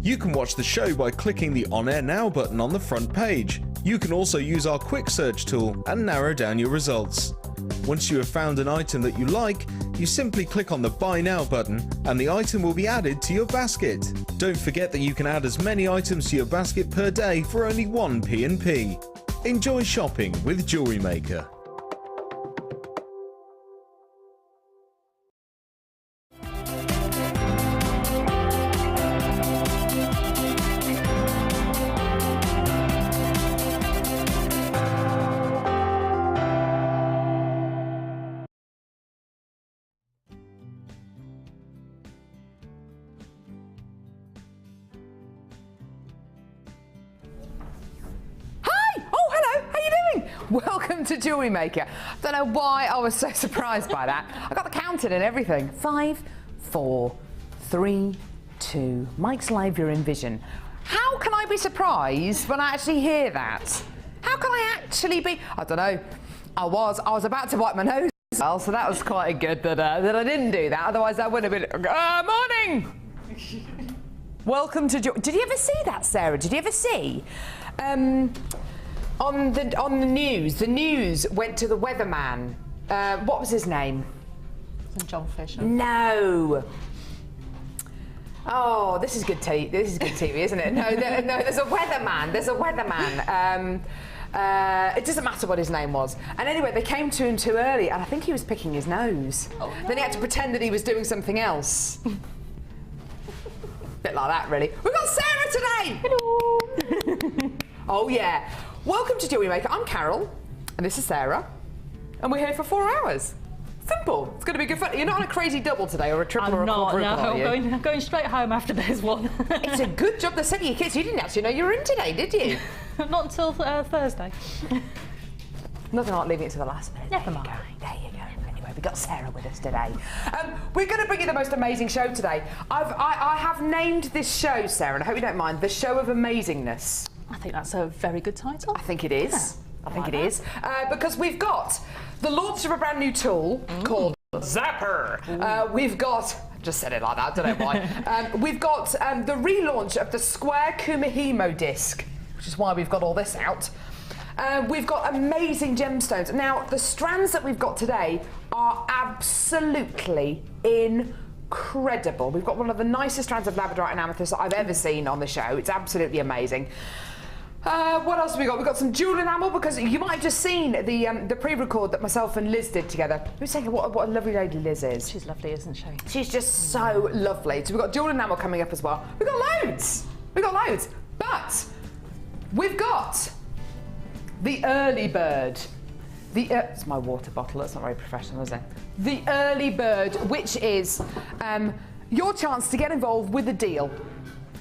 You can watch the show by clicking the On Air Now button on the front page. You can also use our quick search tool and narrow down your results. Once you have found an item that you like, you simply click on the Buy Now button and the item will be added to your basket. Don't forget that you can add as many items to your basket per day for only 1 P&P. Enjoy shopping with Jewellery Maker. Welcome to Jewellery Maker. I don't know why I was so surprised by that. I got the counting and everything. 5, 4, 3, 2. Mike's live, you're in vision. How can I be surprised when I actually hear that? How can I actually be? I don't know. I was about to wipe my nose. Well, so that was quite good that I didn't do that. Otherwise, I would have been. Morning. Welcome to Jewellery. Did you ever see that, Sarah? Did you ever see? On the news went to the weatherman. What was his name? John Fisher. No. Oh, this is good TV. This is good TV, isn't it? No, there's a weatherman. There's a weatherman. It doesn't matter what his name was. And anyway, they came to him too early, and I think he was picking his nose. Oh, no. Then he had to pretend that he was doing something else. Bit like that, really. We've got Sarah today. Hello. Oh yeah. Welcome to Jewellery Maker. I'm Carol, and this is Sarah, and we're here for 4 hours. Simple. It's going to be good fun. You're not on a crazy double today, or a triple, or a quadruple, are you? I'm going straight home after this one. It's a good job they said to your kids. You didn't actually know you were in today, did you? Not until Thursday. Nothing like leaving it to the last minute. Never mind. There you go. Anyway, we've got Sarah with us today. We're going to bring you the most amazing show today. I have named this show, Sarah, and I hope you don't mind, the Show of Amazingness. I think that's a very good title. I think it is. Yeah, I think it is. Because we've got the launch of a brand new tool called Zapper. We've got, just said it like that, don't know why. We've got the relaunch of the Square Kumihimo disc, which is why we've got all this out. We've got amazing gemstones. Now, the strands that we've got today are absolutely incredible. We've got one of the nicest strands of labradorite and amethyst that I've ever seen on the show. It's absolutely amazing. What else have we got? We've got some jewel enamel, because you might have just seen the pre-record that myself and Liz did together. Who's saying what a lovely lady Liz is? She's lovely, isn't she? She's just so lovely. So we've got jewel enamel coming up as well. We've got loads. We've got loads. But we've got the early bird. It's my water bottle. That's not very professional, is it? The early bird, which is your chance to get involved with a deal.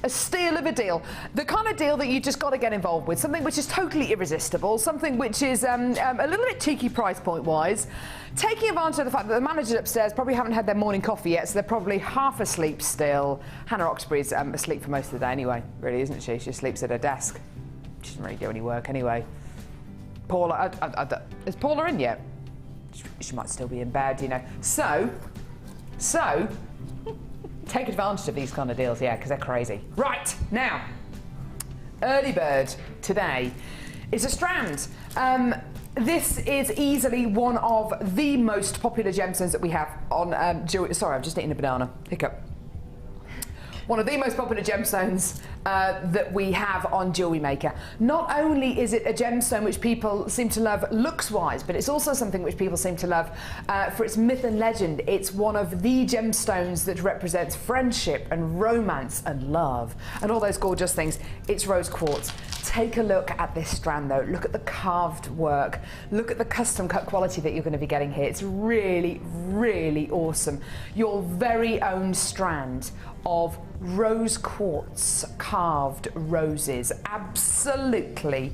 A steal of a deal. The kind of deal that you just got to get involved with. Something which is totally irresistible. Something which is a little bit cheeky price point wise. Taking advantage of the fact that the managers upstairs probably haven't had their morning coffee yet, so they're probably half asleep still. Hannah Oxbury's asleep for most of the day anyway, really, isn't she? She sleeps at her desk. She doesn't really do any work anyway. Paula, is Paula in yet? She might still be in bed, you know. So, take advantage of these kind of deals, yeah, because they're crazy. Right, now, early bird today is a strand. This is easily one of the most popular gemstones that we have on jewelry. Sorry, I've just eaten a banana. Hiccup. One of the most popular gemstones that we have on Jewellery Maker. Not only is it a gemstone which people seem to love looks-wise, but it's also something which people seem to love for its myth and legend. It's one of the gemstones that represents friendship and romance and love and all those gorgeous things. It's rose quartz. Take a look at this strand though. Look at the carved work. Look at the custom cut quality that you're going to be getting here. It's really, really awesome. Your very own strand of rose quartz carved roses. Absolutely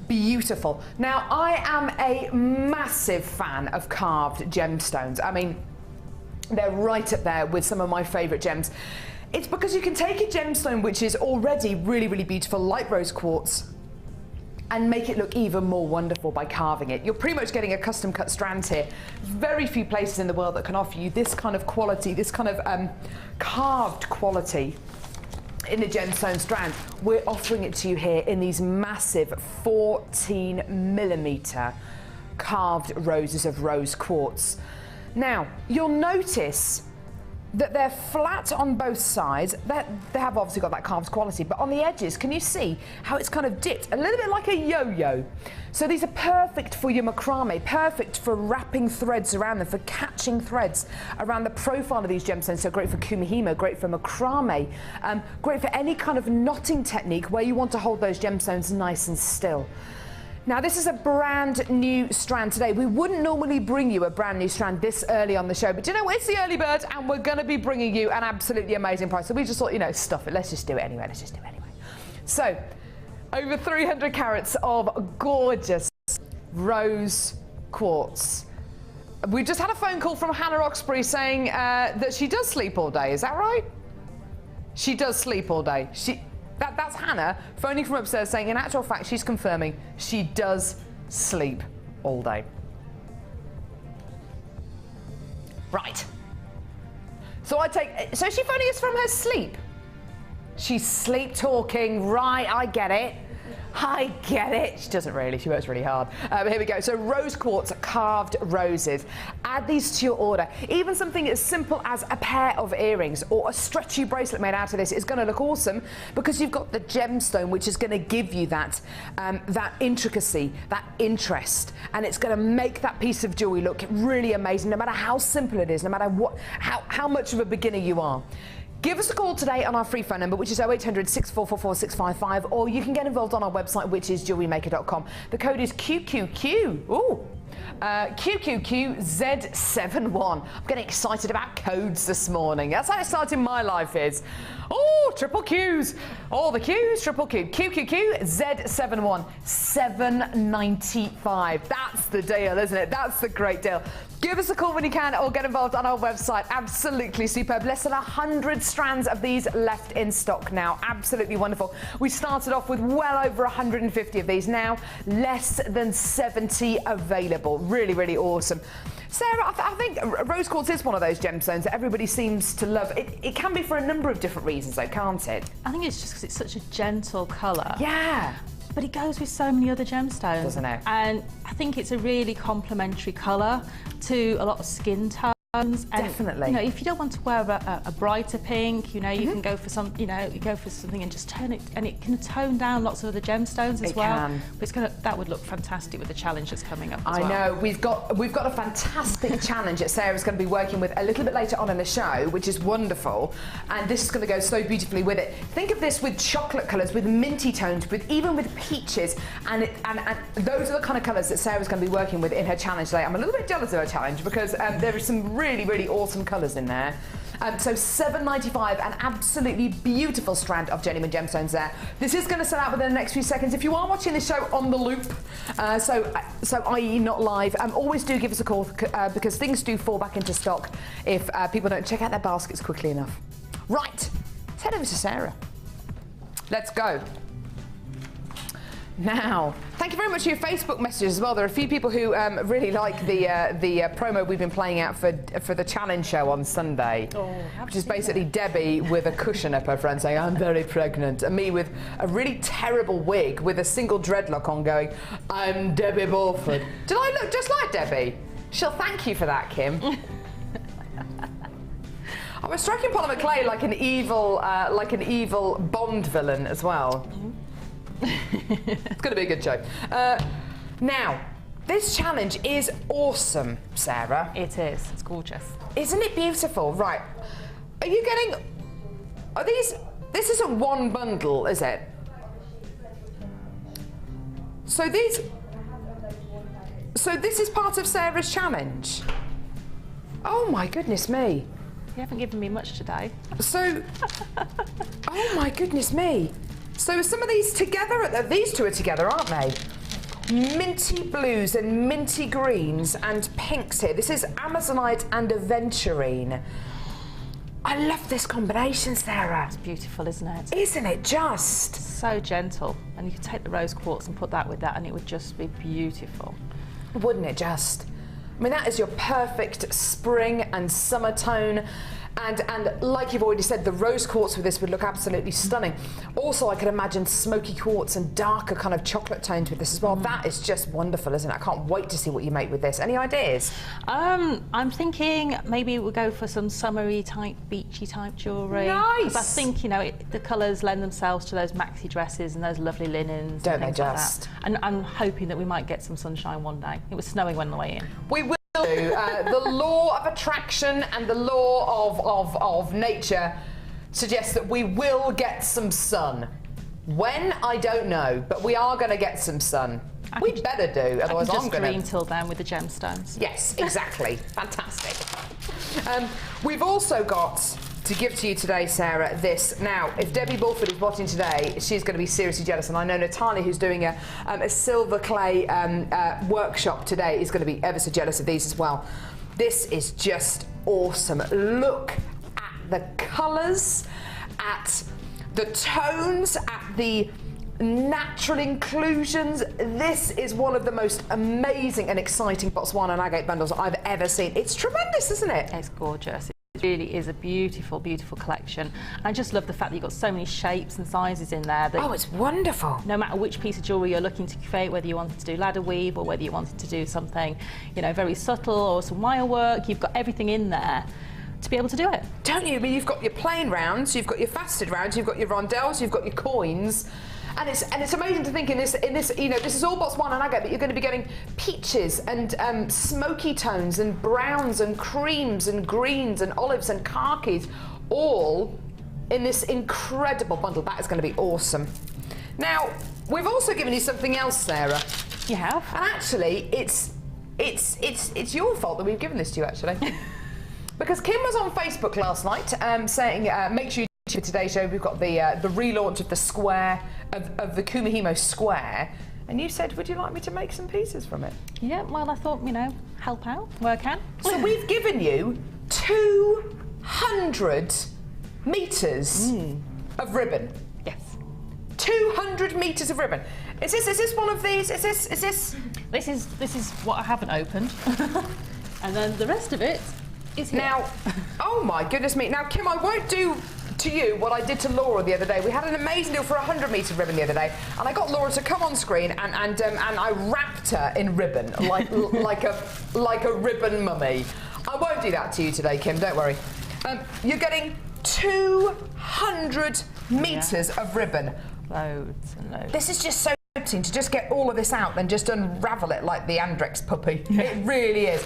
beautiful. Now, I am a massive fan of carved gemstones. I mean, they're right up there with some of my favourite gems. It's because you can take a gemstone which is already really, really beautiful, like rose quartz, and make it look even more wonderful by carving it. You're pretty much getting a custom cut strand here. Very few places in the world that can offer you this kind of quality, this kind of carved quality. in a gemstone strand, we're offering it to you here in these massive 14mm carved roses of rose quartz. Now, you'll notice that they're flat on both sides. They have obviously got that carved quality, but on the edges, can you see how it's kind of dipped? A little bit like a yo-yo. So these are perfect for your macrame, perfect for wrapping threads around them, for catching threads around the profile of these gemstones. So great for kumihimo, great for macrame, great for any kind of knotting technique where you want to hold those gemstones nice and still. Now, this is a brand new strand today. We wouldn't normally bring you a brand new strand this early on the show, but you know what? It's the early bird, and we're going to be bringing you an absolutely amazing price. So we just thought, you know, stuff it. Let's just do it anyway. Let's just do it anyway. So, over 300 carats of gorgeous rose quartz. We just had a phone call from Hannah Oxbury saying that she does sleep all day. Is that right? She does sleep all day. That's Hannah phoning from upstairs saying, in actual fact, she's confirming she does sleep all day. Right. So she's phoning us from her sleep. She's sleep talking, right, I get it. I get it. She doesn't really, she works really hard. But here we go. So rose quartz carved roses. Add these to your order. Even something as simple as a pair of earrings or a stretchy bracelet made out of this is going to look awesome because you've got the gemstone, which is going to give you that, that intricacy, that interest, and it's going to make that piece of jewelry look really amazing, no matter how simple it is, no matter how much of a beginner you are. Give us a call today on our free phone number, which is 0800 6444 655, or you can get involved on our website, which is jewellerymaker.com. The code is QQQ. Ooh. QQQZ71. I'm getting excited about codes this morning. That's how exciting my life is. Oh, triple Qs. All the Qs, triple Q. QQQZ71. $7.95. That's the deal, isn't it? That's the great deal. Give us a call when you can, or get involved on our website. Absolutely superb. Less than 100 strands of these left in stock now. Absolutely wonderful. We started off with well over 150 of these. Now, less than 70 available. Really, really awesome. Sarah, I think rose quartz is one of those gemstones that everybody seems to love. It can be for a number of different reasons, though, can't it? I think it's just because it's such a gentle colour. Yeah. But it goes with so many other gemstones. Doesn't it? And I think it's a really complementary colour to a lot of skin tones. And, definitely. You know, if you don't want to wear a brighter pink, you know, you can go for something and just tone it, and it can tone down lots of other gemstones as well. Can. But that would look fantastic with the challenge that's coming up as well. I know. We've got a fantastic challenge that Sarah's going to be working with a little bit later on in the show, which is wonderful. And this is going to go so beautifully with it. Think of this with chocolate colours, with minty tones, even with peaches, and those are the kind of colours that Sarah's going to be working with in her challenge today. I'm a little bit jealous of her challenge because there are some really, really awesome colours in there. So $7.95, an absolutely beautiful strand of genuine gemstones there. This is going to sell out within the next few seconds. If you are watching this show on the loop, so i.e. not live, always do give us a call because things do fall back into stock if people don't check out their baskets quickly enough. Right, let's head over to Sarah. Let's go. Now, thank you very much for your Facebook messages as well. There are a few people who really like the promo we've been playing out for the challenge show on Sunday, which is basically Debbie with a cushion up her front saying, "I'm very pregnant," and me with a really terrible wig with a single dreadlock on going, "I'm Debbie Balford." Did I look just like Debbie? She'll thank you for that, Kim. I was striking Paula McClay like an evil Bond villain as well. It's going to be a good show. Now, this challenge is awesome, Sarah. It is. It's gorgeous. Isn't it beautiful? Right. Are you getting... Are these... This isn't one bundle, is it? So these... So this is part of Sarah's challenge? Oh, my goodness me. You haven't given me much today. So... Oh, my goodness me. So are some of these together? These two are together, aren't they? Minty blues and minty greens and pinks here. This is Amazonite and aventurine. I love this combination, Sarah. It's beautiful, isn't it? Isn't it just? So gentle. And you could take the rose quartz and put that with that and it would just be beautiful. Wouldn't it just? I mean, that is your perfect spring and summer tone. And like you've already said, the rose quartz with this would look absolutely stunning. Also, I could imagine smoky quartz and darker kind of chocolate tones with this as well. That is just wonderful, isn't it? I can't wait to see what you make with this. Any ideas? I'm thinking maybe we'll go for some summery type, beachy type jewellery. Nice! 'Cause I think, you know, the colours lend themselves to those maxi dresses and those lovely linens. Don't and they things just? Like that. And I'm hoping that we might get some sunshine one day. It was snowing on the way in. We will do. The law of attraction and the law of nature suggests that we will get some sun. When, I don't know, but we are going to get some sun. We better do, otherwise I'm going to dream till then with the gemstones. Yes, exactly. Fantastic. We've also got to give to you today, Sarah, this. Now, if Debbie Bulford is watching today, she's going to be seriously jealous, and I know Natalia, who's doing a silver clay workshop today, is going to be ever so jealous of these as well. This is just awesome. Look at the colours, at the tones, at the natural inclusions. This is one of the most amazing and exciting Botswana and agate bundles I've ever seen. It's tremendous, isn't it? It's gorgeous. It really is a beautiful, beautiful collection. And I just love the fact that you've got so many shapes and sizes in there. That oh, it's wonderful. No matter which piece of jewellery you're looking to create, whether you wanted to do ladder weave or whether you wanted to do something, you know, very subtle or some wire work, you've got everything in there to be able to do it. Don't you? I mean, you've got your plain rounds, you've got your faceted rounds, you've got your rondelles, you've got your coins. And it's amazing to think in this, you know, this is all Botswana and agate, but you're going to be getting peaches and smoky tones and browns and creams and greens and olives and khakis, all in this incredible bundle. That is going to be awesome. Now, we've also given you something else, Sarah. You have? And actually, it's your fault that we've given this to you, actually. Because Kim was on Facebook last night saying, make sure you for today's show, we've got the relaunch of the square, of the Kumihimo square, and you said, would you like me to make some pieces from it? Yeah, well, I thought, you know, help out where I can. So we've given you 200 metres of ribbon. Yes. 200 metres of ribbon. Is this one of these? Is this? This is what I haven't opened. And then the rest of it is here. Now, oh my goodness me. Now, Kim, I won't do to you what I did to Laura the other day. We had an amazing deal for 100 metre ribbon the other day, and I got Laura to come on screen and I wrapped her in ribbon like a ribbon mummy. I won't do that to you today, Kim. Don't worry. You're getting 200 metres of ribbon. Loads and loads. This is just so tempting to just get all of this out and just unravel it like the Andrex puppy. It really is.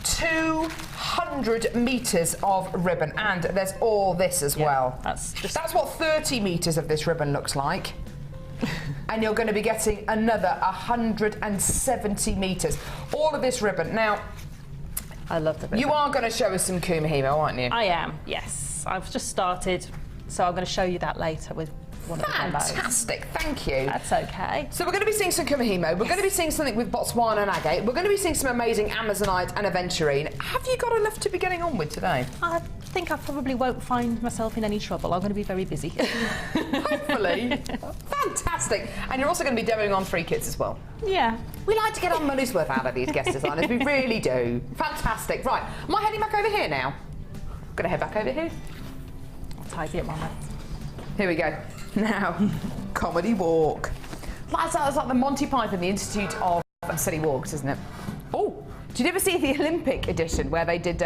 200 metres of ribbon, and there's all this as well. That's what 30 metres of this ribbon looks like. And you're going to be getting another 170 metres. All of this ribbon. Now, I love the ribbon. You are going to show us some Kumihimo, aren't you? I am, yes. I've just started, so I'm going to show you that later with one of the combos. Fantastic, thank you. That's okay. So we're going to be seeing some Kumihimo, we're going to be seeing something with Botswana and agate, we're going to be seeing some amazing Amazonite and aventurine. Have you got enough to be getting on with today? I think I probably won't find myself in any trouble. I'm going to be very busy. Hopefully. Fantastic. And you're also going to be demoing on 3 kits as well. Yeah. We like to get our money's worth out of these guest designers, we really do. Fantastic. Right, am I heading back over here now? I'm going to head back over here. I'll tidy up my mess. Here we go. Now, comedy walk. That's like the Monty Python, the Institute of Silly Walks, isn't it? Oh, did you ever see the Olympic edition where they did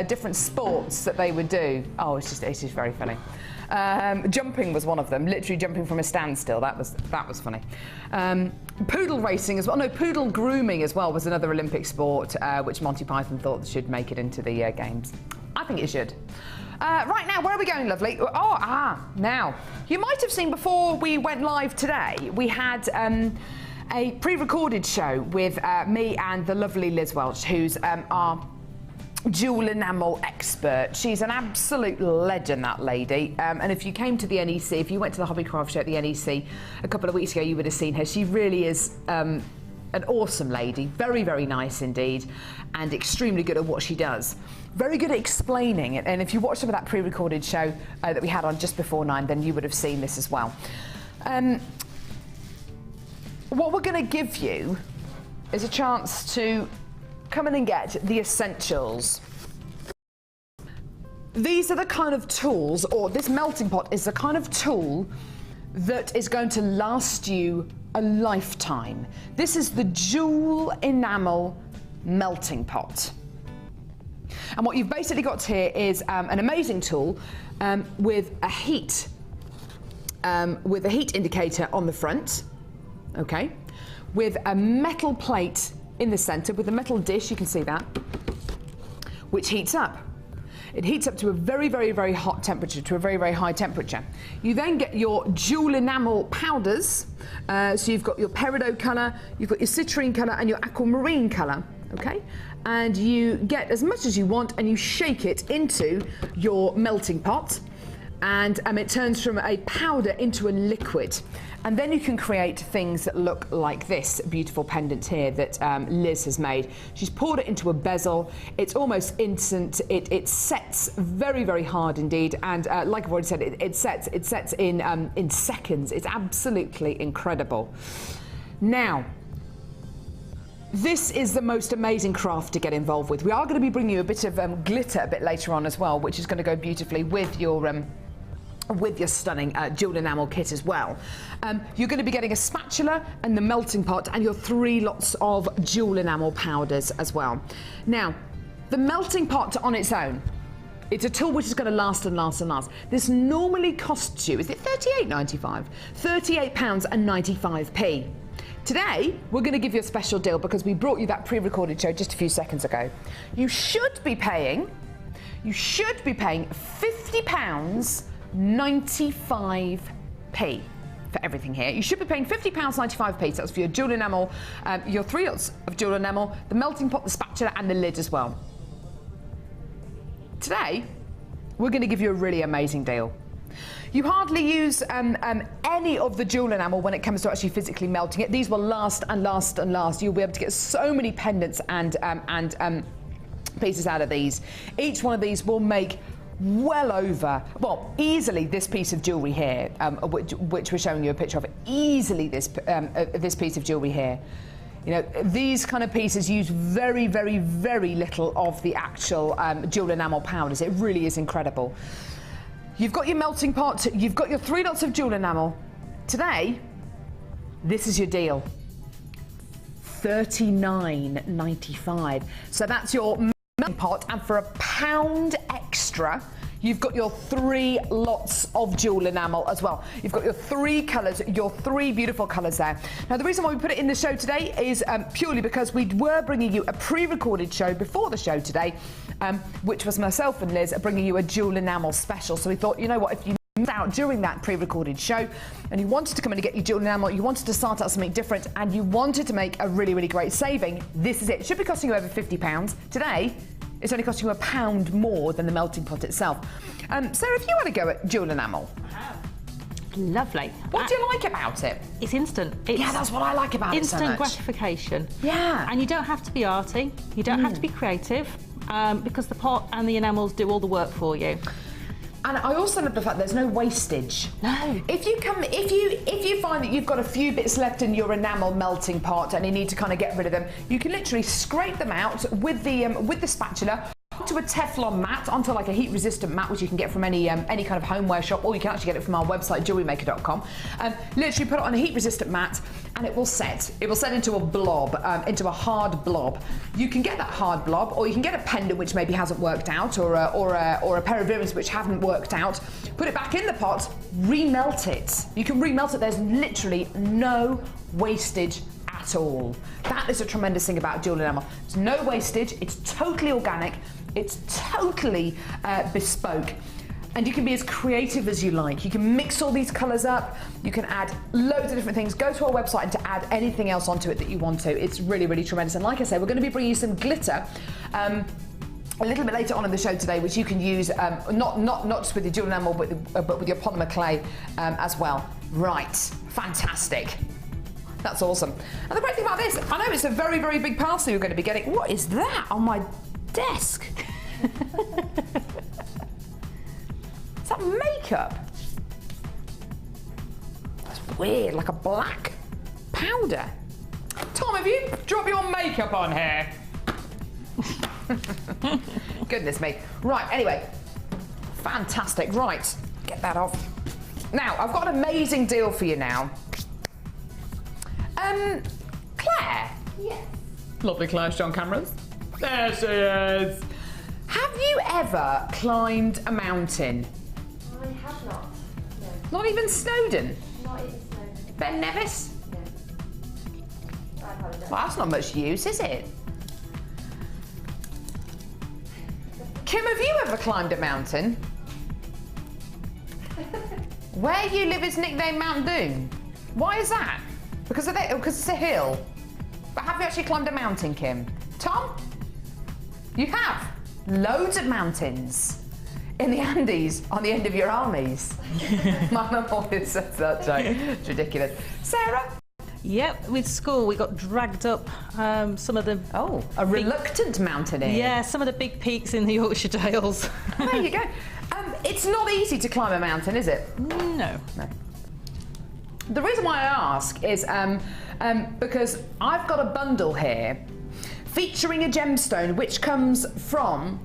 different sports that they would do? Oh, it's just very funny. Jumping was one of them, literally jumping from a standstill. That was funny. Poodle racing as well. No, poodle grooming as well was another Olympic sport which Monty Python thought should make it into the games. I think it should. Right now, where are we going, lovely? Now, you might have seen before we went live today, we had a pre-recorded show with me and the lovely Liz Welch, who's our jewel enamel expert. She's an absolute legend, that lady. And if you came to the NEC, if you went to the Hobbycraft show at the NEC a couple of weeks ago, you would have seen her. She really is an awesome lady, very, very nice indeed, and extremely good at what she does. Very good at explaining it, and if you watched some of that pre-recorded show that we had on just before 9, then you would have seen this as well. What we're going to give you is a chance to come in and get the essentials. these are the kind of tools, or this melting pot is the kind of tool that is going to last you a lifetime. This is the Jewel Enamel melting pot. And what you've basically got here is an amazing tool with a heat indicator on the front, okay, with a metal plate in the center, with a metal dish, you can see that, which heats up. It heats up to a very, very, very hot temperature, to a very, very high temperature. You then get your jewel enamel powders. So you've got your peridot colour, you've got your citrine colour and your aquamarine colour, okay? And you get as much as you want and you shake it into your melting pot. And it turns from a powder into a liquid. And then you can create things that look like this beautiful pendant here that Liz has made. She's poured it into a bezel. It's almost instant. It sets very, very hard indeed. And like I've already said, it sets in seconds. It's absolutely incredible. Now, this is the most amazing craft to get involved with. We are going to be bringing you a bit of glitter a bit later on as well, which is going to go beautifully with your stunning jewel enamel kit as well. You're going to be getting a spatula and the melting pot and your 3 lots of jewel enamel powders as well. Now, the melting pot on its own, it's a tool which is going to last and last and last. This normally costs you, is it £38.95? £38.95. Today, we're going to give you a special deal because we brought you that pre-recorded show just a few seconds ago. You should be paying £50.95 for everything here. You should be paying £50.95. So that's for your jewel enamel, your 3 lots of jewel enamel, the melting pot, the spatula and the lid as well. Today, we're going to give you a really amazing deal. You hardly use any of the jewel enamel when it comes to actually physically melting it. These will last and last and last. You'll be able to get so many pendants and pieces out of these. Each one of these will make well over, well, easily this piece of jewellery here, which we're showing you a picture of, easily this piece of jewellery here. You know, these kind of pieces use very, very, very little of the actual jewel enamel powders. It really is incredible. You've got your melting pot, you've got your 3 lots of jewel enamel. Today, this is your deal. £39.95. So that's your melting pot, and for £1 extra, you've got your 3 lots of jewel enamel as well. You've got your 3 colours, your 3 beautiful colours there. Now, the reason why we put it in the show today is purely because we were bringing you a pre-recorded show before the show today, which was myself and Liz bringing you a jewel enamel special. So we thought, you know what, if you missed out during that pre-recorded show and you wanted to come in and get your jewel enamel, you wanted to start out something different and you wanted to make a really, really great saving, this is it. It should be costing you over £50. Today, it's only costing you £1 more than the melting pot itself. Sarah, if you want to go at jewel enamel. I have. Lovely. What do you like about it? It's instant. Yeah, that's what I like about it so much. Instant gratification. Yeah. And you don't have to be arty. You don't have to be creative, because the pot and the enamels do all the work for you. And I also love the fact there's no wastage. No. If you find that you've got a few bits left in your enamel melting pot and you need to kind of get rid of them, you can literally scrape them out with the spatula onto a Teflon mat, onto like a heat-resistant mat, which you can get from any kind of homeware shop, or you can actually get it from our website, jewellerymaker.com. Literally put it on a heat-resistant mat, and it will set. It will set into a blob, into a hard blob. You can get that hard blob, or you can get a pendant which maybe hasn't worked out, or a pair of earrings which haven't worked out. Put it back in the pot, remelt it. You can remelt it. There's literally no wastage at all. That is a tremendous thing about jewel enamel. There's no wastage. It's totally organic. It's totally bespoke. And you can be as creative as you like. You can mix all these colours up. You can add loads of different things. Go to our website and to add anything else onto it that you want to. It's really, really tremendous. And like I say, we're going to be bringing you some glitter a little bit later on in the show today, which you can use not just with your jewel enamel, but with your polymer clay as well. Right, fantastic. That's awesome. And the great thing about this, I know it's a very, very big parcel you're going to be getting. What is that on my desk? Is that makeup? That's weird, like a black powder. Tom, have you dropped your makeup on here? Goodness me. Right, anyway, Fantastic. Right, get that off. Now, I've got an amazing deal for you now. Claire? Yes. Lovely Claire's on cameras. There she is. Have you ever climbed a mountain? I have not. No. Not even Snowdon? Not even Snowdon. Ben Nevis? No. I apologise. Well, that's not much use, is it? Kim, have you ever climbed a mountain? Where you live is nicknamed Mount Doom. Why is that? Because it's a hill. But have you actually climbed a mountain, Kim? Tom? You have? Loads of mountains. In the Andes, on the end of your armies. My mum always says that, Jane. It's ridiculous. Sarah? Yep, with school we got dragged up some of the... Oh, a reluctant mountaineer. Yeah, some of the big peaks in the Yorkshire Dales. There you go. It's not easy to climb a mountain, is it? No. The reason why I ask is because I've got a bundle here featuring a gemstone which comes from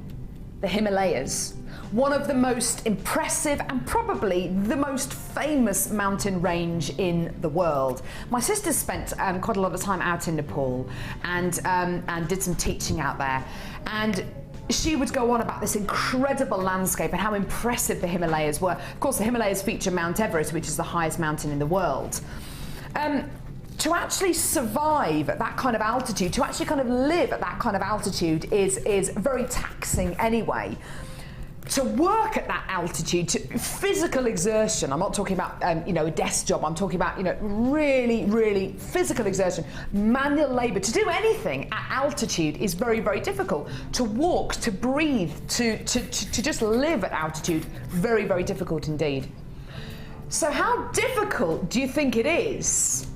the Himalayas, one of the most impressive and probably the most famous mountain range in the world. My sister spent quite a lot of time out in Nepal and did some teaching out there, and she would go on about this incredible landscape and how impressive the Himalayas were. Of course, the Himalayas feature Mount Everest, which is the highest mountain in the world. To actually survive at that kind of altitude, to actually kind of live at that kind of altitude is very taxing anyway. To work at that altitude, to physical exertion, I'm not talking about a desk job, I'm talking about really, really physical exertion, manual labour. To do anything at altitude is very, very difficult. To walk, to breathe, to just live at altitude, very, very difficult indeed. So how difficult do you think it is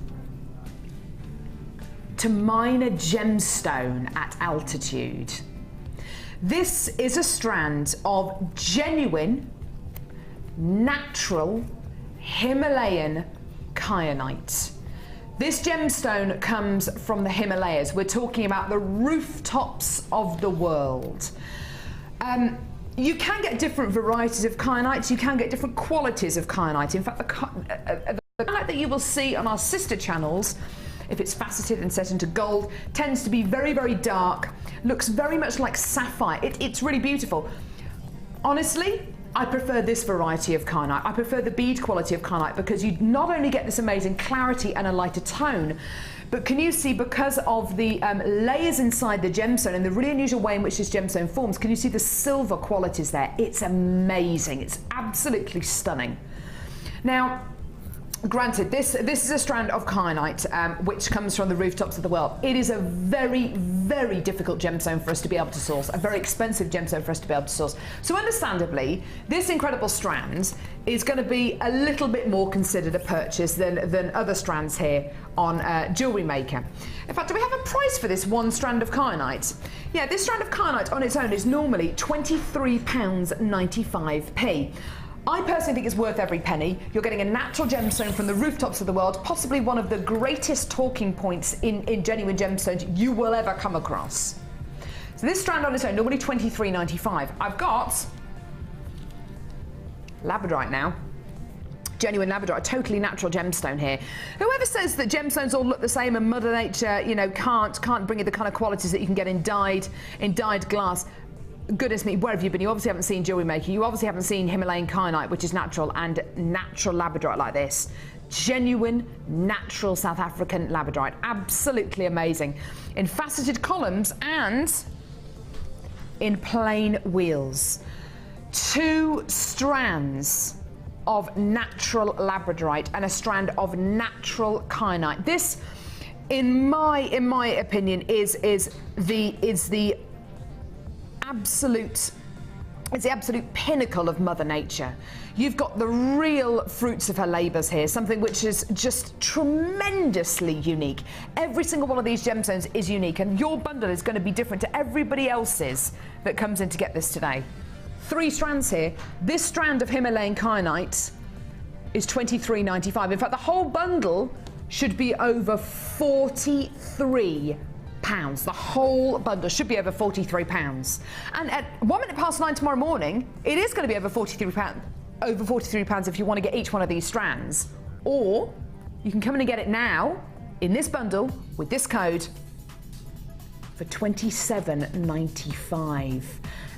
to mine a gemstone at altitude? This is a strand of genuine, natural Himalayan kyanite. This gemstone comes from the Himalayas. We're talking about the rooftops of the world. You can get different varieties of kyanites, you can get different qualities of kyanite. In fact, the kyanite that you will see on our sister channels, if it's faceted and set into gold, tends to be very, very dark, looks very much like sapphire. It's really beautiful. Honestly, I prefer this variety of kyanite. I prefer the bead quality of kyanite because you not only get this amazing clarity and a lighter tone, but can you see, because of the layers inside the gemstone and the really unusual way in which this gemstone forms, can you see the silver qualities there? It's amazing. It's absolutely stunning. Now, granted, this is a strand of kyanite which comes from the rooftops of the world. It is a very, very difficult gemstone for us to be able to source, a very expensive gemstone for us to be able to source. So understandably, this incredible strand is going to be a little bit more considered a purchase than other strands here on Jewellery Maker. In fact, do we have a price for this one strand of kyanite? Yeah, this strand of kyanite on its own is normally £23.95p. I personally think it's worth every penny. You're getting a natural gemstone from the rooftops of the world, possibly one of the greatest talking points in genuine gemstones you will ever come across. So this strand on its own, normally £23.95. I've got labradorite now. Genuine labradorite, a totally natural gemstone here. Whoever says that gemstones all look the same and Mother Nature, can't bring you the kind of qualities that you can get in dyed glass, goodness me, where have you been? You obviously haven't seen Jewellery Maker. You obviously haven't seen Himalayan kyanite, which is natural, and natural labradorite like this. Genuine, natural South African labradorite. Absolutely amazing. In faceted columns and in plain wheels. 2 strands of natural labradorite and a strand of natural kyanite. This, in my opinion, is the absolute pinnacle of Mother Nature. You've got the real fruits of her labours here, something which is just tremendously unique. Every single one of these gemstones is unique, and your bundle is going to be different to everybody else's that comes in to get this today. 3 strands here. This strand of Himalayan kyanite is £23.95. In fact, the whole bundle should be over £43. £43. The whole bundle should be over £43. And at 1 minute past 9 tomorrow morning, it is going to be over £43. Over £43 if you want to get each one of these strands. Or you can come in and get it now in this bundle with this code for £27.95.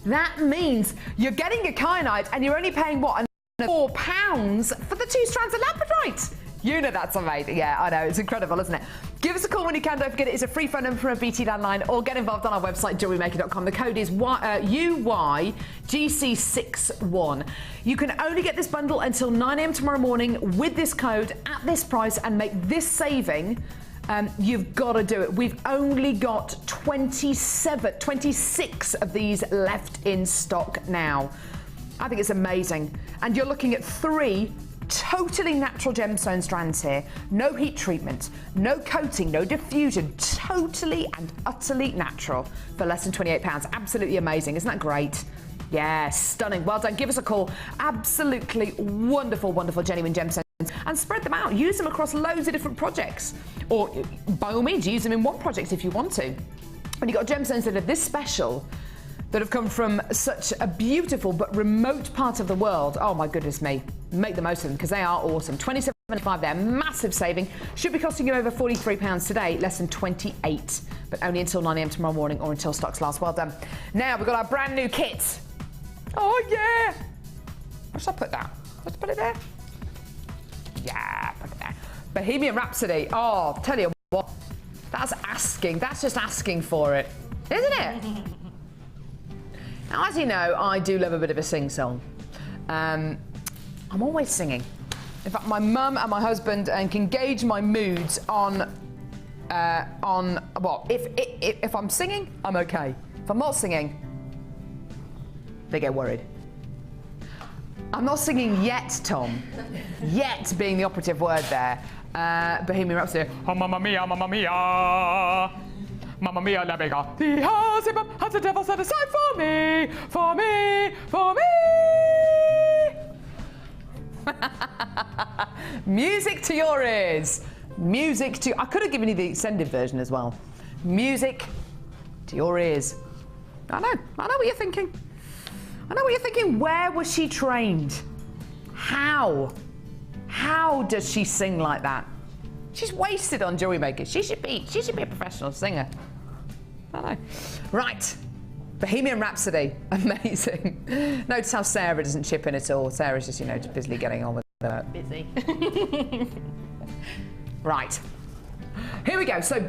That means you're getting a kyanite and you're only paying what, £4 for the 2 strands of labradorite. You know that's amazing. Yeah, I know, it's incredible, isn't it? Give us a call when you can. Don't forget, it's a free phone number from a BT landline, or get involved on our website, jewellerymaker.com. The code is UYGC61. You can only get this bundle until 9 a.m. tomorrow morning with this code at this price and make this saving. You've got to do it. We've only got 26 of these left in stock now. I think it's amazing. And you're looking at 3 totally natural gemstone strands here. No heat treatment, no coating, no diffusion. Totally and utterly natural for less than £28. Absolutely amazing. Isn't that great? Yeah, stunning. Well done. Give us a call. Absolutely wonderful, wonderful genuine gemstones. And spread them out. Use them across loads of different projects. Or by all means, use them in one project if you want to. When you've got gemstones that are this special, that have come from such a beautiful but remote part of the world, oh my goodness me, make the most of them because they are awesome. £27.95 there, massive saving. Should be costing you over £43 today, less than 28, but only until 9 a.m. tomorrow morning or until stocks last. Well done. Now we've got our brand new kit. Oh yeah. Where should I put that? Let's put it there. Yeah, put it there. Bohemian Rhapsody. Oh, tell you what, that's just asking for it, isn't it? Now, as you know, I do love a bit of a sing-song. I'm always singing. In fact, my mum and my husband can gauge my moods on well, if I'm singing, I'm okay. If I'm not singing, they get worried. I'm not singing yet, Tom. Yet being the operative word there. Bohemian Rhapsody. Oh, mamma mia, mamma mia. Mamma mia, la bega. Has the devil set aside for me, for me, for me. Music to your ears. Music to... I could have given you the extended version as well. Music to your ears. I know what you're thinking. I know what you're thinking. Where was she trained? How? How does she sing like that? She's wasted on Jewellery Maker. She should be a professional singer. I know. Right. Bohemian Rhapsody. Amazing. Notice how Sarah doesn't chip in at all. Sarah's just, just busily getting on with her. Busy. Right. Here we go. So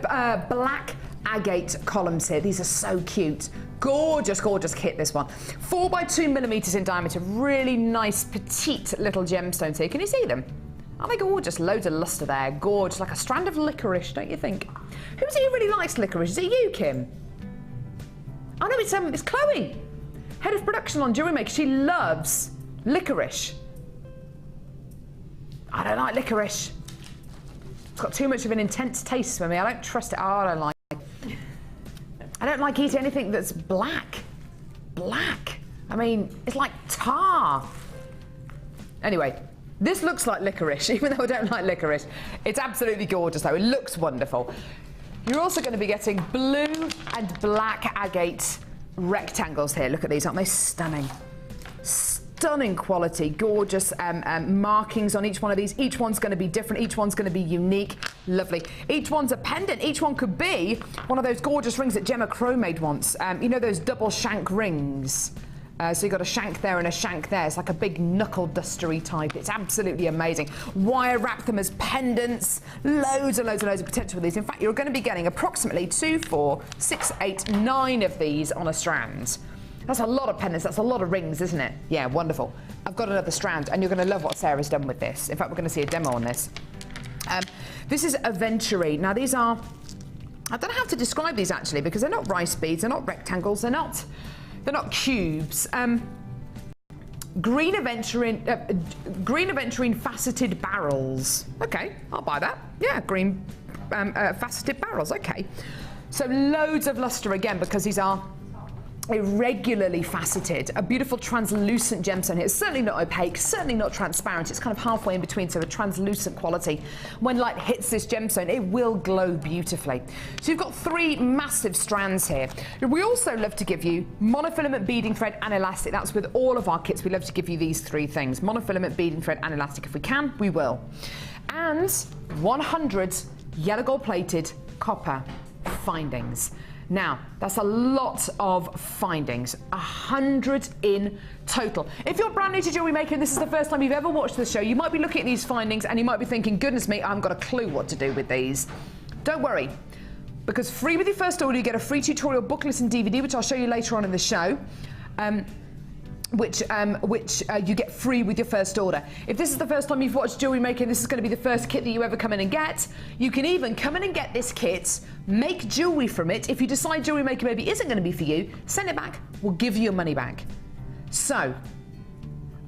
black agate columns here. These are so cute. Gorgeous, gorgeous kit, this one. 4 by 2 millimeters in diameter. Really nice, petite little gemstones here. Can you see them? Aren't they gorgeous? Loads of luster there. Gorgeous, like a strand of licorice, don't you think? Who's it who really likes licorice? Is it you, Kim? Oh no, it's Chloe, head of production on Jewellery Maker. She loves licorice. I don't like licorice. It's got too much of an intense taste for me. I don't trust it. Oh, I don't like it. I don't like eating anything that's black. Black. I mean, it's like tar. Anyway, this looks like licorice, even though I don't like licorice. It's absolutely gorgeous, though. It looks wonderful. You're also going to be getting blue and black agate rectangles here. Look at these, aren't they stunning? Stunning quality, gorgeous markings on each one of these. Each one's going to be different. Each one's going to be unique. Lovely. Each one's a pendant. Each one could be one of those gorgeous rings that Gemma Crow made once. You know those double shank rings? So you've got a shank there and a shank there. It's like a big knuckle dustery type. It's absolutely amazing. Wire wrap them as pendants. Loads and loads and loads of potential with these. In fact, you're going to be getting approximately 2, 4, 6, 8, 9 of these on a strand. That's a lot of pendants. That's a lot of rings, isn't it? Yeah, wonderful. I've got another strand, and you're going to love what Sarah's done with this. In fact, we're going to see a demo on this. This is Aventurine. Now, these are... I don't know how to describe these, actually, because they're not rice beads. They're not rectangles. They're not cubes. Green aventurine faceted barrels. Okay, I'll buy that. Yeah, green faceted barrels. Okay. So loads of luster again because these are irregularly faceted, a beautiful translucent gemstone here. It's certainly not opaque, certainly not transparent. It's kind of halfway in between, so a translucent quality. When light hits this gemstone, it will glow beautifully. So you've got 3 massive strands here. We also love to give you monofilament beading thread and elastic. That's with all of our kits. We love to give you these 3 things. Monofilament beading thread and elastic. If we can, we will. And 100 yellow gold plated copper findings. Now, that's a lot of findings, 100 in total. If you're brand new to Jewellery Maker and this is the first time you've ever watched the show, you might be looking at these findings and you might be thinking, goodness me, I haven't got a clue what to do with these. Don't worry, because free with your first order, you get a free tutorial booklet and DVD, which I'll show you later on in the show. Which you get free with your first order. If this is the first time you've watched Jewellery Maker and this is going to be the first kit that you ever come in and get, you can even come in and get this kit, make jewellery from it. If you decide Jewellery Maker maybe isn't going to be for you, send it back, we'll give you your money back. So,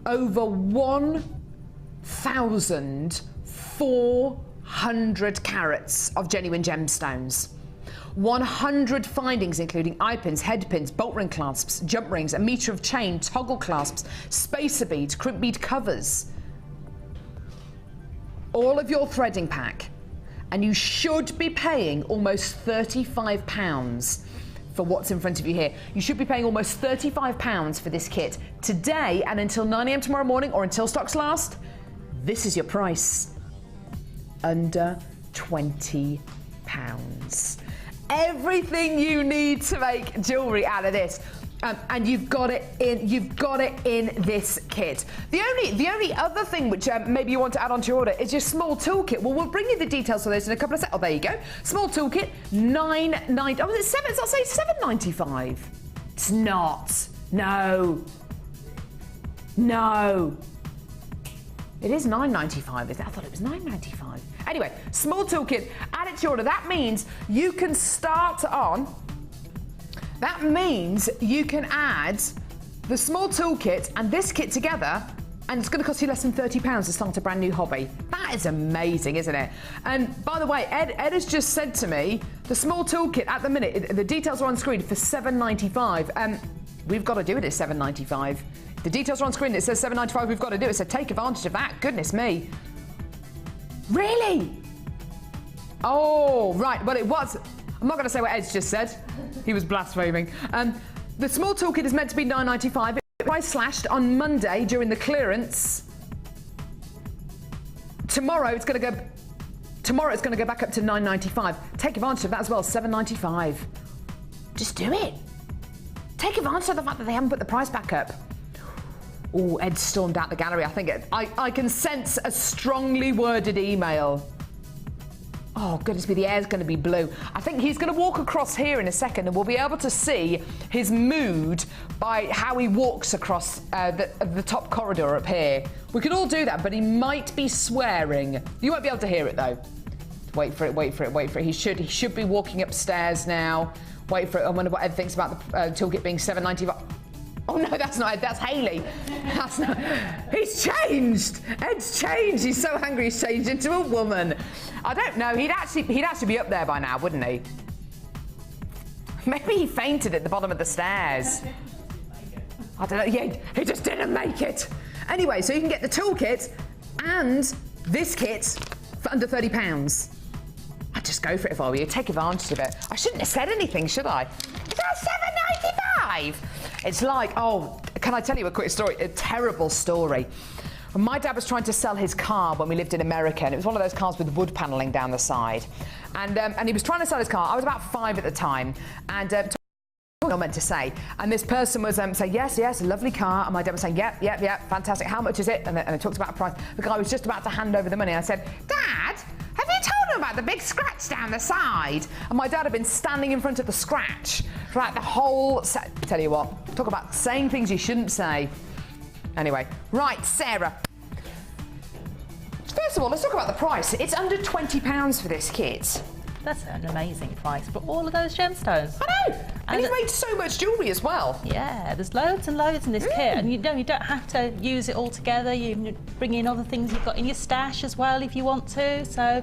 over 1,400 carats of genuine gemstones. 100 findings including eye pins, head pins, bolt ring clasps, jump rings, a metre of chain, toggle clasps, spacer beads, crimp bead covers. All of your threading pack. And you should be paying almost £35 for what's in front of you here. You should be paying almost £35 for this kit. Today and until 9 AM tomorrow morning or until stocks last, this is your price. Under £20. Everything you need to make jewellery out of this. And you've got it in this kit. The only other thing which maybe you want to add onto your order is your small toolkit. Well, we'll bring you the details for those in a couple of seconds. Oh, there you go. Small toolkit, $9.90. Oh, it's $7. I'll say $7.95. It's not. No. It is $9.95. I thought it was $9.95. Anyway, small toolkit, add it to your order. That means you can start on. That means you can add the small toolkit and this kit together, and it's going to cost you less than £30 to start a brand new hobby. That is amazing, isn't it? And by the way, Ed has just said to me, the small toolkit at the minute, the details are on screen for $7.95. We've got to do it at $7.95. The details are on screen. It says $7.95. We've got to do it. So take advantage of that. Goodness me. Really? Oh, right. Well, it was. I'm not going to say what Ed's just said. He was blaspheming. The small toolkit is meant to be $9.95. Price slashed on Monday during the clearance. Tomorrow it's going to go back up to $9.95. Take advantage of that as well. $7.95. Just do it. Take advantage of the fact that they haven't put the price back up. Oh, Ed stormed out the gallery. I think I can sense a strongly worded email. Oh, goodness me, the air's going to be blue. I think he's going to walk across here in a second and we'll be able to see his mood by how he walks across the top corridor up here. We can all do that, but he might be swearing. You won't be able to hear it, though. Wait for it. He should be walking upstairs now. Wait for it. I wonder what Ed thinks about the toolkit being $7.95. Oh no, that's not Ed, that's Hayley. That's not. He's changed. Ed's changed. He's so angry he's changed into a woman. I don't know. He'd actually be up there by now, wouldn't he? Maybe he fainted at the bottom of the stairs. I don't know. Yeah, he just didn't make it. Anyway, so you can get the toolkit and this kit for under £30. I'd just go for it if I were you. Take advantage of it. I shouldn't have said anything, should I? That's $7.95. It's like, oh, can I tell you a quick story? A terrible story. My dad was trying to sell his car when we lived in America, and it was one of those cars with wood panelling down the side. And he was trying to sell his car. I was about 5 at the time, and not meant to say. And this person was saying, yes, a lovely car. And my dad was saying, yep, fantastic. How much is it? And it talked about a price. The guy was just about to hand over the money. I said, Dad, have you told him about the big scratch down the side? And my dad had been standing in front of the scratch throughout the whole set. Tell you what, talk about saying things you shouldn't say. Anyway, right, Sarah. First of all, let's talk about the price. It's under £20 for this kit. That's an amazing price for all of those gemstones. I know! And he's made so much jewellery as well. Yeah, there's loads and loads in this kit, and you don't have to use it all together. You can bring in other things you've got in your stash as well if you want to. So,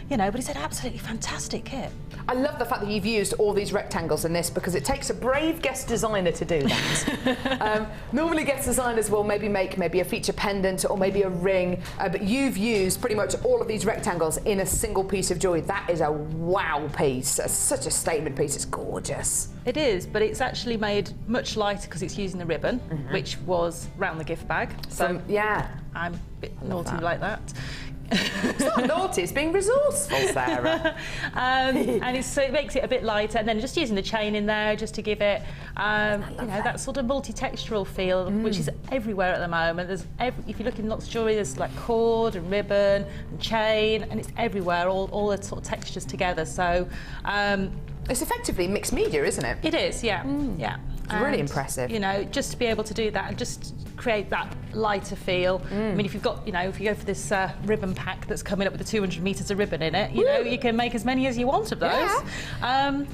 you know, but it's an absolutely fantastic kit. I love the fact that you've used all these rectangles in this because it takes a brave guest designer to do that. Normally guest designers will maybe make a feature pendant or maybe a ring, but you've used pretty much all of these rectangles in a single piece of jewellery. That is a wow piece. That's such a statement piece. It's gorgeous. It is, but it's actually made much lighter because it's using the ribbon, which was round the gift bag. So yeah, I'm a bit naughty like that. It's not naughty, it's being resourceful, Sarah. And so it makes it a bit lighter, and then just using the chain in there just to give it, you know, that sort of multi-textural feel, which is everywhere at the moment. There's if you look in lots of jewellery, there's like cord and ribbon and chain, and it's everywhere, all the sort of textures together. So it's effectively mixed media, isn't it? it is, yeah, yeah. It's really impressive. You know, just to be able to do that and just create that lighter feel. I mean, if you've got, you know, if you go for this ribbon pack that's coming up with the 200 metres of ribbon in it, you know, you can make as many as you want of those.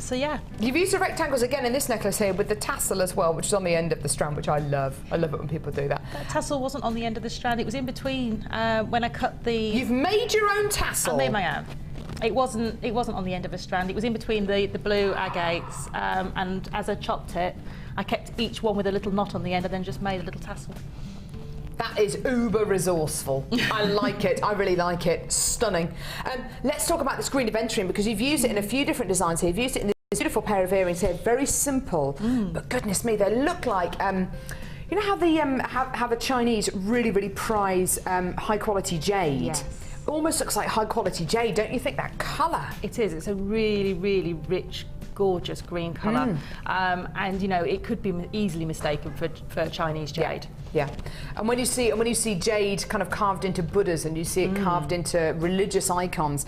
So yeah. You've used the rectangles again in this necklace here with the tassel as well, which is on the end of the strand, which I love. I love it when people do that. That tassel wasn't on the end of the strand, it was in between when I cut the... You've made your own tassel? I made my own. It wasn't on the end of a strand, it was in between the blue agates, and as I chopped it, I kept each one with a little knot on the end and then just made a little tassel. That is uber resourceful. I like it. I really like it. Stunning. Let's talk about this green aventurine because you've used it in a few different designs here. You've used it in this beautiful pair of earrings here. Very simple, but goodness me, they look like. You know how the Chinese really prize high quality jade. Yes. It almost looks like high quality jade, don't you think? That colour. It is. It's a really rich, gorgeous green colour, and you know it could be easily mistaken for Chinese jade. Yeah. And when you see jade kind of carved into Buddhas and you see it carved into religious icons,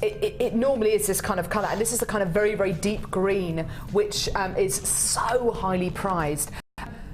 it normally is this kind of colour, and this is the kind of very deep green, which is so highly prized.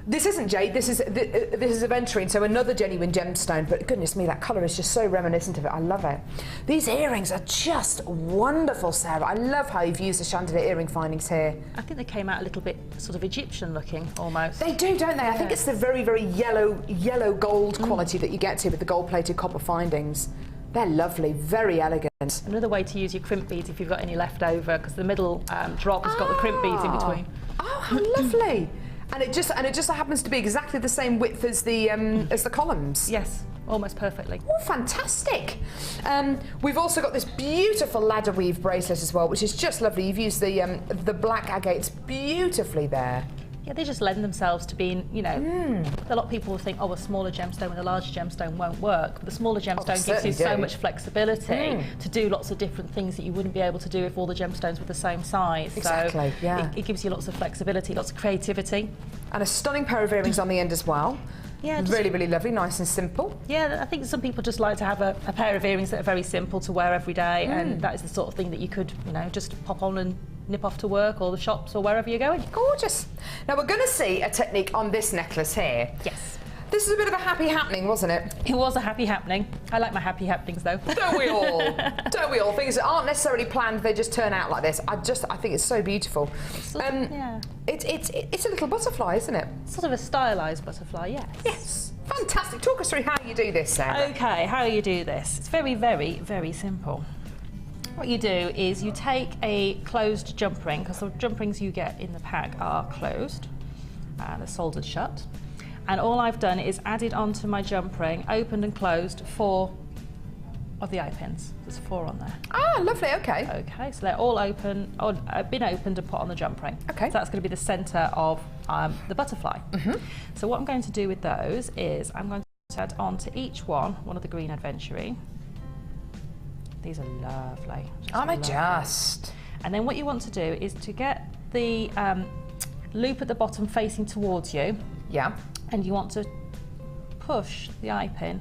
This isn't jade, this is aventurine, so another genuine gemstone, but goodness me, that colour is just so reminiscent of it. I love it. These earrings are just wonderful, Sarah. I love how you've used the chandelier earring findings here. I think they came out a little bit sort of Egyptian looking, almost. They do, don't they? I think it's the very yellow gold quality that you get to with the gold-plated copper findings. They're lovely, very elegant. Another way to use your crimp beads if you've got any left over, because the middle drop has got the crimp beads in between. Oh, how lovely! And it just happens to be exactly the same width as the columns. Yes, almost perfectly. Oh, fantastic! We've also got this beautiful ladder weave bracelet as well, which is just lovely. You've used the black agates beautifully there. Yeah, they just lend themselves to being, you know, a lot of people will think, oh, a smaller gemstone with a larger gemstone won't work. But the smaller gemstone gives you so much flexibility to do lots of different things that you wouldn't be able to do if all the gemstones were the same size. Exactly, so yeah. It gives you lots of flexibility, lots of creativity. And a stunning pair of earrings on the end as well. Yeah, really lovely, nice and simple. Yeah, I think some people just like to have a pair of earrings that are very simple to wear every day, and that is the sort of thing that you could, you know, just pop on and nip off to work or the shops or wherever you're going. Gorgeous. Now we're going to see a technique on this necklace here. Yes. This is a bit of a happy happening, wasn't it? It was a happy happening. I like my happy happenings though. Don't we all? Don't we all? Things that aren't necessarily planned, they just turn out like this. I think it's so beautiful. Yeah. It's a little butterfly, isn't it? Sort of a stylised butterfly, yes. Yes. Fantastic. Talk us through how you do this, Sarah. Okay, how you do this. It's very simple. What you do is you take a closed jump ring, because the jump rings you get in the pack are closed, they're soldered shut. And all I've done is added onto my jump ring, opened and closed 4 of the eye pins. There's 4 on there. Ah, lovely, okay. Okay, so they're all open, or been opened and put on the jump ring. Okay. So that's going to be the centre of the butterfly. So what I'm going to do with those is I'm going to add onto each one of the green aventurine. These are lovely. Aren't they just? And then what you want to do is to get the loop at the bottom facing towards you. Yeah. And you want to push the eye pin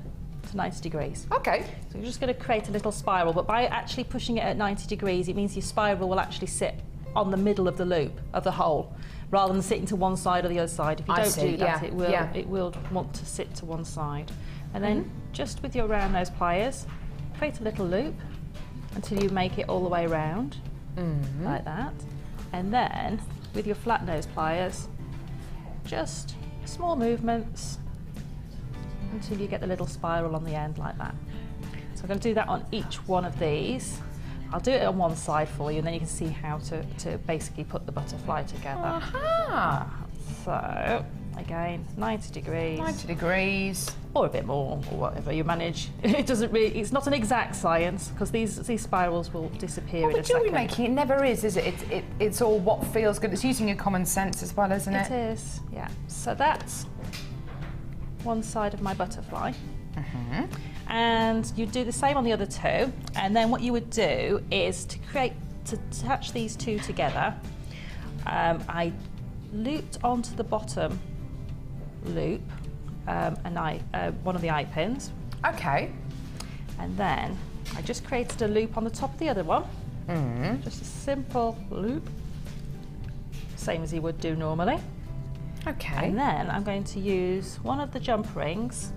to 90 degrees. Okay. So you're just going to create a little spiral, but by actually pushing it at 90 degrees, it means your spiral will actually sit on the middle of the loop of the hole, rather than sitting to one side or the other side. If you don't do that, it will want to sit to one side. And then just with your round nose pliers, create a little loop until you make it all the way around, like that. And then with your flat nose pliers, just small movements until you get the little spiral on the end like that. So I'm going to do that on each one of these. I'll do it on one side for you, and then you can see how to basically put the butterfly together. So again, 90 degrees. 90 degrees. Or a bit more, or whatever you manage. It doesn't really, it's not an exact science, because these spirals will disappear in a second. Jewellery making, it never is it? It's all what feels good. It's using your common sense as well, isn't it? It is, yeah. So that's one side of my butterfly. And you do the same on the other two, and then what you would do is to attach these two together. I looped onto the bottom loop one of the eye pins. Okay. And then I just created a loop on the top of the other one. Just a simple loop, same as you would do normally. Okay. And then I'm going to use one of the jump rings,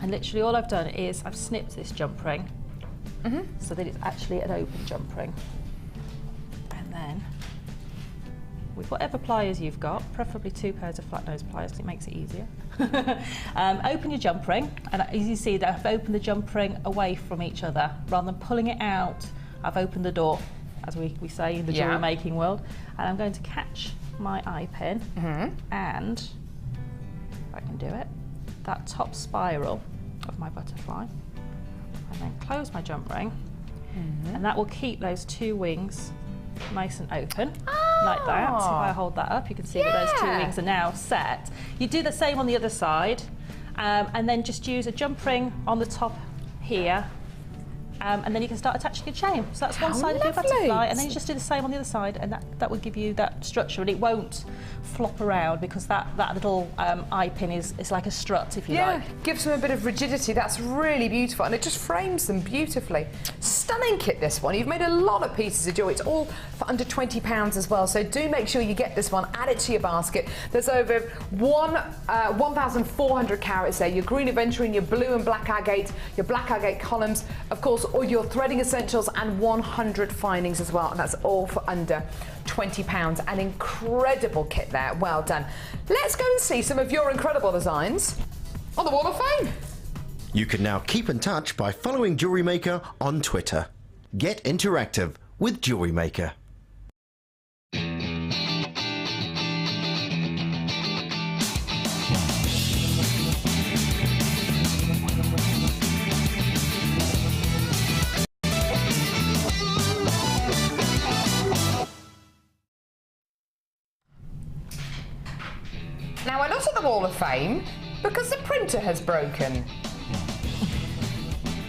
and literally all I've done is I've snipped this jump ring so that it's actually an open jump ring. And then with whatever pliers you've got, preferably 2 pairs of flat nose pliers because it makes it easier. Open your jump ring, and as you see that I've opened the jump ring away from each other. Rather than pulling it out, I've opened the door, as we say in the jewellery making world. And I'm going to catch my eye pin and, if I can do it, that top spiral of my butterfly, and then close my jump ring, and that will keep those 2 wings nice and open, like that. So if I hold that up, you can see that those 2 wings are now set. You do the same on the other side, and then just use a jump ring on the top here, and then you can start attaching your chain. So that's one side of your butterfly, and then you just do the same on the other side, and that will give you that structure, and it won't flop around because that little eye pin is like a strut, if you like. Yeah, gives them a bit of rigidity. That's really beautiful, and it just frames them beautifully. Stunning kit, this one. You've made a lot of pieces of jewellery. It's all for under £20 as well, so do make sure you get this one, add it to your basket. There's over 1,400 carats there, your green aventurine, your blue and black agate, your black agate columns, of course, all your threading essentials, and 100 findings as well, and that's all for under £20. An incredible kit there, well done. Let's go and see some of your incredible designs on the Wall of Fame. You can now keep in touch by following Jewellery Maker on Twitter. Get interactive with Jewellery Maker. Now, we're not at the Wall of Fame because the printer has broken.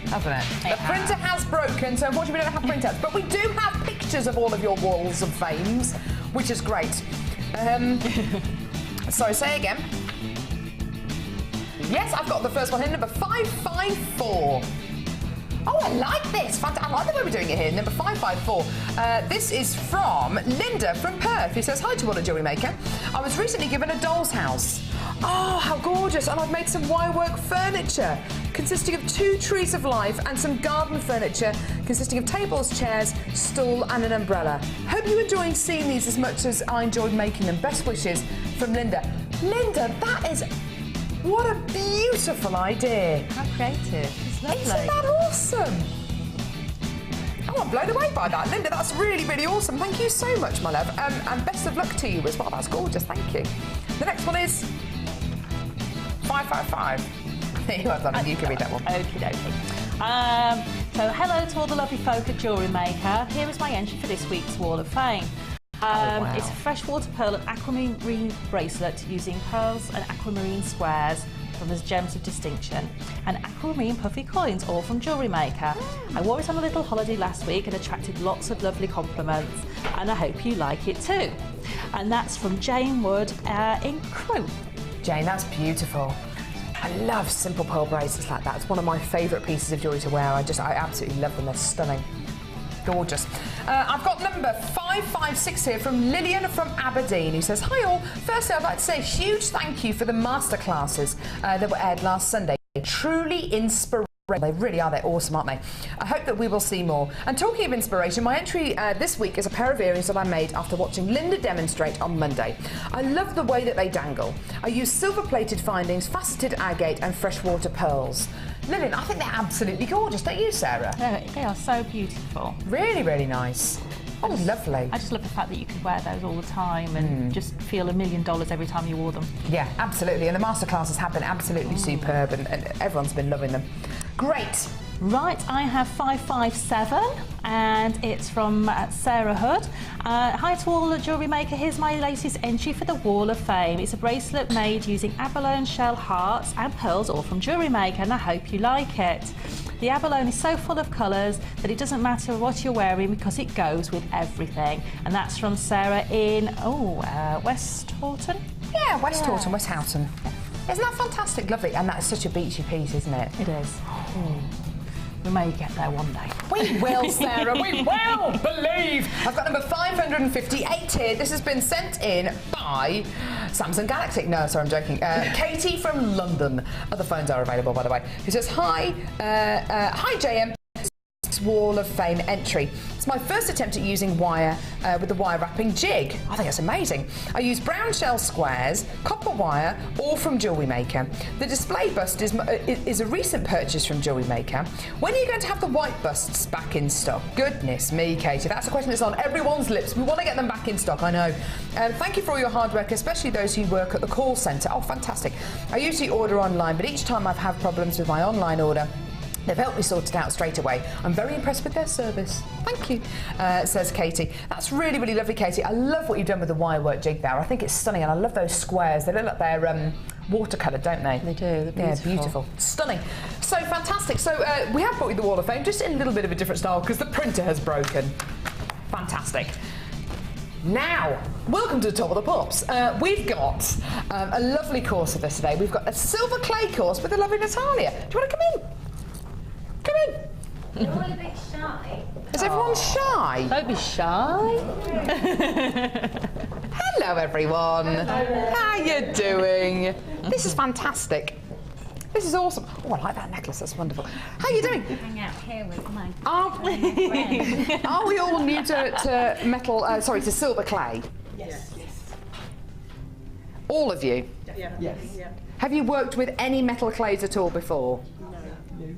Hasn't it? The printer has broken, so unfortunately we don't have printouts, but we do have pictures of all of your walls of fames, which is great. Sorry, say again. Yes, I've got the first one here, number 554. Oh, I like this. I like the way we're doing it here. Number 554. This is from Linda from Perth, who says, hi to all a Jewellery Maker. I was recently given a doll's house. Oh, how gorgeous. And I've made some wirework furniture consisting of 2 trees of life and some garden furniture consisting of tables, chairs, stool and an umbrella. Hope you're enjoying seeing these as much as I enjoyed making them. Best wishes from Linda. Linda, that is... what a beautiful idea. How creative. It's lovely. Isn't that awesome? Oh, I'm blown away by that. Linda, that's really, really awesome. Thank you so much, my love. And best of luck to you as well. That's gorgeous. Thank you. The next one is 555. Well done. You can read that one. Okie dokie. So hello to all the lovely folk at Jewellery Maker. Here is my entry for this week's Wall of Fame. Wow. It's a freshwater pearl and aquamarine bracelet using pearls and aquamarine squares from the Gems of Distinction, and aquamarine puffy coins, all from Jewellery Maker. I wore it on a little holiday last week and attracted lots of lovely compliments, and I hope you like it too. And that's from Jane Wood in Crewe. Jane, that's beautiful. I love simple pearl bracelets like that. It's one of my favourite pieces of jewellery to wear. I absolutely love them. They're stunning. Gorgeous. I've got number 556 here from Lillian from Aberdeen, who says, hi all. Firstly, I'd like to say a huge thank you for the masterclasses that were aired last Sunday. Truly inspirational. They really are, they're awesome, aren't they? I hope that we will see more. And talking of inspiration, my entry this week is a pair of earrings that I made after watching Linda demonstrate on Monday. I love the way that they dangle. I use silver-plated findings, faceted agate and freshwater pearls. Lillian, I think they're absolutely gorgeous, don't you, Sarah? They are so beautiful. Really, really nice. Oh, lovely. I just love the fact that you could wear those all the time and just feel $1 million every time you wore them. Yeah, absolutely. And the masterclasses have been absolutely superb and everyone's been loving them. Great. Right, I have 557 and it's from Sarah Hood. Hi to all the Jewellery Maker, here's my latest entry for the Wall of Fame. It's a bracelet made using abalone shell hearts and pearls, all from Jewellery Maker, and I hope you like it. The abalone is so full of colours that it doesn't matter what you're wearing because it goes with everything. And that's from Sarah in, West Horton? Yeah, West Horton, West Houghton. Isn't that fantastic? Lovely. And that's such a beachy piece, isn't it? It is. We may get there one day. We will, Sarah, we will! Believe! I've got number 558 here. This has been sent in by Samsung Galaxy. No, sorry, I'm joking. Katie from London. Other phones are available, by the way. Who says, hi JM. Wall of Fame entry. It's my first attempt at using wire with the wire wrapping jig. I think that's amazing. I use brown shell squares, copper wire, all from Jewellery Maker. The display bust is a recent purchase from Jewellery Maker. When are you going to have the white busts back in stock? Goodness me, Katie, that's a question that's on everyone's lips. We want to get them back in stock, I know. Thank you for all your hard work, especially those who work at the call centre. Oh, fantastic. I usually order online, but each time I've had problems with my online order, they've helped me sort it out straight away. I'm very impressed with their service. Thank you, says Katie. That's really, really lovely, Katie. I love what you've done with the wire work jig there. I think it's stunning, and I love those squares. They look like they're watercolour, don't they? They do. They're beautiful. Yeah, beautiful. Stunning. So fantastic. So we have brought you the Wall of Fame, just in a little bit of a different style, because the printer has broken. Fantastic. Now, welcome to the Top of the Pops. We've got a lovely course with us today. We've got a silver clay course with the lovely Natalia. Do you want to come in? Come in. You're all a bit shy. Is everyone shy? Don't be shy. Hello, everyone. Hello. How you doing? This is fantastic. This is awesome. Oh, I like that necklace. That's wonderful. How are you doing? Hang out here with my Are we all new to metal? To silver clay? Yes. All of you? Yeah. Yes. Yeah. Have you worked with any metal clays at all before?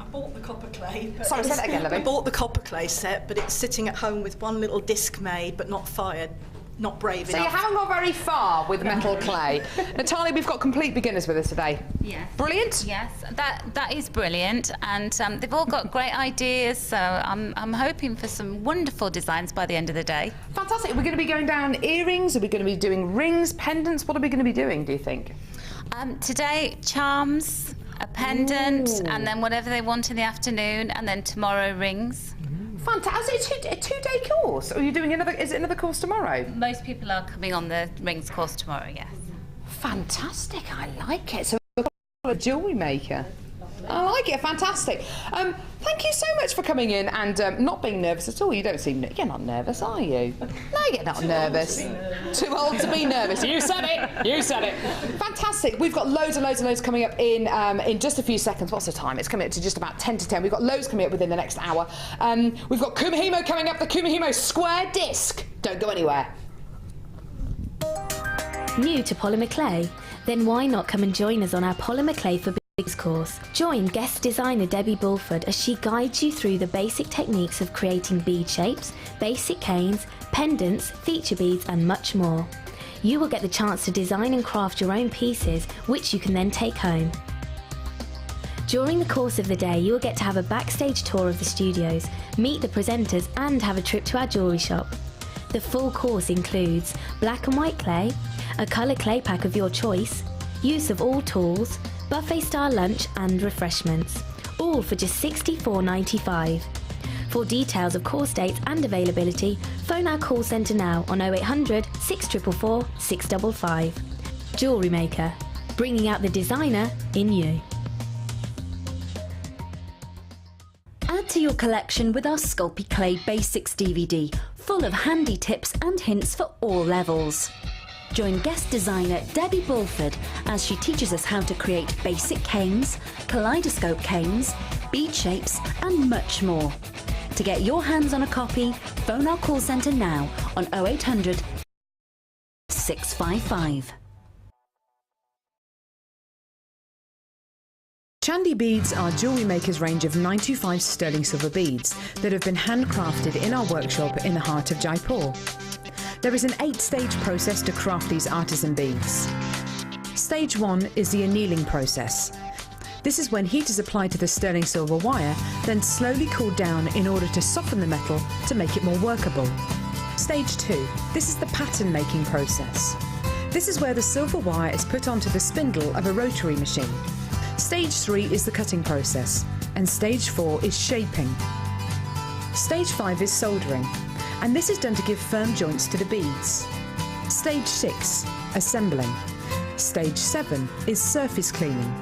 I bought the copper clay. But Sorry, say that again, lovely. I bought the copper clay set, but it's sitting at home with one little disc made, but not fired, not brave So enough. you haven't got very far with metal clay. Natalia, we've got complete beginners with us today. Yes. Brilliant. Yes, that is brilliant, and they've all got great ideas. So I'm hoping for some wonderful designs by the end of the day. Fantastic. Are we going to be going down earrings? Are we going to be doing rings, pendants? What are we going to be doing, do you think? Today, charms, a pendant, Ooh. and then whatever they want in the afternoon, and then tomorrow rings. Fantastic. Is it a two-day course? Or are you doing another? Is it another course tomorrow? Most people are coming on the rings course tomorrow. Yes. Fantastic. I like it. So we've got a Jewellery Maker. I like it. Fantastic. Thank you so much for coming in and not being nervous at all. You don't seem... You're not nervous, are you? No, you're not nervous. Too old to be nervous. You said it. You said it. Fantastic. We've got loads and loads and loads coming up in just a few seconds. What's the time? It's coming up to just about 10 to 10. We've got loads coming up within the next hour. We've got Kumihimo coming up, the Kumihimo Square Disc. Don't go anywhere. New to polymer clay? Then why not come and join us on our Polymer Clay for Bigs course? Join guest designer Debbie Bulford as she guides you through the basic techniques of creating bead shapes, basic canes, pendants, feature beads and much more. You will get the chance to design and craft your own pieces, which you can then take home. During the course of the day, you will get to have a backstage tour of the studios, meet the presenters and have a trip to our jewellery shop. The full course includes black and white clay, a colour clay pack of your choice, use of all tools, buffet-style lunch and refreshments, all for just $64.95. For details of course dates and availability, phone our call centre now on 0800 644 655. Jewellery Maker, bringing out the designer in you. Add to your collection with our Sculpey Clay Basics DVD, full of handy tips and hints for all levels. Join guest designer Debbie Bulford as she teaches us how to create basic canes, kaleidoscope canes, bead shapes and much more. To get your hands on a copy, phone our call centre now on 0800 655. Chandi beads are Jewellery Maker's range of 925 sterling silver beads that have been handcrafted in our workshop in the heart of Jaipur. There is an 8-stage process to craft these artisan beads. Stage 1 is the annealing process. This is when heat is applied to the sterling silver wire, then slowly cooled down in order to soften the metal to make it more workable. Stage 2. This is the pattern making process. This is where the silver wire is put onto the spindle of a rotary machine. Stage 3 is the cutting process, and Stage 4 is shaping. Stage 5 is soldering, and this is done to give firm joints to the beads. Stage 6, assembling. Stage 7 is surface cleaning.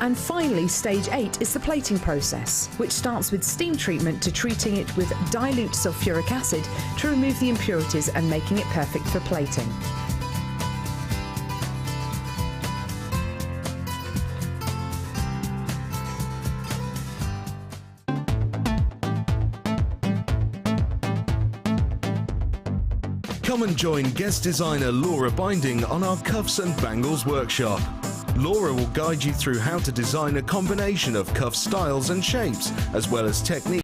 And finally, Stage 8 is the plating process, which starts with steam treatment to treating it with dilute sulfuric acid to remove the impurities and making it perfect for plating. Come and join guest designer Laura Binding on our Cuffs and Bangles workshop. Laura will guide you through how to design a combination of cuff styles and shapes, as well as techniques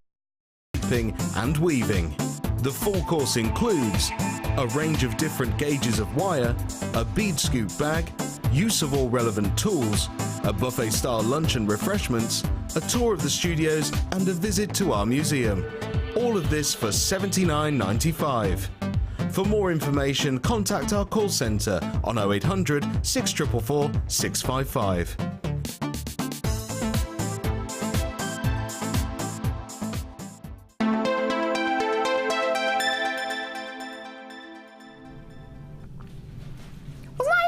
and weaving. The full course includes a range of different gauges of wire, a bead scoop bag, use of all relevant tools, a buffet-style lunch and refreshments, a tour of the studios and a visit to our museum. All of this for $79.95. For more information, contact our call centre on 0800 644 655.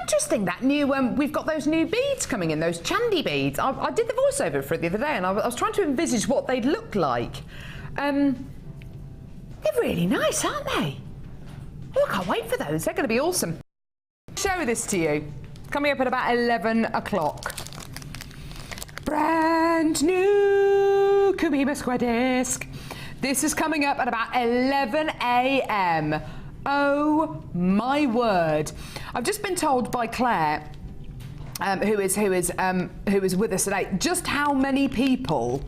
Interesting, that new, we've got those new beads coming in, those Chandi beads. I did the voiceover for it the other day and I was trying to envisage what they'd look like. They're really nice, aren't they? Oh, I can't wait for those. They're going to be awesome. Show this to you. Coming up at about 11 o'clock. Brand new Kumihimo Square Disc. This is coming up at about 11 a.m. Oh my word. I've just been told by Claire, who is with us today, just how many people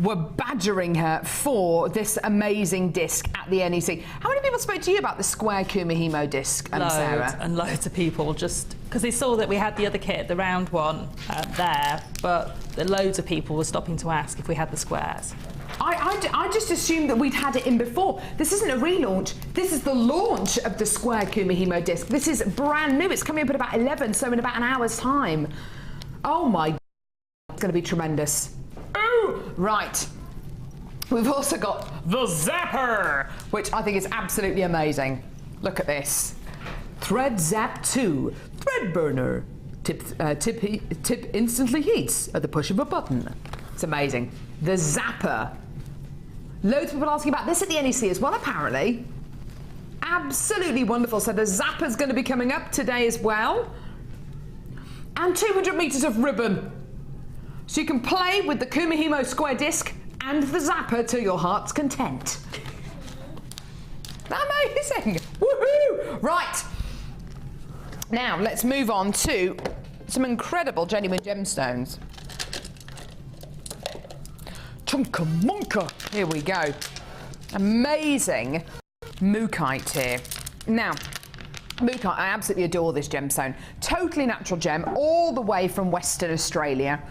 were badgering her for this amazing disc at the NEC. How many people spoke to you about the square Kumihimo disc, Sarah? And loads of people, just because they saw that we had the other kit, the round one, there, but loads of people were stopping to ask if we had the squares. I just assumed that we'd had it in before. This isn't a relaunch. This is the launch of the square Kumihimo disc. This is brand new. It's coming up at about 11, so in about an hour's time. Oh my God, it's going to be tremendous. Right, we've also got the Zapper, which I think is absolutely amazing. Look at this. Thread Zap 2, Thread Burner. Tip instantly heats at the push of a button. It's amazing. The Zapper. Loads of people asking about this at the NEC as well, apparently. Absolutely wonderful. So the Zapper's going to be coming up today as well. And 200 metres of ribbon. So you can play with the Kumihimo Square Disc and the Zapper to your heart's content. Amazing! Woohoo! Right. Now, let's move on to some incredible genuine gemstones. Chunkamunka. Here we go. Amazing mookaite here. Now, mookaite, I absolutely adore this gemstone. Totally natural gem, all the way from Western Australia.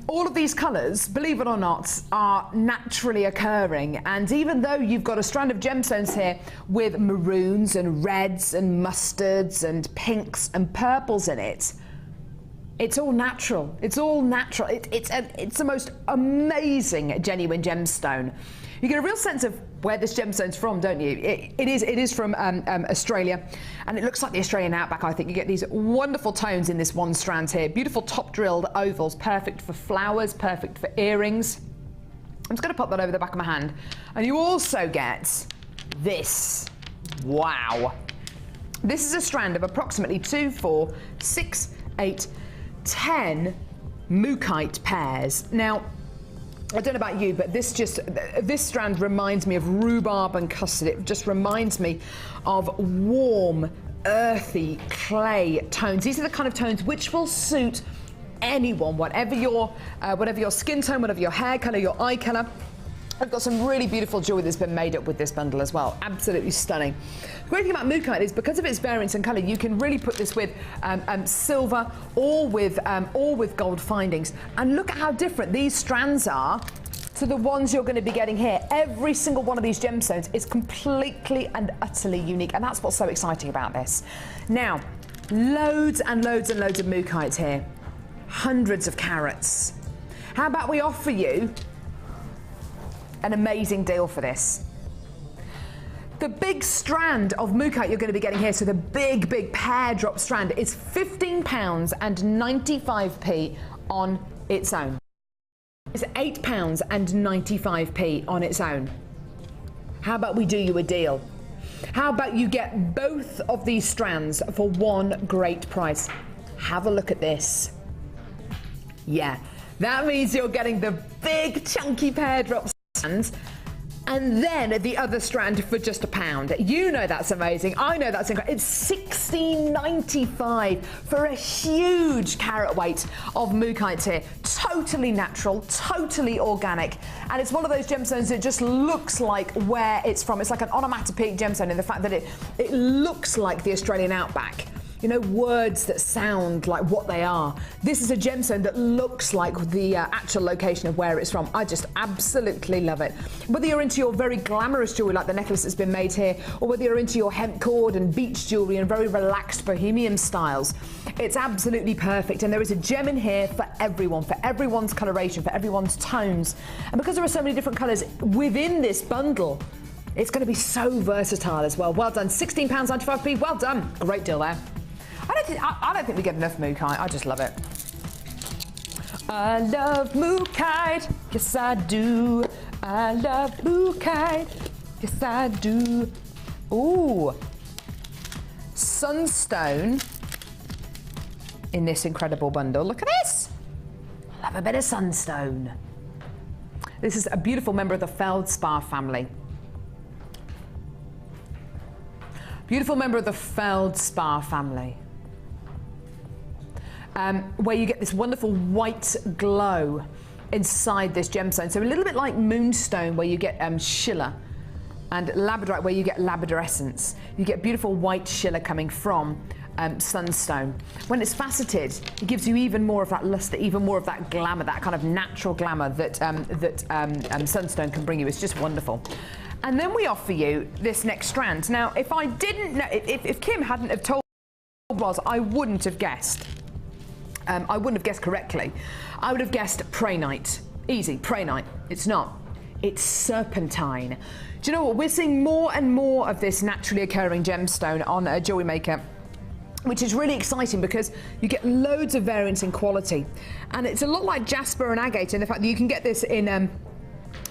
All of these colours, believe it or not, are naturally occurring, and even though you've got a strand of gemstones here with maroons and reds and mustards and pinks and purples in it, it's all natural. It's all natural. It's the most amazing genuine gemstone. You get a real sense of where this gemstone's from, don't you? It is from Australia, and it looks like the Australian outback, I think. You get these wonderful tones in this one strand here. Beautiful top-drilled ovals, perfect for flowers, perfect for earrings. I'm just going to pop that over the back of my hand. And you also get this. Wow. This is a strand of approximately 2, 4, 6, 8, 10 mookaite pairs. Now, I don't know about you, but this strand reminds me of rhubarb and custard. It just reminds me of warm, earthy clay tones. These are the kind of tones which will suit anyone, whatever your skin tone, whatever your hair colour, your eye colour. I've got some really beautiful jewellery that's been made up with this bundle as well. Absolutely stunning. The great thing about mookaite is because of its variance in colour, you can really put this with silver or with gold findings. And look at how different these strands are to the ones you're going to be getting here. Every single one of these gemstones is completely and utterly unique, and that's what's so exciting about this. Now, loads and loads and loads of mookites here. Hundreds of carats. How about we offer you an amazing deal for this? The big strand of mookaite you're going to be getting here, so the big pear drop strand, is £15.95 on its own. It's £8.95 on its own. How about we do you a deal? How about you get both of these strands for one great price? Have a look at this. Yeah, that means you're getting the big chunky pear drop strands and then the other strand for just £1. You know that's amazing. I know that's incredible. It's $16.95 for a huge carat weight of mookites here. Totally natural, totally organic, and it's one of those gemstones that just looks like where it's from. It's like an onomatopoeic gemstone in the fact that it looks like the Australian outback. You know, words that sound like what they are. This is a gemstone that looks like the actual location of where it's from. I just absolutely love it. Whether you're into your very glamorous jewellery like the necklace that's been made here, or whether you're into your hemp cord and beach jewellery and very relaxed bohemian styles, it's absolutely perfect. And there is a gem in here for everyone, for everyone's coloration, for everyone's tones. And because there are so many different colours within this bundle, it's going to be so versatile as well. Well done. £16.95. Well done. Great deal there. I don't think we get enough mookaite. I just love it. I love mookaite. Yes, I do. I love mookaite. Yes, I do. Ooh. Sunstone in this incredible bundle. Look at this. Love a bit of sunstone. This is a beautiful member of the feldspar family. Beautiful member of the feldspar family. Where you get this wonderful white glow inside this gemstone. So a little bit like moonstone, where you get schiller, and labradorite, where you get labradorescence. You get beautiful white schiller coming from sunstone. When it's faceted, it gives you even more of that luster, even more of that glamour, that kind of natural glamour that sunstone can bring you. It's just wonderful. And then we offer you this next strand. Now, if I didn't know, if Kim hadn't have told me what it was, I wouldn't have guessed. I wouldn't have guessed correctly. I would have guessed prehnite. Easy, prehnite. It's not. It's serpentine. Do you know what? We're seeing more and more of this naturally occurring gemstone on a Jewellery Maker, which is really exciting because you get loads of variance in quality. And it's a lot like jasper and agate in the fact that you can get this in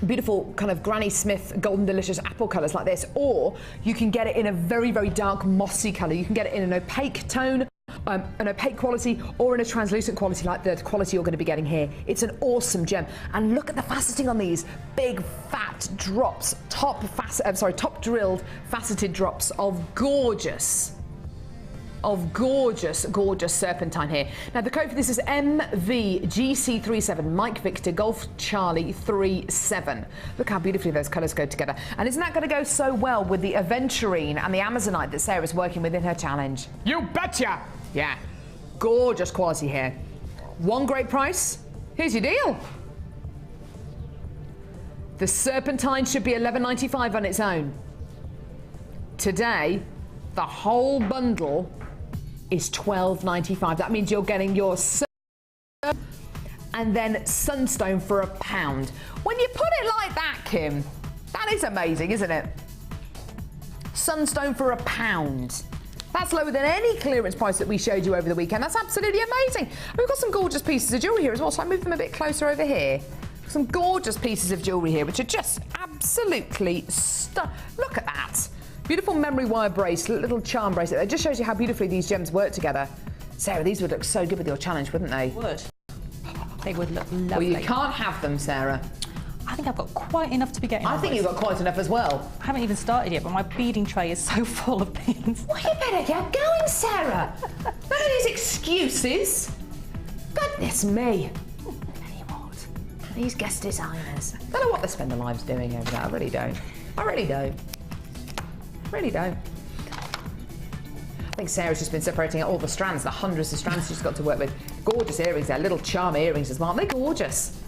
beautiful kind of Granny Smith golden delicious apple colours like this, or you can get it in a very, very dark mossy colour. You can get it in an opaque tone, an opaque quality, or in a translucent quality like the quality you're going to be getting here. It's an awesome gem. And look at the faceting on these big fat drops, top drilled faceted drops of gorgeous serpentine here. Now the code for this is MVGC37, Mike Victor Golf Charlie 37. Look how beautifully those colours go together. And isn't that going to go so well with the aventurine and the amazonite that Sarah's working with in her challenge? You betcha! Yeah, gorgeous quality here. One great price. Here's your deal. The serpentine should be $11.95 on its own. Today, the whole bundle is $12.95. That means you're getting your and then sunstone for £1. When you put it like that, Kim, that is amazing, isn't it? Sunstone for £1. That's lower than any clearance price that we showed you over the weekend. That's absolutely amazing. We've got some gorgeous pieces of jewellery here as well, so I move them a bit closer over here. Some gorgeous pieces of jewellery here, which are just absolutely look at that. Beautiful memory wire bracelet, little charm bracelet. It just shows you how beautifully these gems work together. Sarah, these would look so good with your challenge, wouldn't they? Would. They would look lovely. Well, you can't have them, Sarah. I think I've got quite enough to be getting on I think you've got quite enough as well. I haven't even started yet, but my beading tray is so full of beads. Well, you better get going, Sarah. None of these excuses. Goodness me. Tell you what, these guest designers, I don't know what they spend their lives doing over that. I really don't. I really don't. Really don't. I think Sarah's just been separating out all the strands, the hundreds of strands she's got to work with. Gorgeous earrings there, little charm earrings as well. Aren't they gorgeous?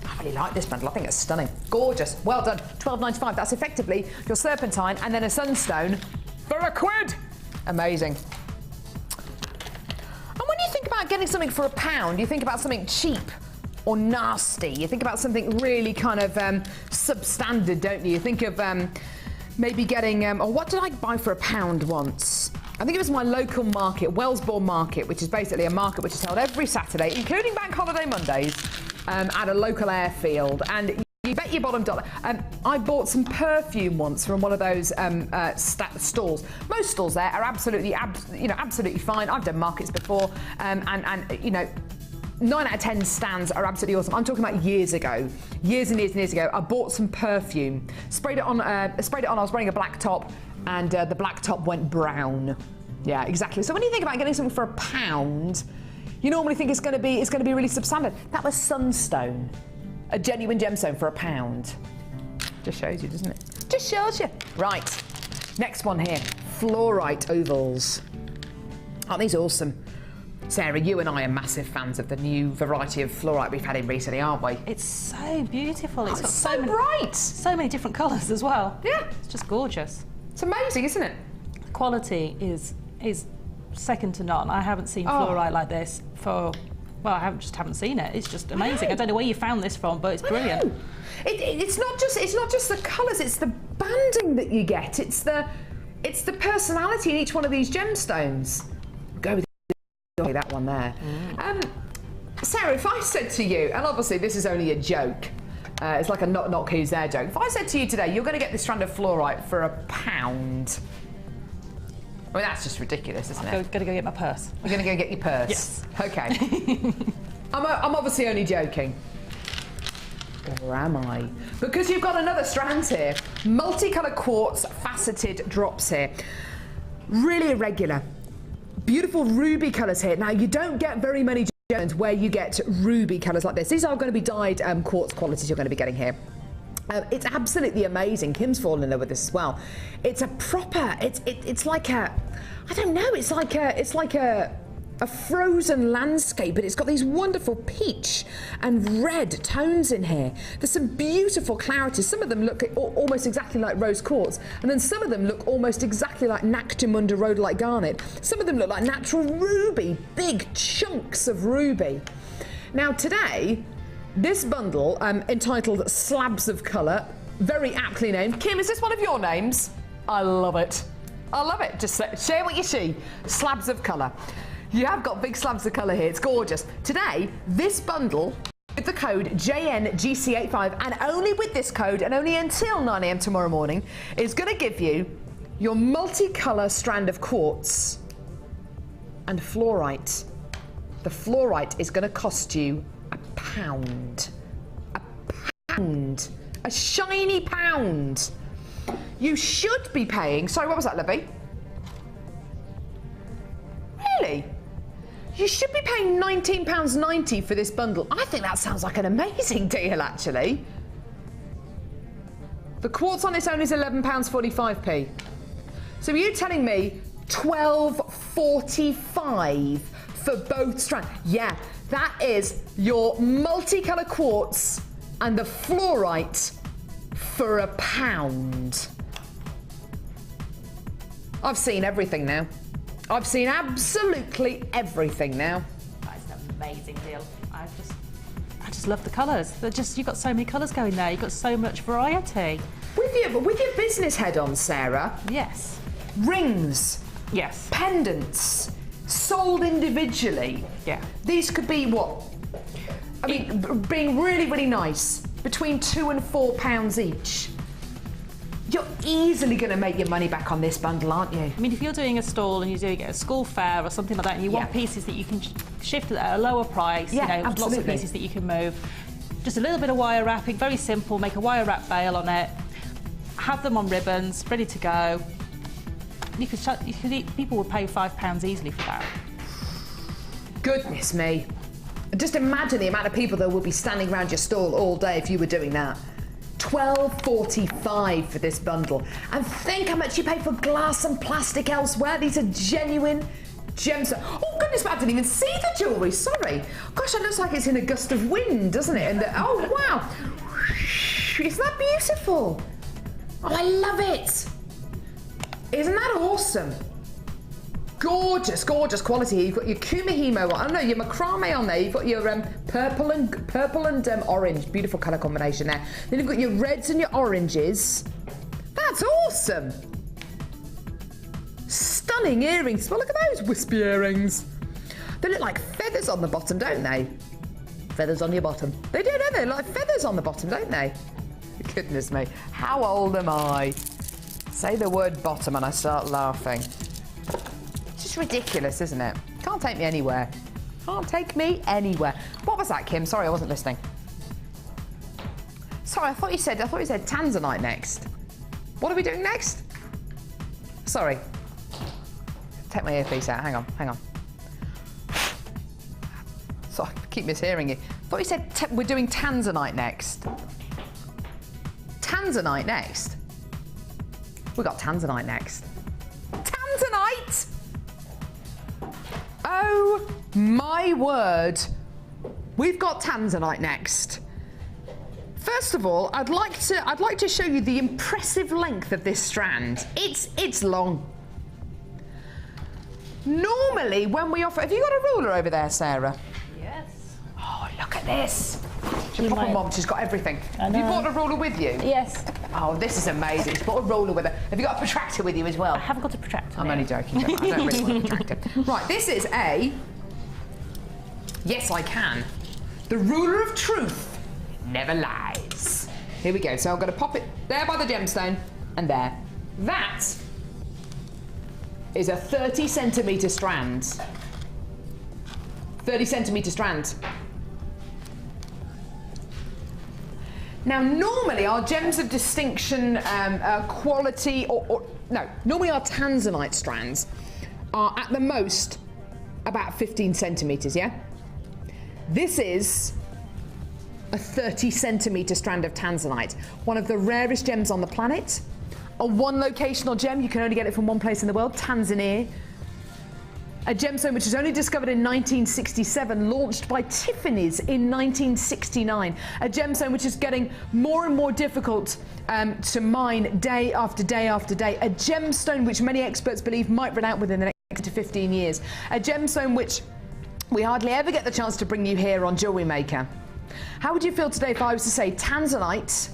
I really like this bundle. I think it's stunning. Gorgeous. Well done. £12.95. That's effectively your serpentine and then a sunstone for £1. Amazing. And when you think about getting something for £1, you think about something cheap or nasty. You think about something really kind of substandard, don't you? You think of maybe getting, or what did I buy for £1 once? I think it was my local market, Wellesbourne Market, which is basically a market which is held every Saturday, including bank holiday Mondays, at a local airfield. And you bet your bottom dollar. I bought some perfume once from one of those stalls. Most stalls there are absolutely fine. I've done markets before, and you know, 9 out of 10 stands are absolutely awesome. I'm talking about years ago, years and years ago. I bought some perfume, sprayed it on. I was wearing a black top, and the black top went brown. Yeah, exactly. So when you think about getting something for £1, you normally think it's going to be really substandard. That was sunstone, a genuine gemstone for £1. Just shows you, doesn't it? Just shows you. Right. Next one here, fluorite ovals. Aren't these awesome? Sarah, you and I are massive fans of the new variety of fluorite we've had in recently, aren't we? It's so beautiful. It's got so bright. So many different colours as well. Yeah. It's just gorgeous. It's amazing, isn't it? The quality is second to none. I haven't seen fluorite like this for, well, I haven't seen it. It's just amazing. I don't know where you found this from, but it's brilliant. It's not just the colours, it's the banding that you get. It's the personality in each one of these gemstones. Go with that one there. Sarah, if I said to you, and obviously this is only a joke, it's like a knock who's there joke. If I said to you today, you're going to get this strand of fluorite for £1, I mean, that's just ridiculous, isn't it? I'm going to go get my purse. You're going to go get your purse? Yes. Okay. I'm obviously only joking. Or am I? Because you've got another strand here. Multicolour quartz faceted drops here. Really irregular. Beautiful ruby colours here. Now, you don't get very many gems where you get ruby colours like this. These are going to be dyed quartz qualities you're going to be getting here. It's absolutely amazing. Kim's fallen in love with this as well. It's a proper, it's like a, I don't know, it's like a frozen landscape, but it's got these wonderful peach and red tones in here. There's some beautiful clarities. Some of them look almost exactly like rose quartz, and then some of them look almost exactly like Nactimunda rhodolite garnet. Some of them look like natural ruby, big chunks of ruby. Now today, this bundle, entitled Slabs of Colour, very aptly named. Kim, is this one of your names? I love it. I love it. Just share what you see. Slabs of Colour. You have got big slabs of colour here. It's gorgeous. Today, this bundle, with the code JNGC85, and only with this code, and only until 9 AM tomorrow morning, is going to give you your multicolour strand of quartz and fluorite. The fluorite is going to cost you £1. £1. A shiny £1. You should be paying, sorry, what was that, Libby? Really? You should be paying £19.90 for this bundle. I think that sounds like an amazing deal, actually. The quartz on its own is £11.45p. So are you telling me £12.45 for both strands? Yeah, that is your multicolour quartz and the fluorite for £1. I've seen everything now. I've seen absolutely everything now. That's an amazing deal. I just love the colours. You've got so many colours going there. You've got so much variety. With your business head on, Sarah. Yes. Rings. Yes. Pendants. Sold individually. Yeah. These could be what? I mean, being really, really nice, between £2 and £4 each. easily going to make your money back on this bundle, aren't you? I mean, if you're doing a stall and you're doing it at a school fair or something like that, and you want pieces that you can shift at a lower price, you know, absolutely. lots of pieces that you can move. Just a little bit of wire wrapping, very simple, make a wire wrap bail on it, have them on ribbons, ready to go. People would pay £5 easily for that. Goodness me. Just imagine the amount of people that will be standing around your stall all day if you were doing that. £12.45 for this bundle. And think how much you pay for glass and plastic elsewhere. These are genuine gems. Oh goodness, I didn't even see the jewellery, sorry. Gosh, it looks like it's in a gust of wind, doesn't it? And oh wow, isn't that beautiful? Oh, I love it. Isn't that awesome? Gorgeous, gorgeous quality. You've got your kumihimo, I don't know, your macrame on there. You've got your purple and orange. Beautiful colour combination there. Then you've got your reds and your oranges. That's awesome. Stunning earrings. Well, look at those wispy earrings. They look like feathers on the bottom, don't they? Feathers on your bottom. They do, don't they? Like feathers on the bottom, don't they? Goodness me. How old am I? Say the word bottom and I start laughing. It's ridiculous, isn't it? Can't take me anywhere. Can't take me anywhere. What was that, Kim? Sorry, I wasn't listening. Sorry, I thought you said Tanzanite next. What are we doing next? Sorry. Take my earpiece out. Hang on. Sorry, I keep mishearing you. I thought you said we're doing Tanzanite next. Tanzanite next? We got Tanzanite next. Tanzanite! Oh my word. We've got Tanzanite next. First of all, I'd like to show you the impressive length of this strand. It's long. Normally when we offer, have you got a ruler over there, Sarah? Yes. Oh, look at this. She's a proper mom, she's got everything. Have you brought a ruler with you? Yes. Oh, this is amazing. She's brought a ruler with her. Have you got a protractor with you as well? I haven't got a protractor. I'm only joking. I don't really want a protractor. Right, this is a... Yes, I can. The ruler of truth never lies. Here we go. So I'm going to pop it there by the gemstone and there. That is a 30 centimetre strand. 30 centimetre strand. Now, normally our gems of distinction, quality, normally our Tanzanite strands are at the most about 15 centimetres, yeah? This is a 30 centimetre strand of Tanzanite, one of the rarest gems on the planet, a one locational gem. You can only get it from one place in the world, Tanzania. A gemstone which was only discovered in 1967, launched by Tiffany's in 1969. A gemstone which is getting more and more difficult to mine day after day after day. A gemstone which many experts believe might run out within the next 10 to 15 years. A gemstone which we hardly ever get the chance to bring you here on Jewellery Maker. How would you feel today if I was to say Tanzanite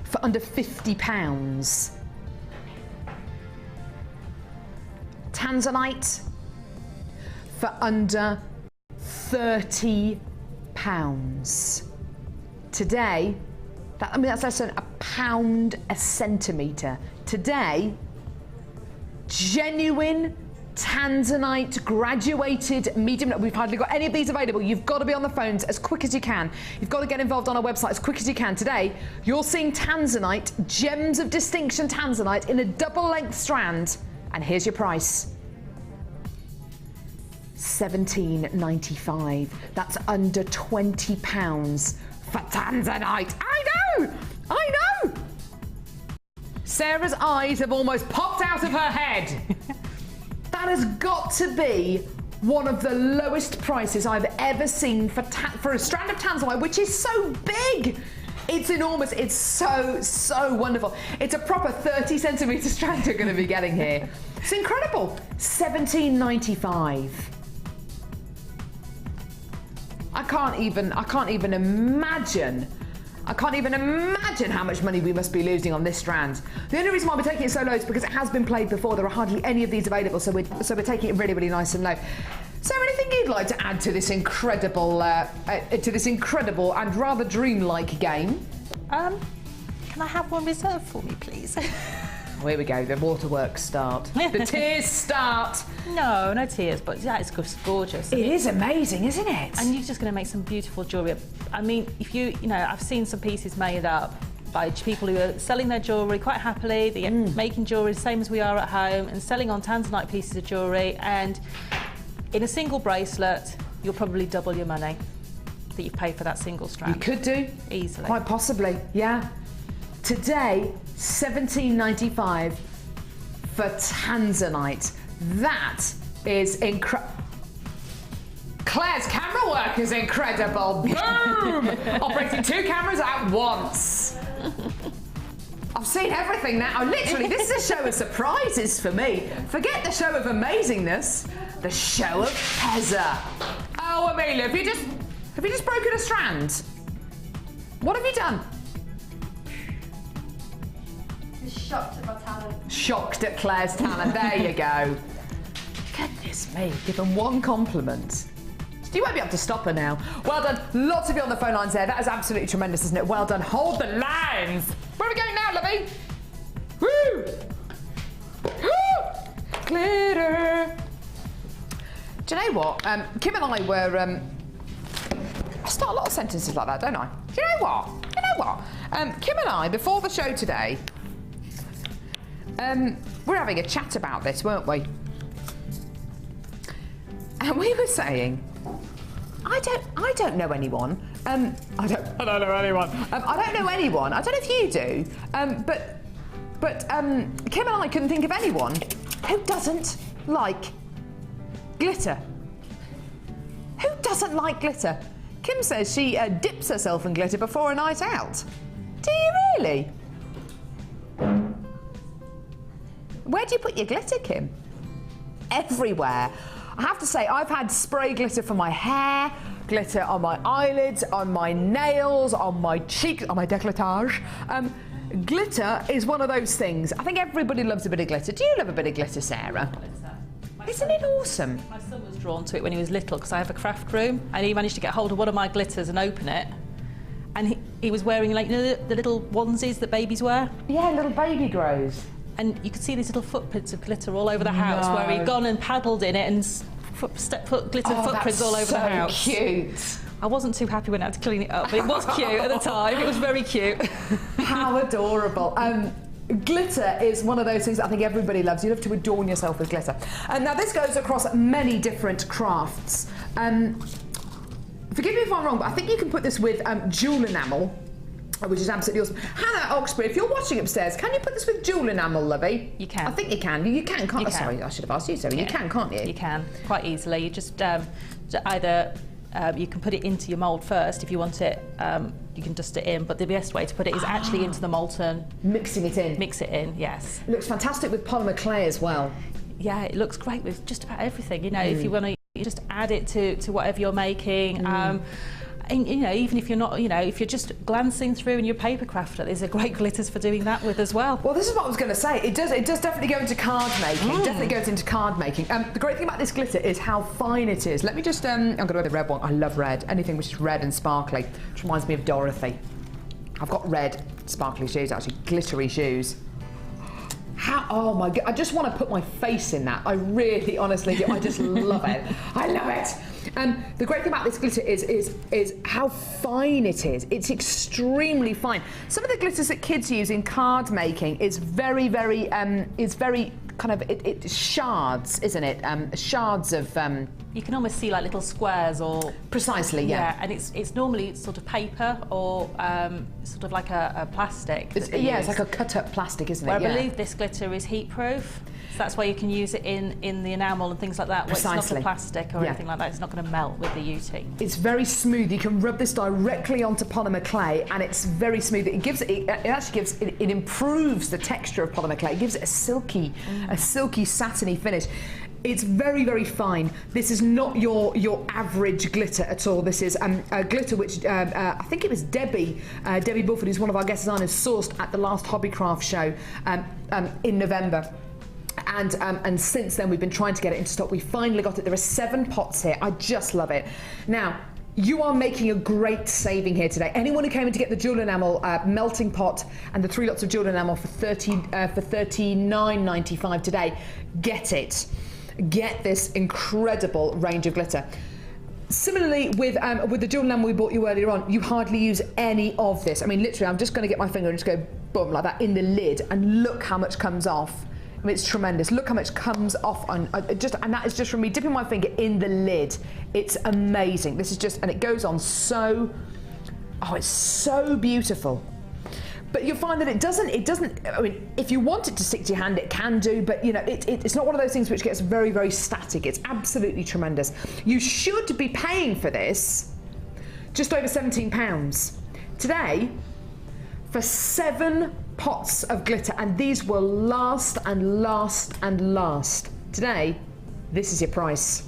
for under £50? Tanzanite for under £30. Today, that's less than £1 a centimetre. Today, genuine Tanzanite graduated medium. We've hardly got any of these available. You've got to be on the phones as quick as you can. You've got to get involved on our website as quick as you can. Today, you're seeing Tanzanite, gems of distinction Tanzanite in a double-length strand. And here's your price. £17.95. That's under £20 for Tanzanite. I know! Sarah's eyes have almost popped out of her head. That has got to be one of the lowest prices I've ever seen for a strand of Tanzanite, which is so big. It's enormous. It's so wonderful. It's a proper 30 centimetre strand you're going to be getting here. It's incredible. £17.95. I can't even imagine how much money we must be losing on this strand. The only reason why we're taking it so low is because it has been played before. There are hardly any of these available, so we're taking it really, really nice and low. So, anything you'd like to add to this incredible and rather dreamlike game? can I have one reserved for me, please? Oh, here we go, the waterworks start. The tears start. No tears, but yeah, it's gorgeous. It is amazing, isn't it? And you're just going to make some beautiful jewellery. I mean, if you know, I've seen some pieces made up by people who are selling their jewellery quite happily. They're making jewellery the same as we are at home and selling on tanzanite pieces of jewellery. And in a single bracelet, you'll probably double your money that you've paid for that single strand. You could do. Easily. Quite possibly, yeah. Today, $17.95 for tanzanite. That is incredible. Claire's camera work is incredible. Boom! Operating 2 cameras at once. I've seen everything now. Literally, this is a show of surprises for me. Forget the show of amazingness. The show of Pezza. Oh, Amelia, have you just broken a strand? What have you done? Shocked at my talent. Shocked at Claire's talent. There you go. Goodness me, give them one compliment. You won't be able to stop her now. Well done. Lots of you on the phone lines there. That is absolutely tremendous, isn't it? Well done. Hold the lines. Where are we going now, lovey? Woo! Glitter. Do you know what? Kim and I were... I start a lot of sentences like that, don't I? Do you know what? Kim and I, before the show today, we're having a chat about this, weren't we? And we were saying... I don't know anyone. I don't know anyone. I don't know anyone. I don't know if you do. But Kim and I couldn't think of anyone who doesn't like glitter. Who doesn't like glitter? Kim says she dips herself in glitter before a night out. Do you really? Where do you put your glitter, Kim? Everywhere. I have to say, I've had spray glitter for my hair, glitter on my eyelids, on my nails, on my cheeks, on my décolletage. Glitter is one of those things. I think everybody loves a bit of glitter. Do you love a bit of glitter, Sarah? Isn't it awesome? My son was drawn to it when he was little because I have a craft room, and he managed to get hold of one of my glitters and open it. And he was wearing, like, you know, the little onesies that babies wear? Yeah, little baby grows. And you could see these little footprints of glitter all over the house where he'd gone and paddled in it and glitter footprints all over the house. So cute. I wasn't too happy when I had to clean it up, but it was cute at the time. It was very cute. How adorable. Glitter is one of those things that I think everybody loves. You love to adorn yourself with glitter. Now this goes across many different crafts. Forgive me if I'm wrong, but I think you can put this with jewel enamel, which is absolutely awesome. Hannah Oxbury, if you're watching upstairs, can you put this with jewel enamel, lovey? You can. I think you can. You can, can't you? Sorry, I should have asked you, Sarah. Yeah. You can, can't you? You can, quite easily. You just either you can put it into your mould first if you want it. You can dust it in, but the best way to put it is actually into the molten. Mixing it in. Mix it in, yes. It looks fantastic with polymer clay as well. Yeah, it looks great with just about everything. You know, if you want to just add it to whatever you're making. And, you know, even if you're not, you know, if you're just glancing through in your paper crafter, there's a great glitters for doing that with as well. Well, this is what I was going to say. It does definitely go into card making. Definitely goes into card making. The great thing about this glitter is how fine it is. Let me just, I'm going to wear the red one. I love red. Anything which is red and sparkly, which reminds me of Dorothy. I've got red sparkly shoes, actually, glittery shoes. Oh my God, I just want to put my face in that. I really, honestly do. I just love it. I love it. The great thing about this glitter is how fine it is. It's extremely fine. Some of the glitters that kids use in card making is very kind of, it's shards, isn't it? Shards of... you can almost see like little squares or... Precisely, yeah. And it's normally sort of paper or sort of like a plastic. It's like a cut-up plastic, isn't it? I believe this glitter is heat-proof. So that's why you can use it in the enamel and things like that. Precisely. It's not a plastic or anything like that. It's not going to melt with the UT. It's very smooth. You can rub this directly onto polymer clay, and it's very smooth. It improves the texture of polymer clay. It gives it a silky, satiny finish. It's very, very fine. This is not your average glitter at all. This is a glitter which I think it was Debbie Bulford, who's one of our guest designers, sourced at the last Hobbycraft show in November. And since then we've been trying to get it into stock. We finally got it. There are 7 pots here. I just love it. Now, You are making a great saving here today. Anyone who came in to get the jewel enamel melting pot and the 3 lots of jewel enamel for $39.95 today, get it. Get this incredible range of glitter. Similarly, with the jewel enamel we bought you earlier on, you hardly use any of this. I mean, literally, I'm just going to get my finger and just go boom like that in the lid, and look how much comes off. I mean, it's tremendous. Look how much comes off on and that is just from me dipping my finger in the lid. It's amazing. This is just, and it goes on so, oh, it's so beautiful. But you'll find that it doesn't, I mean, if you want it to stick to your hand, it can do, but you know, it's not one of those things which gets very, very static. It's absolutely tremendous. You should be paying for this just over £17. Today, for 7 pots of glitter, and these will last and last and last. Today, this is your price.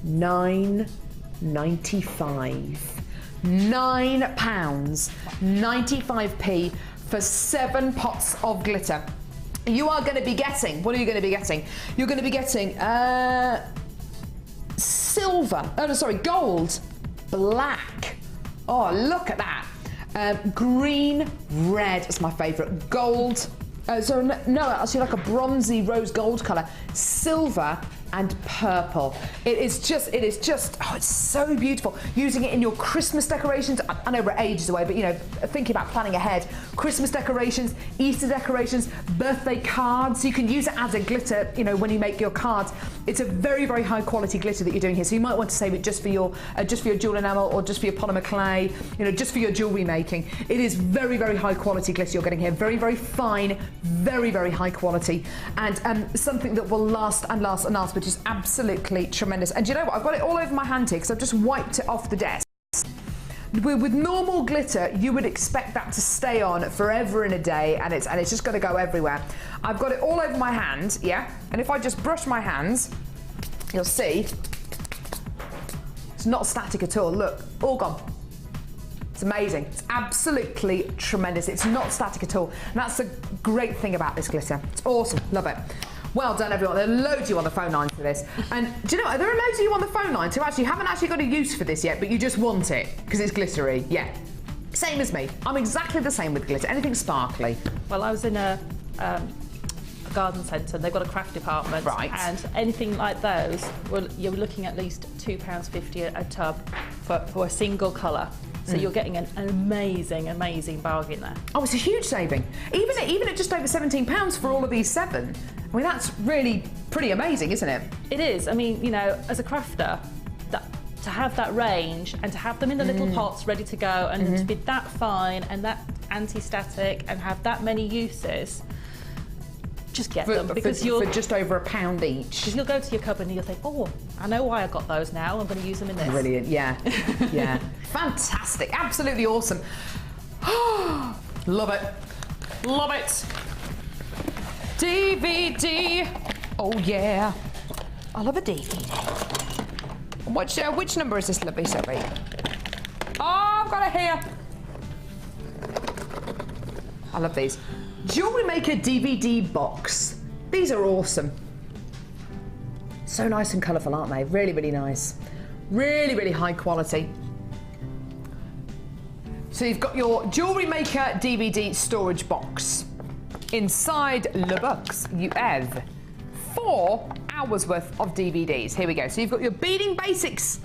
£9.95. £9.95 for 7 pots of glitter. You are going to be getting, what are you going to be getting? You're going to be getting silver, oh no, sorry, gold, black. Oh, look at that. Green, red is my favourite. Gold, no, actually like a bronzy rose gold colour. Silver and purple. It is just, oh, it's so beautiful. Using it in your Christmas decorations. I know we're ages away, but you know, thinking about planning ahead. Christmas decorations, Easter decorations, birthday cards. You can use it as a glitter, you know, when you make your cards. It's a very, very high quality glitter that you're doing here. So you might want to save it just for your jewel enamel, or just for your polymer clay, you know, just for your jewellery making. It is very, very high quality glitter you're getting here. Very, very fine, very, very high quality, and something that will last and last and last, which is absolutely tremendous. And you know what? I've got it all over my hand here because I've just wiped it off the desk. With normal glitter, you would expect that to stay on forever and a day, and it's just going to go everywhere. I've got it all over my hand, yeah? And if I just brush my hands, you'll see it's not static at all. Look, all gone. It's amazing. It's absolutely tremendous. It's not static at all. And that's the great thing about this glitter. It's awesome. Love it. Well done, everyone. There are loads of you on the phone line for this. And do you know what? There are loads of you on the phone line who actually haven't got a use for this yet, but you just want it because it's glittery. Yeah. Same as me. I'm exactly the same with glitter. Anything sparkly. Well, I was in a garden centre, and they've got a craft department. Right. And anything like those, well, you're looking at least £2.50 a tub for a single colour. So you're getting an amazing, amazing bargain there. Oh, it's a huge saving. Even at just over £17 for all of these 7. I mean, that's really pretty amazing, isn't it? It is. I mean, you know, as a crafter, to have that range and to have them in the little pots ready to go, and to be that fine and that anti-static and have that many uses, just get them, because for just over £1 each. Because you'll go to your cupboard and you'll think, oh, I know why I got those now. I'm going to use them in this. Brilliant, yeah, yeah, fantastic, absolutely awesome. Love it, love it. DVD. Oh yeah, I love a DVD. Which number is this, lovely Sophie? Oh, I've got it here. I love these. Jewellery Maker DVD box. These are awesome. So nice and colourful, aren't they? Really, really nice. Really, really high quality. So you've got your Jewellery Maker DVD storage box. Inside the box, you have 4 hours worth of DVDs. Here we go. So you've got your Beading Basics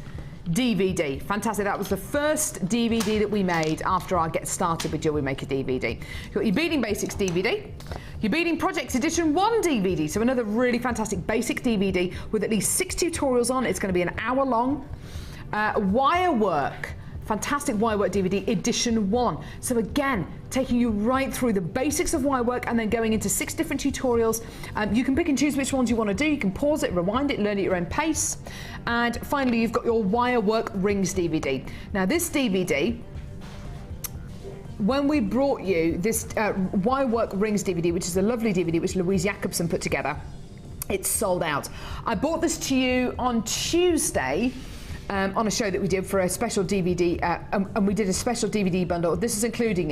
DVD. Fantastic. That was the first DVD that we made after I get started with Jewellery Maker DVD. You've got your Beading Basics DVD, your Beading Projects Edition 1 DVD, so another really fantastic basic DVD with at least 6 tutorials on. It's going to be an hour long. Wire Work. Fantastic wire work DVD, edition 1. So again, taking you right through the basics of wire work and then going into 6 different tutorials. You can pick and choose which ones you want to do. You can pause it, rewind it, learn at your own pace. And finally, you've got your wire work rings DVD. Now this DVD, when we brought you this wire work rings DVD, which is a lovely DVD which Louise Jacobson put together, it's sold out. I brought this to you on Tuesday, on a show that we did for a special DVD, and we did a special DVD bundle. This is included in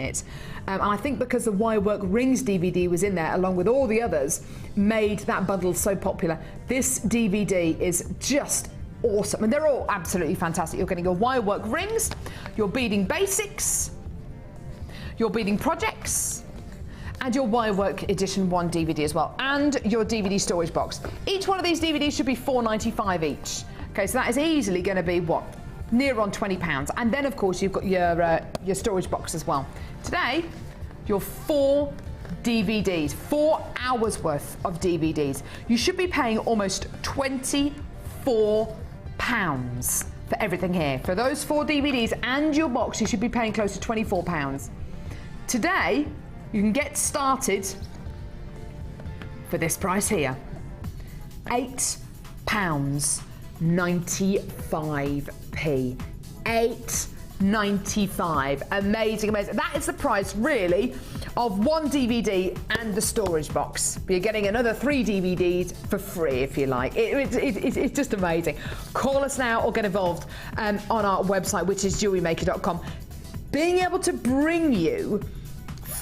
it. And I think because the Wire Work Rings DVD was in there, along with all the others, made that bundle so popular. This DVD is just awesome. And they're all absolutely fantastic. You're getting your wirework rings, your beading basics, your beading projects, and your Wirework Edition 1 DVD as well, and your DVD storage box. Each one of these DVDs should be $4.95 each. Okay, so that is easily going to be, what, near on £20. And then, of course, you've got your storage box as well. Today, your 4 DVDs, 4 hours worth of DVDs. You should be paying almost £24 for everything here. For those 4 DVDs and your box, you should be paying close to £24. Today, you can get started for this price here. £8.95. £8.95. Amazing, amazing. That is the price, really, of 1 DVD and the storage box. But you're getting another 3 DVDs for free, if you like. It's just amazing. Call us now or get involved on our website, which is jewellerymaker.com. Being able to bring you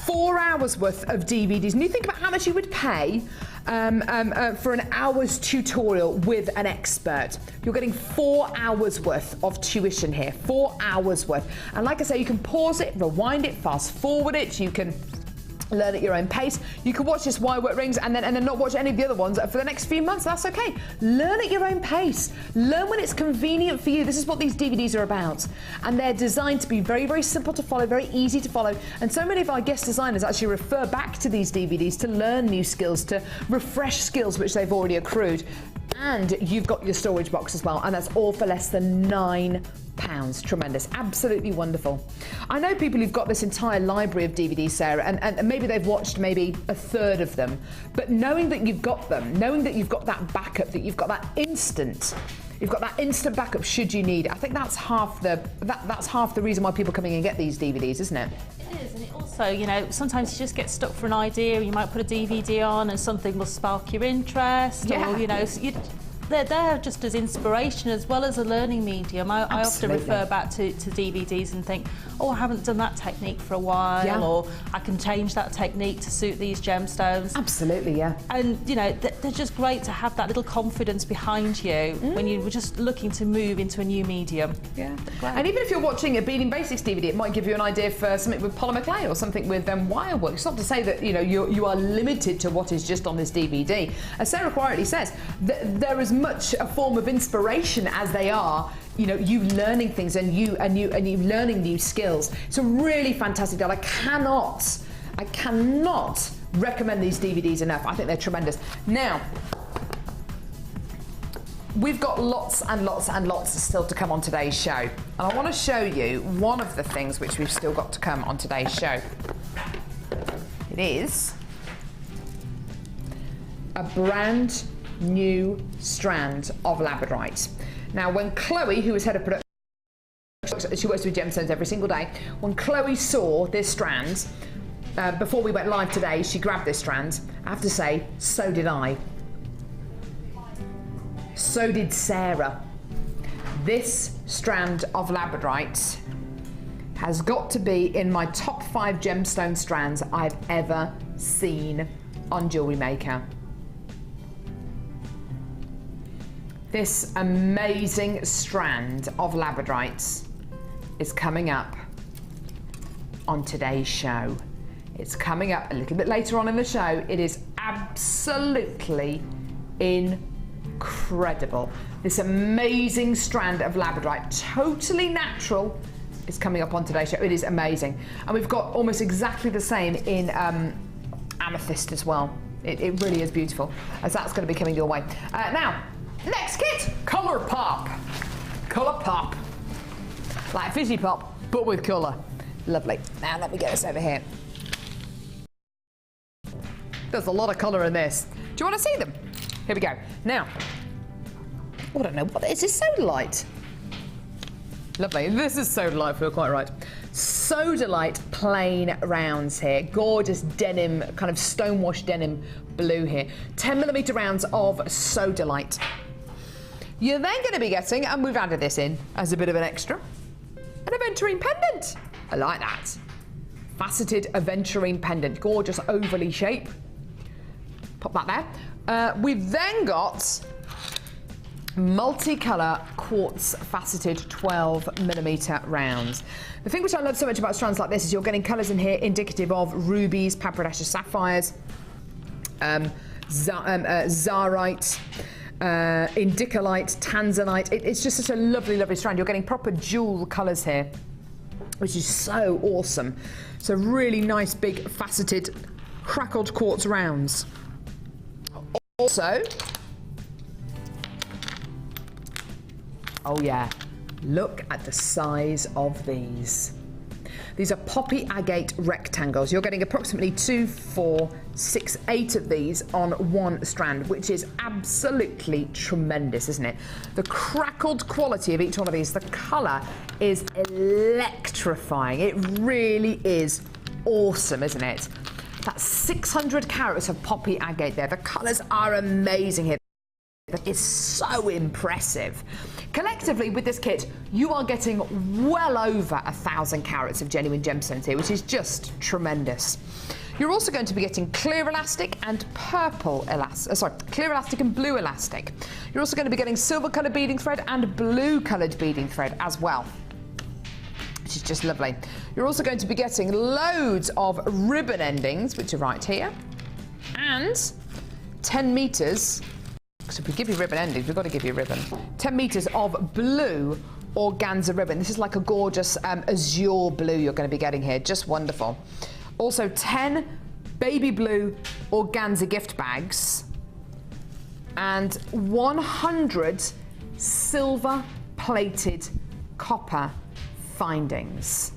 4 hours worth of DVDs, and you think about how much you would pay for an hour's tutorial with an expert. You're getting 4 hours worth of tuition here, 4 hours worth. And like I say, you can pause it, rewind it, fast forward it, you can learn at your own pace. You can watch this Wirework Rings and then not watch any of the other ones for the next few months. That's okay. Learn at your own pace. Learn when it's convenient for you. This is what these DVDs are about. And they're designed to be very, very simple to follow, very easy to follow. And so many of our guest designers actually refer back to these DVDs to learn new skills, to refresh skills which they've already accrued. And you've got your storage box as well, and that's all for less than £9. Tremendous, absolutely wonderful. I know people who've got this entire library of DVDs, Sarah, and maybe they've watched maybe a third of them, but knowing that you've got them, knowing that you've got that backup, that you've got that instant backup should you need it. I think that's half the reason why people come in and get these DVDs, isn't it? It is, and it also, you know, sometimes you just get stuck for an idea. You might put a DVD on and something will spark your interest, or, you know, they're there just as inspiration as well as a learning medium. I often refer back to DVDs and think, oh, I haven't done that technique for a while, or I can change that technique to suit these gemstones. Absolutely, yeah. And, you know, they're just great to have that little confidence behind you when you were just looking to move into a new medium. Yeah. And even if you're watching a Beading Basics DVD, it might give you an idea for something with polymer clay or something with wirework. It's not to say that, you know, you are limited to what is just on this DVD. As Sarah quietly says, there is much a form of inspiration as they are, you know, you learning things and you learning new skills. It's a really fantastic deal. I cannot recommend these DVDs enough. I think they're tremendous. Now, we've got lots and lots and lots still to come on today's show, and I want to show you one of the things which we've still got to come on today's show. It is a brand new strand of labradorite. Now, when Chloe, who is head of production, she works with gemstones every single day, when Chloe saw this strand, before we went live today, she grabbed this strand. I have to say, so did I. So did Sarah. This strand of labradorite has got to be in my top 5 gemstone strands I've ever seen on Jewellery Maker. This amazing strand of labradorite is coming up on today's show. It's coming up a little bit later on in the show. It is absolutely incredible. This amazing strand of labradorite, totally natural, is coming up on today's show. It is amazing. And we've got almost exactly the same in amethyst as well. It really is beautiful, as that's going to be coming your way. Now, next kit, Colour Pop. Colour Pop. Like Fizzy Pop, but with colour. Lovely. Now let me get this over here. There's a lot of colour in this. Do you want to see them? Here we go. Now, I don't know, what is this, Sodalite? Lovely. This is Sodalite, feel quite right. Sodalite plain rounds here. Gorgeous denim, kind of stonewash denim blue here. 10mm rounds of Sodalite. You're then going to be getting, and we've added this in as a bit of an extra, an aventurine pendant. I like that. Faceted aventurine pendant. Gorgeous ovally shape. Pop that there. We've then got multicolour quartz faceted 12mm rounds. The thing which I love so much about strands like this is you're getting colours in here indicative of rubies, papyrus sapphires, zarite, indicolite, tanzanite. It's just such a lovely, lovely strand. You're getting proper jewel colours here, which is so awesome. So really nice, big, faceted, crackled quartz rounds. Also, oh yeah, look at the size of these. These are poppy agate rectangles. You're getting approximately 2, 4, 6, 8 of these on one strand, which is absolutely tremendous, isn't it? The crackled quality of each one of these, the colour is electrifying. It really is awesome, isn't it? That's 600 carats of poppy agate there. The colours are amazing here. It's so impressive. Collectively, with this kit, you are getting well over 1,000 carats of genuine gemstones here, which is just tremendous. You're also going to be getting clear elastic and purple elastic, clear elastic and blue elastic. You're also going to be getting silver coloured beading thread and blue coloured beading thread as well, which is just lovely. You're also going to be getting loads of ribbon endings, which are right here, and 10 metres. So if we give you ribbon endings, we've got to give you ribbon. 10 metres of blue organza ribbon. This is like a gorgeous azure blue you're going to be getting here. Just wonderful. Also 10 baby blue organza gift bags and 100 silver plated copper findings.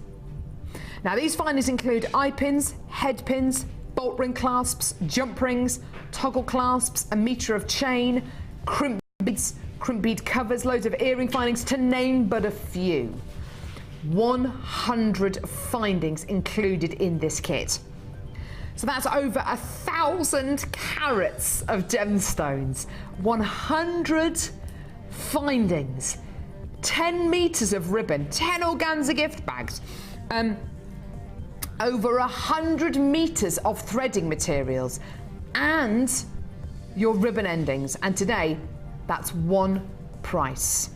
Now these findings include eye pins, head pins, bolt ring clasps, jump rings, toggle clasps, a metre of chain, crimp beads, crimp bead covers, loads of earring findings, to name but a few. 100 findings included in this kit. So that's over 1,000 carats of gemstones, 100 findings, 10 metres of ribbon, 10 organza gift bags, over 100 metres of threading materials, and your ribbon endings. And today, that's one price.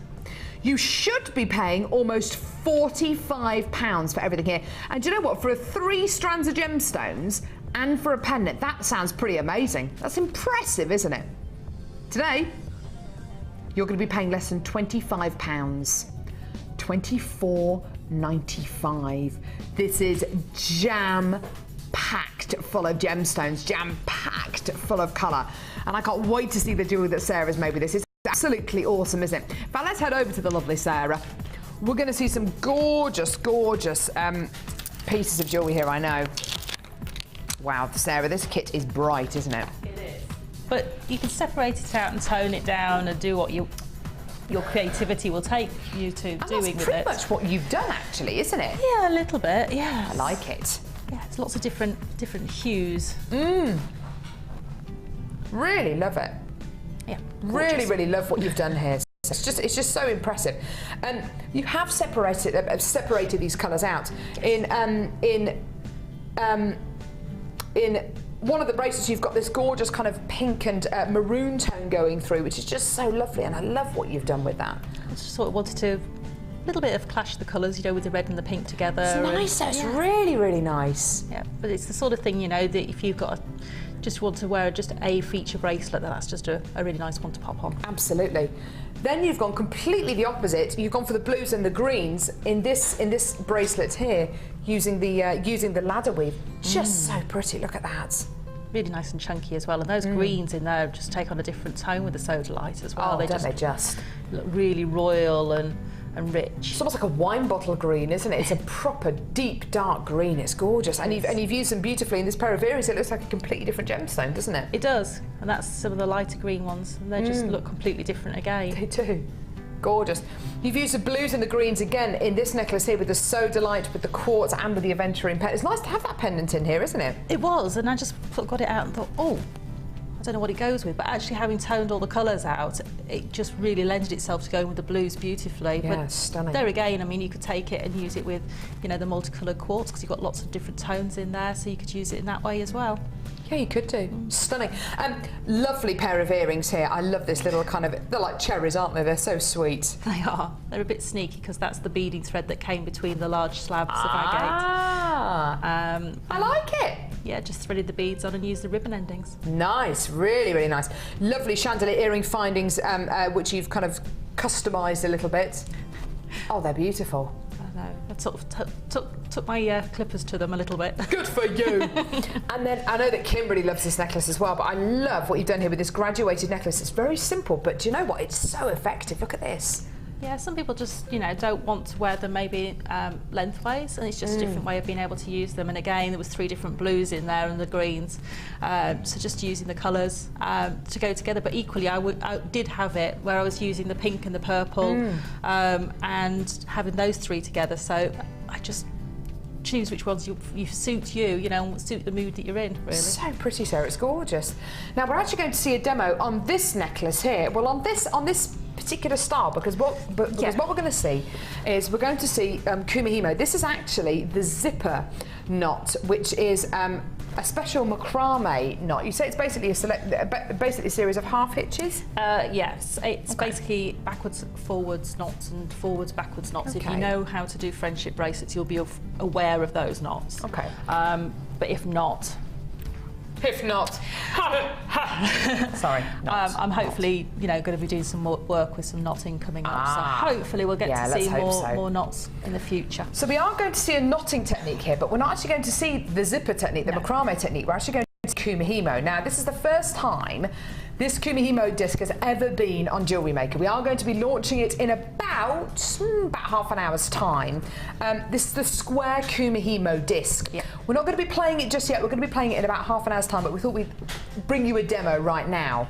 You should be paying almost £45 for everything here. And do you know what? For 3 strands of gemstones and for a pendant, that sounds pretty amazing. That's impressive, isn't it? Today, you're going to be paying less than £25. $24.95. This is jam-packed full of gemstones, jam-packed full of colour. And I can't wait to see the jewellery that Sarah's made with this. It's absolutely awesome, isn't it? But let's head over to the lovely Sarah. We're going to see some gorgeous, gorgeous pieces of jewellery here, I know. Wow, Sarah, this kit is bright, isn't it? It is. But you can separate it out and tone it down and do what your creativity will take you to doing with it. That's pretty much what you've done, actually, isn't it? Yeah, a little bit, yeah. I like it. Yeah, it's lots of different hues. Really love it. Yeah, gorgeous. Really love what you've done here. It's just so impressive. And you have separated these colours out in one of the bracelets. You've got this gorgeous kind of pink and maroon tone going through, which is just so lovely, and I love what you've done with that. I just sort of wanted to, a little bit of clash the colours, you know, with the red and the pink together. It's nice, it's really, really nice. Yeah, but it's the sort of thing, you know, that if you've got just want to wear just a feature bracelet, that's just a really nice one to pop on. Absolutely. Then you've gone completely the opposite. You've gone for the blues and the greens in this bracelet here, using the ladder weave. Just so pretty. Look at that. Really nice and chunky as well, and those greens in there just take on a different tone with the sodalite as well. Oh, they just look really royal and rich. It's almost like a wine bottle green, isn't it? It's a proper deep dark green. It's gorgeous, and you've used them beautifully in this pair of earrings. It looks like a completely different gemstone, doesn't it? It does, and that's some of the lighter green ones, and they just look completely different again. They do. Gorgeous. You've used the blues and the greens again in this necklace here with the sodalite, with the quartz, and with the aventurine pendant. It's nice to have that pendant in here, isn't it? It was, and I just got it out and thought, oh, I don't know what it goes with, but actually having toned all the colours out, it just really lended itself to going with the blues beautifully. Yeah, but stunning. There again, I mean, you could take it and use it with, you know, the multicoloured quartz, because you've got lots of different tones in there, so you could use it in that way as well. Yeah, you could do. Stunning. Lovely pair of earrings here. I love this little kind of, they're like cherries, aren't they? They're so sweet. They are. They're a bit sneaky because that's the beading thread that came between the large slabs of agate. I like it. Yeah, just threaded the beads on and used the ribbon endings. Nice, really, really nice. Lovely chandelier earring findings, which you've kind of customised a little bit. Oh, they're beautiful. I know. I sort of took my clippers to them a little bit. Good for you. And then I know that Kim really loves this necklace as well, but I love what you've done here with this graduated necklace. It's very simple, but do you know what? It's so effective. Look at this. Yeah, some people just, you know, don't want to wear them maybe lengthways, and it's just a different way of being able to use them. And again, there was 3 different blues in there and the greens, so just using the colours to go together. But equally, I did have it where I was using the pink and the purple and having those 3 together. So I just choose which ones you suit you know, and suit the mood that you're in, really. So pretty, Sarah. It's gorgeous. Now we're actually going to see a demo on this necklace here. Well, on this particular style, because what we're going to see is we're going to see Kumihimo. This is actually the zipper knot, which is a special macrame knot. You say it's basically basically a series of half hitches. Yes, it's basically backwards, forwards knots and forwards, backwards knots. If you know how to do friendship bracelets, you'll be aware of those knots. Okay. But if not. Sorry. I'm hopefully, you know, going to be doing some more work with some knotting coming up. So hopefully we'll get to see more knots in the future. So we are going to see a knotting technique here, but we're not actually going to see the zipper technique, the macrame technique. We're actually going to see Kumihimo. Now, this is the first time this Kumihimo disc has ever been on Jewellery Maker. We are going to be launching it in about half an hour's time. This is the square Kumihimo disc. Yeah. We're not going to be playing it just yet. We're going to be playing it in about half an hour's time, but we thought we'd bring you a demo right now.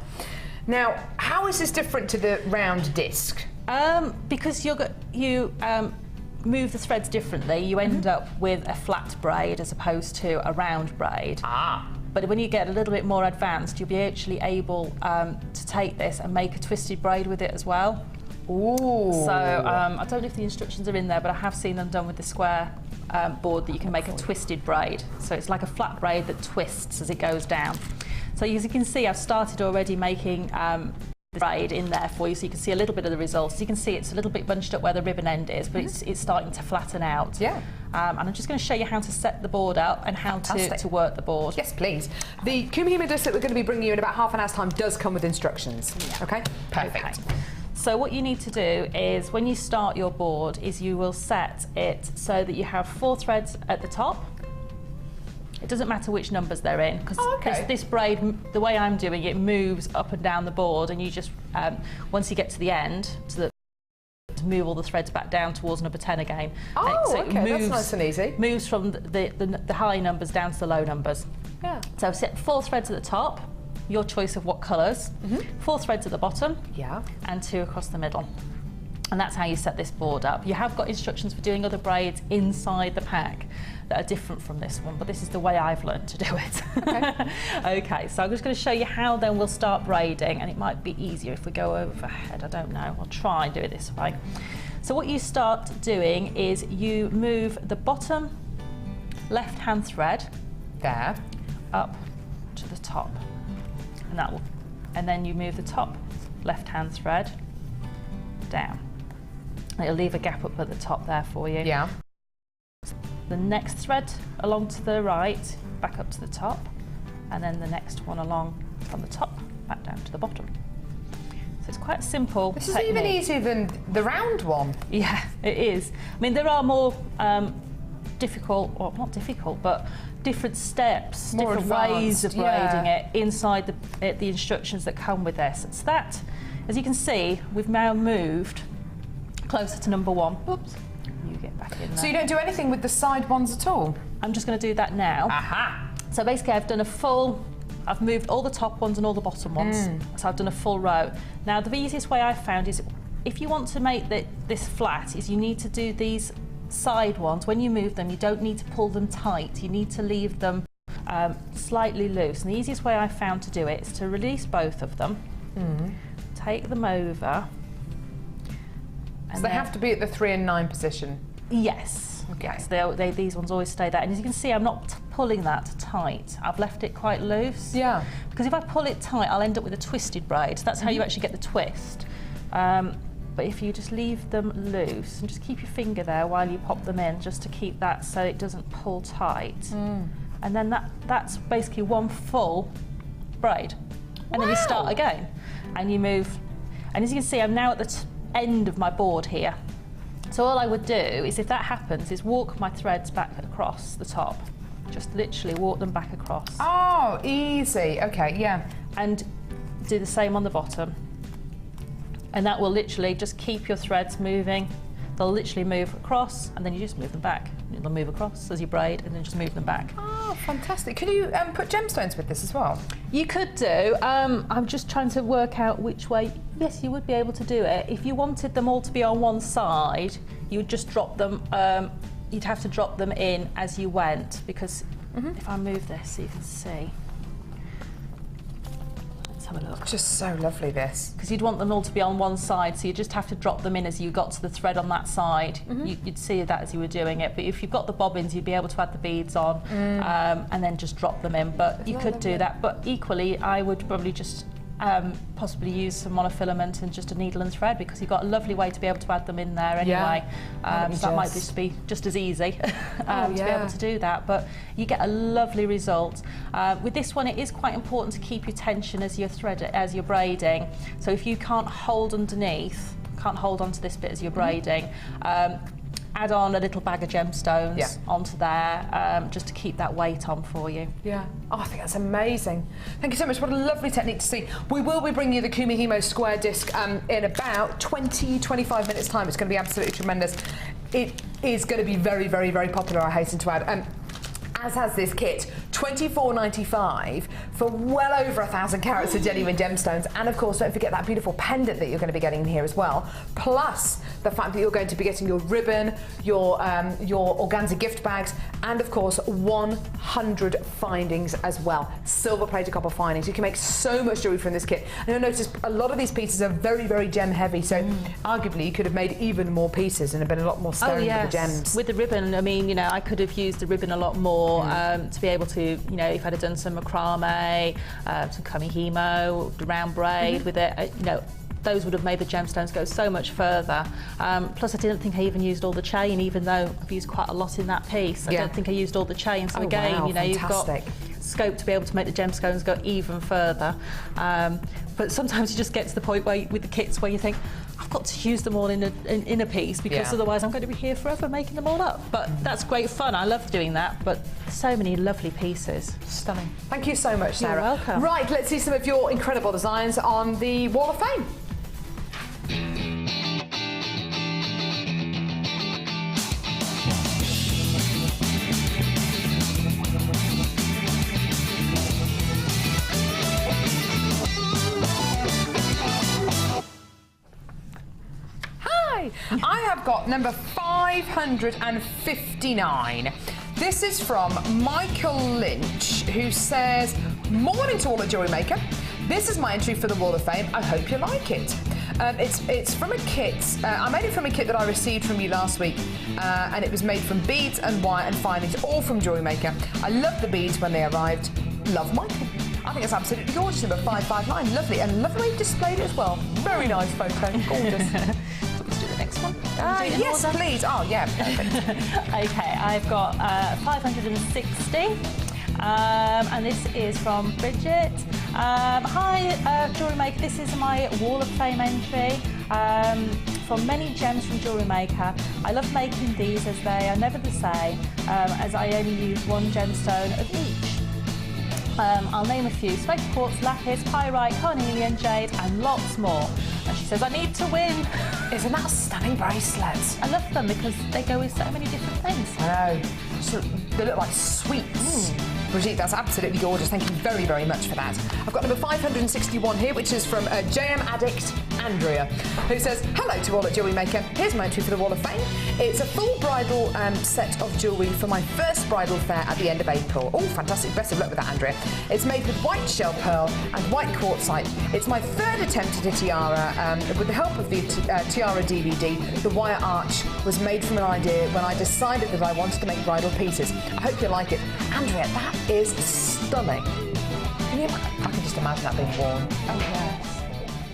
Now, how is this different to the round disc? Because you move the threads differently. You end up with a flat braid as opposed to a round braid. But when you get a little bit more advanced, you'll be actually able to take this and make a twisted braid with it as well. Ooh. So I don't know if the instructions are in there, but I have seen them done with the square board that you can make a twisted braid. So it's like a flat braid that twists as it goes down. So as you can see, I've started already making the braid in there for you, so you can see a little bit of the results. You can see it's a little bit bunched up where the ribbon end is, but it's starting to flatten out. Yeah. And I'm just going to show you how to set the board up and how to work the board. Yes, please. The Kumihimo disc that we're going to be bringing you in about half an hour's time does come with instructions. Yeah. Okay? Perfect. Okay. So what you need to do is, when you start your board, is you will set it so that you have 4 threads at the top. It doesn't matter which numbers they're in, because this braid, the way I'm doing it, moves up and down the board, and you just, once you get to the end, to move all the threads back down towards number 10 again. So it moves, that's nice and easy. Moves from the high numbers down to the low numbers. Yeah. So set 4 threads at the top, your choice of what colours, 4 threads at the bottom, and 2 across the middle. And that's how you set this board up. You have got instructions for doing other braids inside the pack that are different from this one, but this is the way I've learned to do it. Okay. Okay, so I'm just going to show you how then we'll start braiding, and it might be easier if we go overhead, I don't know. I'll try and do it this way. So what you start doing is you move the bottom left-hand thread there up to the top, and then you move the top left-hand thread down. It'll leave a gap up at the top there for you. Yeah. The next thread along to the right, back up to the top, and then the next one along from the top, back down to the bottom. So it's quite simple. This is even easier than the round one. Yeah, it is. I mean, there are more difficult, or not difficult, but different steps, more different ways of braiding it inside the instructions that come with this. So that, as you can see, we've now moved closer to number 1. Oops. You get back in there. So you don't do anything with the side ones at all? I'm just going to do that now. Aha! So basically I've moved all the top ones and all the bottom ones. So I've done a full row. Now the easiest way I've found is, if you want to make this flat, is you need to do these side ones. When you move them, you don't need to pull them tight. You need to leave them slightly loose. And the easiest way I've found to do it is to release both of them, take them over. So they have to be at the 3 and 9 position? Yes. Okay. Yes, these ones always stay there. And as you can see, I'm not pulling that tight. I've left it quite loose. Yeah. Because if I pull it tight, I'll end up with a twisted braid. So that's how you actually get the twist. But if you just leave them loose and just keep your finger there while you pop them in, just to keep that so it doesn't pull tight. And then that's basically one full braid. And then you start again. And you move. And as you can see, I'm now at the end of my board here. So all I would do is, if that happens, is walk my threads back across the top. Just literally walk them back across. Oh, easy. Okay, yeah. And do the same on the bottom. And that will literally just keep your threads moving. They'll literally move across, and then you just move them back. They'll move across as you braid, and then just move them back. Oh, fantastic. Could you put gemstones with this as well? You could do. I'm just trying to work out which way. Yes, you would be able to do it. If you wanted them all to be on one side, you would just drop them. You'd have to drop them in as you went, because if I move this so you can see. Let's have a look. Just so lovely, this. Because you'd want them all to be on one side, so you just have to drop them in as you got to the thread on that side. You'd see that as you were doing it, but if you've got the bobbins, you'd be able to add the beads on and then just drop them in. But you could do that, but equally I would probably just possibly use some monofilament and just a needle and thread, because you've got a lovely way to be able to add them in there anyway. So that might just be just as easy to be able to do that, but you get a lovely result. With this one, it is quite important to keep your tension as you're braiding. So if you can't hold underneath, can't hold onto this bit as you're braiding, add on a little bag of gemstones onto there, just to keep that weight on for you. Yeah. Oh, I think that's amazing. Thank you so much. What a lovely technique to see. We will be bringing you the Kumihimo square disc in about 20-25 minutes time. It's going to be absolutely tremendous. It is going to be very, very, very popular, I hasten to add. As has this kit, $24.95 for well over 1,000 carats of genuine gemstones, and of course don't forget that beautiful pendant that you're going to be getting here as well, plus the fact that you're going to be getting your ribbon, your organza gift bags, and of course 100 findings as well, silver plated copper findings. You can make so much jewellery from this kit, and you'll notice a lot of these pieces are very, very gem heavy, so arguably you could have made even more pieces and have been a lot more stone with the gems. With the ribbon, I mean, you know, I could have used the ribbon a lot more to be able to, you know, if I'd have done some macrame, some kumihimo, round braid with it, you know, those would have made the gemstones go so much further. Plus I didn't think I even used all the chain, even though I've used quite a lot in that piece. I don't think I used all the chain, so again, you know, you've got scope to be able to make the gemstones go even further. But sometimes you just get to the point where, with the kits, where you think, I've got to use them all in a piece, because otherwise I'm going to be here forever making them all up. But that's great fun. I love doing that. But so many lovely pieces. Stunning. Thank you so much, Sarah. You're welcome. Right, let's see some of your incredible designs on the Wall of Fame. I have got number 559. This is from Michael Lynch, who says, "Morning to all at Jewellery Maker. This is my entry for the Wall of Fame. I hope you like it. It's from a kit. I made it from a kit that I received from you last week, and it was made from beads and wire and findings, all from Jewellery Maker. I loved the beads when they arrived. Love, Michael." I think it's absolutely gorgeous, number 559. Lovely, and love the way you displayed it as well. Very nice photo, gorgeous. Let's do the next one. Yes, please. Oh, yeah, perfect. Okay, I've got 560. And this is from Bridget. Hi, Jewellery Maker. This is my Wall of Fame entry. For many gems from Jewellery Maker. I love making these as they are never the same, as I only use one gemstone of each. I'll name a few: smoked quartz, lapis, pyrite, carnelian, jade, and lots more. And she says, I need to win. Isn't that a stunning bracelet? I love them because they go with so many different things. I know. So they look like sweets. Brigitte, that's absolutely gorgeous. Thank you very, very much for that. I've got number 561 here, which is from JM Addict Andrea, who says, hello to all at Jewellery Maker. Here's my entry for the Wall of Fame. It's a full bridal set of jewellery for my first bridal fair at the end of April. Oh, fantastic. Best of luck with that, Andrea. It's made with white shell pearl and white quartzite. It's my third attempt at a tiara. With the help of the tiara DVD, the wire arch was made from an idea when I decided that I wanted to make bridal pieces. I hope you like it. Andrea, that is stunning. I can just imagine that being worn. Oh, yes.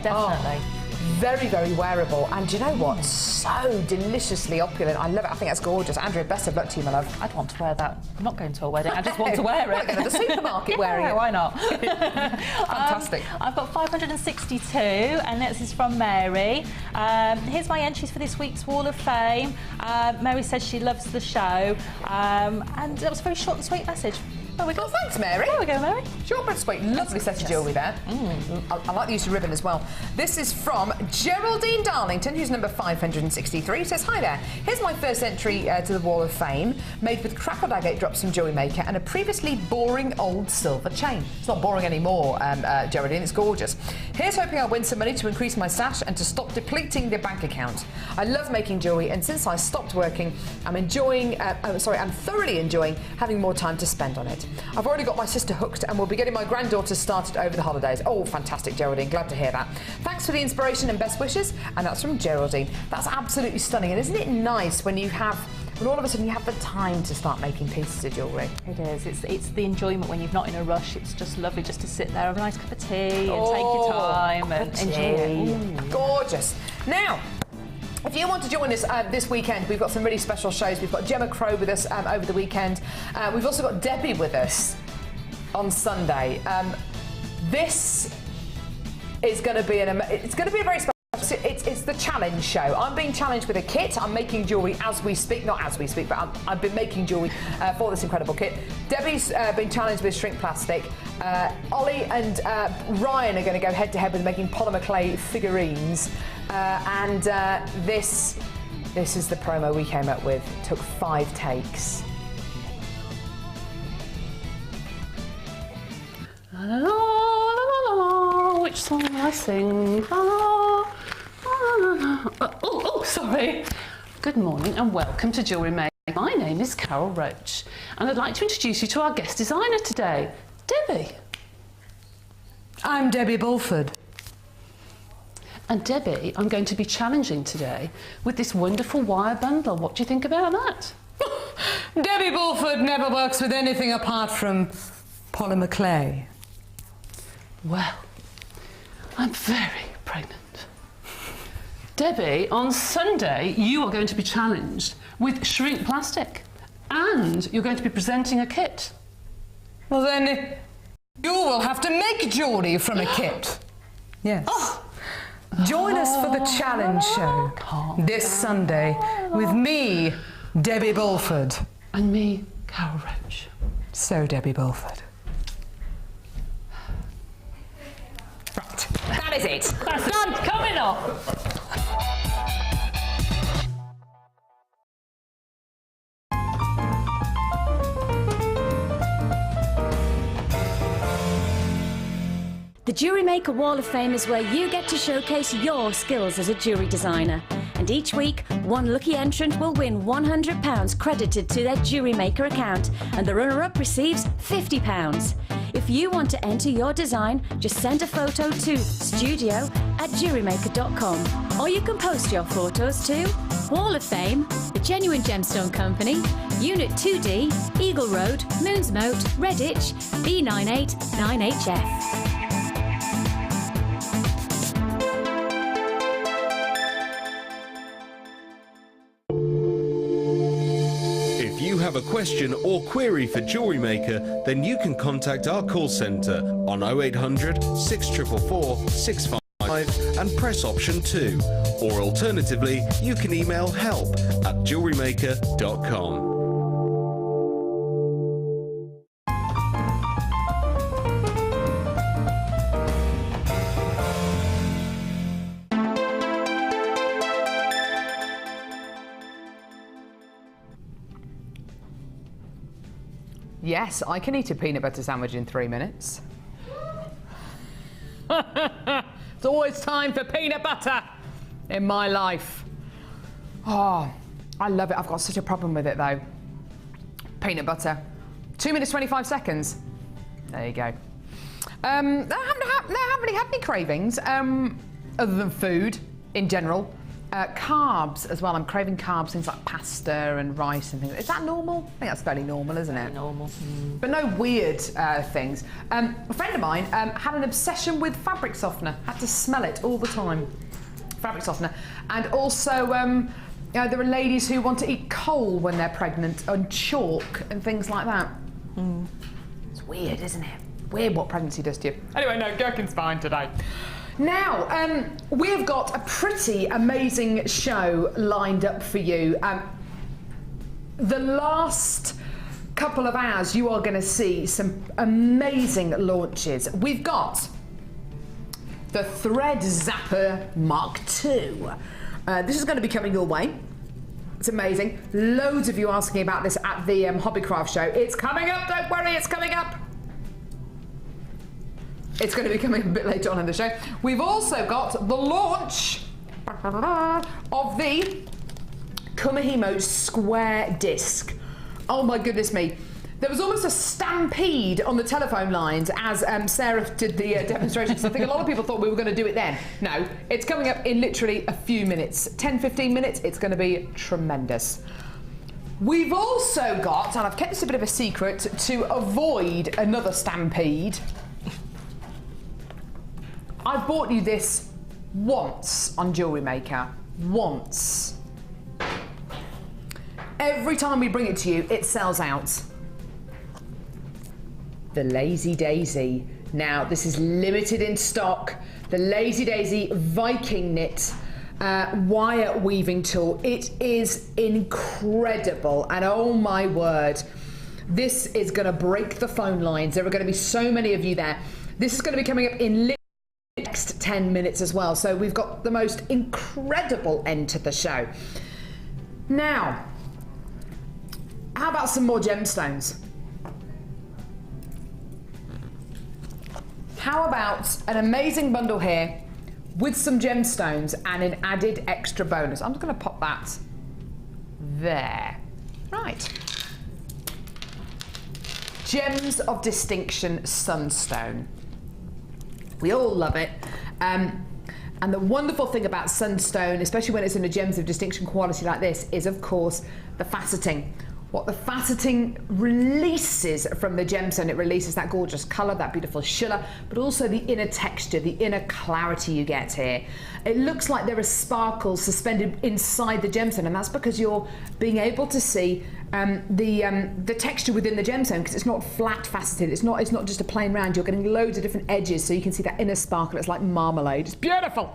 Definitely. Oh, very, very wearable. And do you know what? So deliciously opulent. I love it. I think that's gorgeous. Andrea, best of luck to you, my love. I'd want to wear that. I'm not going to a wedding. I just want to wear it. Go to the supermarket wearing it. Why not? Fantastic. I've got 562, and this is from Mary. Here's my entries for this week's Wall of Fame. Mary says she loves the show, and that was a very short and sweet message. There we go. Oh, thanks, Mary. There we go, Mary. Short but sweet. Lovely set of jewellery there. I like the use of ribbon as well. This is from Geraldine Darlington, who's number 563. Says, hi there. Here's my first entry to the Wall of Fame, made with crackled agate drops from Jewellery Maker and a previously boring old silver chain. It's not boring anymore, Geraldine. It's gorgeous. Here's hoping I'll win some money to increase my stash and to stop depleting the bank account. I love making jewellery, and since I stopped working, I'm thoroughly enjoying having more time to spend on it. I've already got my sister hooked and we'll be getting my granddaughter started over the holidays. Oh, fantastic, Geraldine. Glad to hear that. Thanks for the inspiration and best wishes. And that's from Geraldine. That's absolutely stunning. And isn't it nice when all of a sudden you have the time to start making pieces of jewellery? It is. It's the enjoyment when you're not in a rush. It's just lovely just to sit there, have a nice cup of tea and take your time and enjoy it. Gorgeous. Now, if you want to join us this weekend, we've got some really special shows. We've got Gemma Crow with us over the weekend. We've also got Debbie with us on Sunday. This is going to be a very special. It's the challenge show. I'm being challenged with a kit. I'm making jewellery as we speak, not as we speak, but I've been making jewellery for this incredible kit. Debbie's been challenged with shrink plastic. Ollie and Ryan are going to go head to head with making polymer clay figurines. This is the promo we came up with. It took 5 takes. La, la, la, la, la, which song will I sing? La, la, la, la. Oh, sorry. Good morning and welcome to Jewellery Maker. My name is Carol Roach and I'd like to introduce you to our guest designer today, Debbie. I'm Debbie Bulford. And Debbie, I'm going to be challenging today with this wonderful wire bundle. What do you think about that? Debbie Bulford never works with anything apart from polymer clay. Well, I'm very pregnant. Debbie, on Sunday, you are going to be challenged with shrink plastic and you're going to be presenting a kit. Well then, you will have to make jewellery from a kit. Yes. Oh. Join us for the challenge show this Sunday with me, Debbie Bulford. And me, Carol Roach. So, Debbie Bulford. Right, that is it. That's done. Coming off. The Jewellery Maker Wall of Fame is where you get to showcase your skills as a jewellery designer. And each week, one lucky entrant will win £100 credited to their Jewellery Maker account, and the runner-up receives £50. If you want to enter your design, just send a photo to studio@jewellerymaker.com, or you can post your photos to Wall of Fame, The Genuine Gemstone Company, Unit 2D, Eagle Road, Moonsmote, Redditch, B989HF. If you have a question or query for Jewellery Maker, then you can contact our call centre on 0800 644 655 and press option 2. Or alternatively, you can email help@jewellerymaker.com. Yes, I can eat a peanut butter sandwich in 3 minutes. It's always time for peanut butter in my life. Oh, I love it. I've got such a problem with it though. Peanut butter. 2 minutes 25 seconds. There you go. I haven't really had any cravings other than food in general. Carbs as well. I'm craving carbs, things like pasta and rice and things. Is that normal? I think that's fairly normal, isn't it? Normal. But no weird things. A friend of mine had an obsession with fabric softener. Had to smell it all the time. Fabric softener. And also, there are ladies who want to eat coal when they're pregnant, and chalk and things like that. It's weird, isn't it? Weird what pregnancy does to you. Anyway, no, gherkin's fine today. Now, we've got a pretty amazing show lined up for you. The last couple of hours, you are going to see some amazing launches. We've got the Thread Zapper Mark II. This is going to be coming your way. It's amazing. Loads of you asking about this at the Hobbycraft show. It's coming up, don't worry, it's coming up. It's going to be coming a bit later on in the show. We've also got the launch of the Kumihimo Square Disc. Oh my goodness me. There was almost a stampede on the telephone lines as Sarah did the demonstration. So I think a lot of people thought we were going to do it then. No, it's coming up in literally a few minutes. 10, 15 minutes. It's going to be tremendous. We've also got, and I've kept this a bit of a secret to avoid another stampede, I've bought you this once on Jewellery Maker. Once. Every time we bring it to you, it sells out. The Lazy Daisy. Now, this is limited in stock. The Lazy Daisy Viking knit wire weaving tool. It is incredible, and oh my word, this is going to break the phone lines. There are going to be so many of you there. This is going to be coming up in next 10 minutes as well. So we've got the most incredible end to the show. Now, how about some more gemstones? How about an amazing bundle here with some gemstones and an added extra bonus? I'm just going to pop that there. Right. Gems of Distinction Sunstone. We all love it. And the wonderful thing about sunstone, especially when it's in a Gems of Distinction quality like this, is of course the faceting. What the faceting releases from the gemstone, it releases that gorgeous colour, that beautiful shilla, but also the inner texture, the inner clarity you get here. It looks like there are sparkles suspended inside the gemstone, and that's because you're being able to see the texture within the gemstone, because it's not flat faceted. It's not just a plain round. You're getting loads of different edges, so you can see that inner sparkle. It's like marmalade. It's beautiful.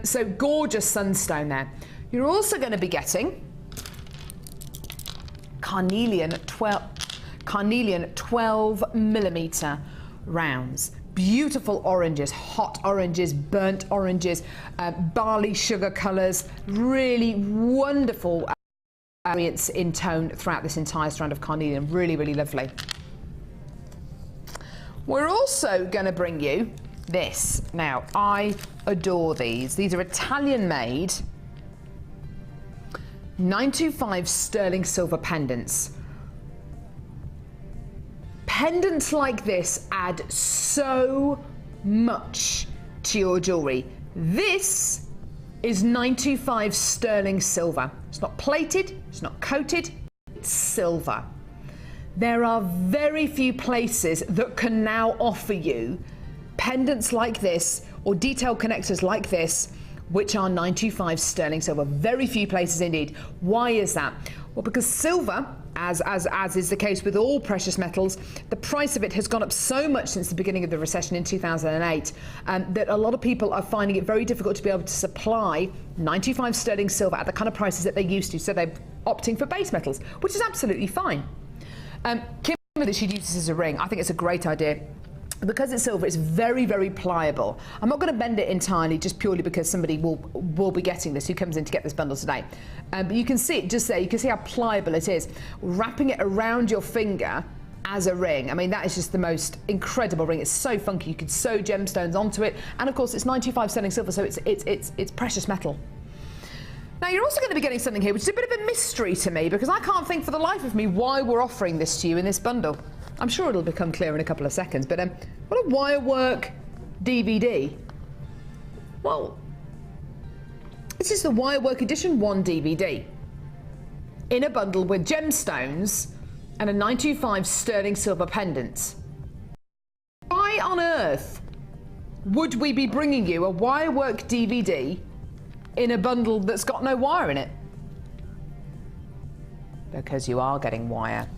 So gorgeous sunstone there. You're also going to be getting carnelian 12mm rounds. Beautiful oranges, hot oranges, burnt oranges, barley sugar colours, really wonderful variants in tone throughout this entire strand of carnelian. Really, really lovely. We're also going to bring you this. Now, I adore these. These are Italian made 925 sterling silver pendants. Pendants like this add so much to your jewellery. This is 925 sterling silver. It's not plated, it's not coated, it's silver. There are very few places that can now offer you pendants like this or detail connectors like this, which are 925 sterling silver. Very few places indeed. Why is that? Well, because silver, as is the case with all precious metals, the price of it has gone up so much since the beginning of the recession in 2008 that a lot of people are finding it very difficult to be able to supply 925 sterling silver at the kind of prices that they used to, so they're opting for base metals, which is absolutely fine. Kim, that she'd use this as a ring. I think it's a great idea. Because it's silver, it's very, very pliable. I'm not going to bend it entirely just purely because somebody will be getting this, who comes in to get this bundle today. But you can see it just there. You can see how pliable it is. Wrapping it around your finger, as a ring. I mean, that is just the most incredible ring. It's so funky. You could sew gemstones onto it, and of course, it's 925 sterling silver, so it's precious metal. Now, you're also going to be getting something here, which is a bit of a mystery to me, because I can't think for the life of me why we're offering this to you in this bundle. I'm sure it'll become clear in a couple of seconds, but what a wirework DVD. Well, this is the Wirework Edition 1 DVD in a bundle with gemstones and a 925 sterling silver pendant. Why on earth would we be bringing you a Wirework DVD in a bundle that's got no wire in it? Because you are getting wire.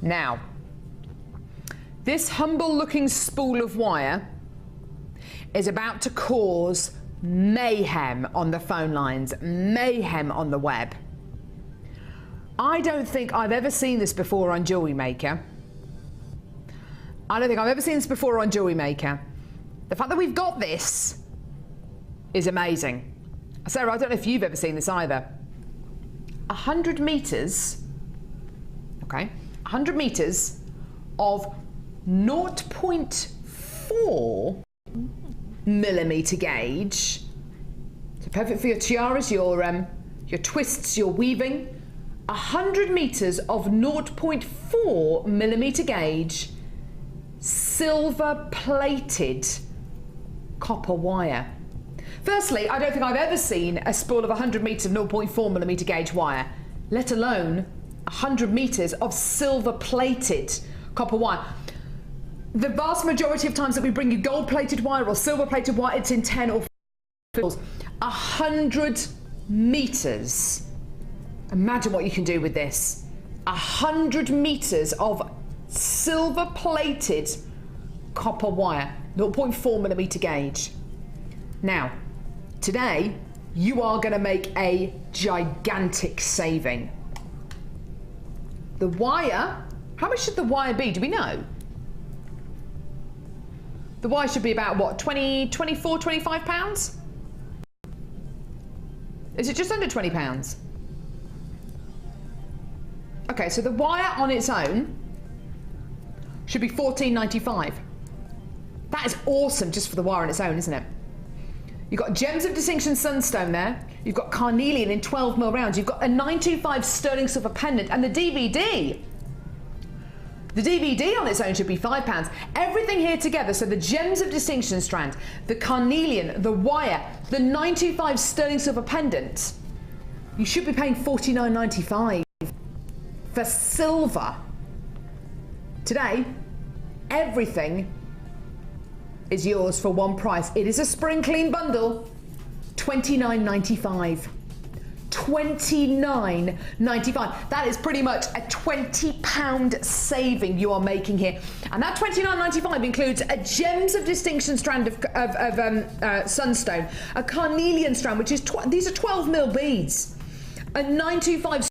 Now, this humble-looking spool of wire is about to cause mayhem on the phone lines, mayhem on the web. I don't think I've ever seen this before on Jewellery Maker. I don't think I've ever seen this before on Jewellery Maker. The fact that we've got this is amazing. Sarah, I don't know if you've ever seen this either. 100 metres, okay, 100 metres of 0.4 millimetre gauge. So perfect for your tiaras, your twists, your weaving. 100 metres of 0.4 millimetre gauge silver plated copper wire. Firstly, I don't think I've ever seen a spool of 100 metres of 0.4 millimetre gauge wire, let alone 100 metres of silver plated copper wire. The vast majority of times that we bring you gold plated wire or silver plated wire, it's in 10 or 15. 100 metres. Imagine what you can do with this. 100 metres of silver plated copper wire, 0.4 millimetre gauge. Now, today, you are going to make a gigantic saving. The wire, how much should the wire be? Do we know? The wire should be about, what, 20, 24, 25 pounds? Is it just under 20 pounds? Okay, so the wire on its own should be £14.95. That is awesome just for the wire on its own, isn't it? You've got Gems of Distinction Sunstone there. You've got Carnelian in 12mm rounds. You've got a 925 sterling silver pendant, and the DVD. The DVD on its own should be £5. Everything here together, so the Gems of Distinction strand, the Carnelian, the wire, the 925 sterling silver pendant, you should be paying £49.95 for silver. Today, everything is yours for one price. It is a spring clean bundle, £29.95. £29.95. That is pretty much a £20 saving you are making here. And that £29.95 includes a Gems of Distinction strand of sunstone, a Carnelian strand, which is, these are 12mm beads, a 925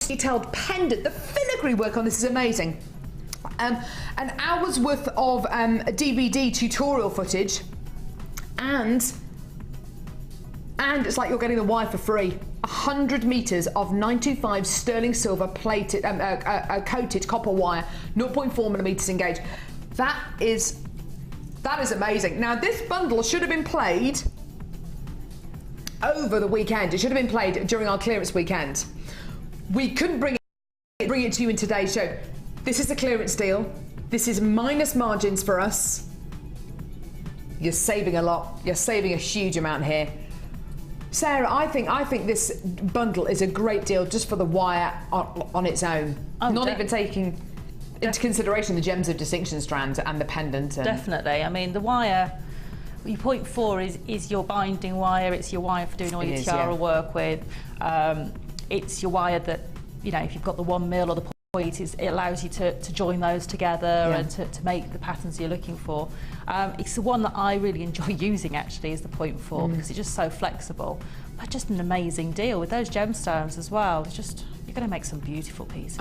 detailed pendant. The filigree work on this is amazing. An hour's worth of DVD tutorial footage, and it's like you're getting the wire for free. 100 metres of 925 sterling silver plated, coated copper wire, 0.4 millimetres in gauge. That is amazing. Now, this bundle should have been played over the weekend. It should have been played during our clearance weekend. We couldn't bring it to you in today's show. This is a clearance deal. This is minus margins for us. You're saving a lot. You're saving a huge amount here. Sarah, I think this bundle is a great deal just for the wire on its own. Oh, not even taking into consideration the Gems of Distinction strands and the pendant. Definitely. I mean, the wire, your 0.4 is your binding wire. It's your wire for doing all your tiara work with. It's your wire that, you know, if you've got the 1mm or the 0.8, it allows you to join those together and to make the patterns you're looking for. It's the one that I really enjoy using, actually, is the 0.4 because it's just so flexible. But just an amazing deal with those gemstones as well. It's just, you're going to make some beautiful pieces.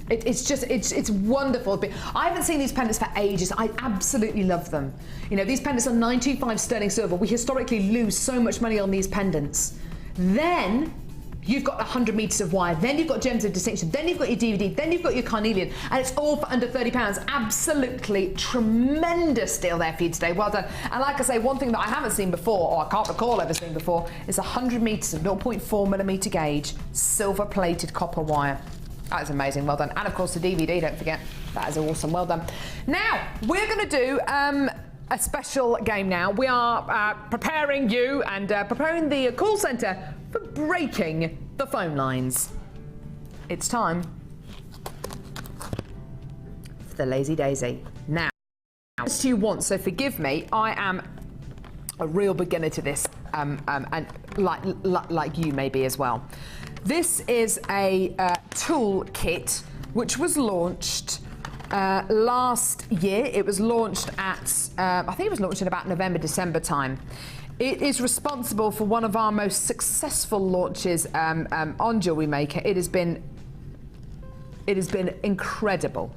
It's wonderful. I haven't seen these pendants for ages. I absolutely love them. You know, these pendants are 925 sterling silver. We historically lose so much money on these pendants. Then You've got 100 metres of wire, then you've got gems of distinction, then you've got your DVD, then you've got your carnelian, and it's all for under £30. Absolutely tremendous deal there for you today. Well done. And like I say, one thing that I haven't seen before, or I can't recall ever seeing before, is 100 metres of 0.4mm gauge silver-plated copper wire. That is amazing. Well done. And of course the DVD, don't forget. That is awesome. Well done. Now, we're going to do a special game now. We are preparing you and preparing the call centre for breaking the phone lines. It's time for the Lazy Daisy. Now, as you want, so forgive me, I am a real beginner to this, and like you may be as well. This is a tool kit which was launched last year. It was launched at, I think it was launched in about November, December time. It is responsible for one of our most successful launches on Jewellery Maker. It has been incredible.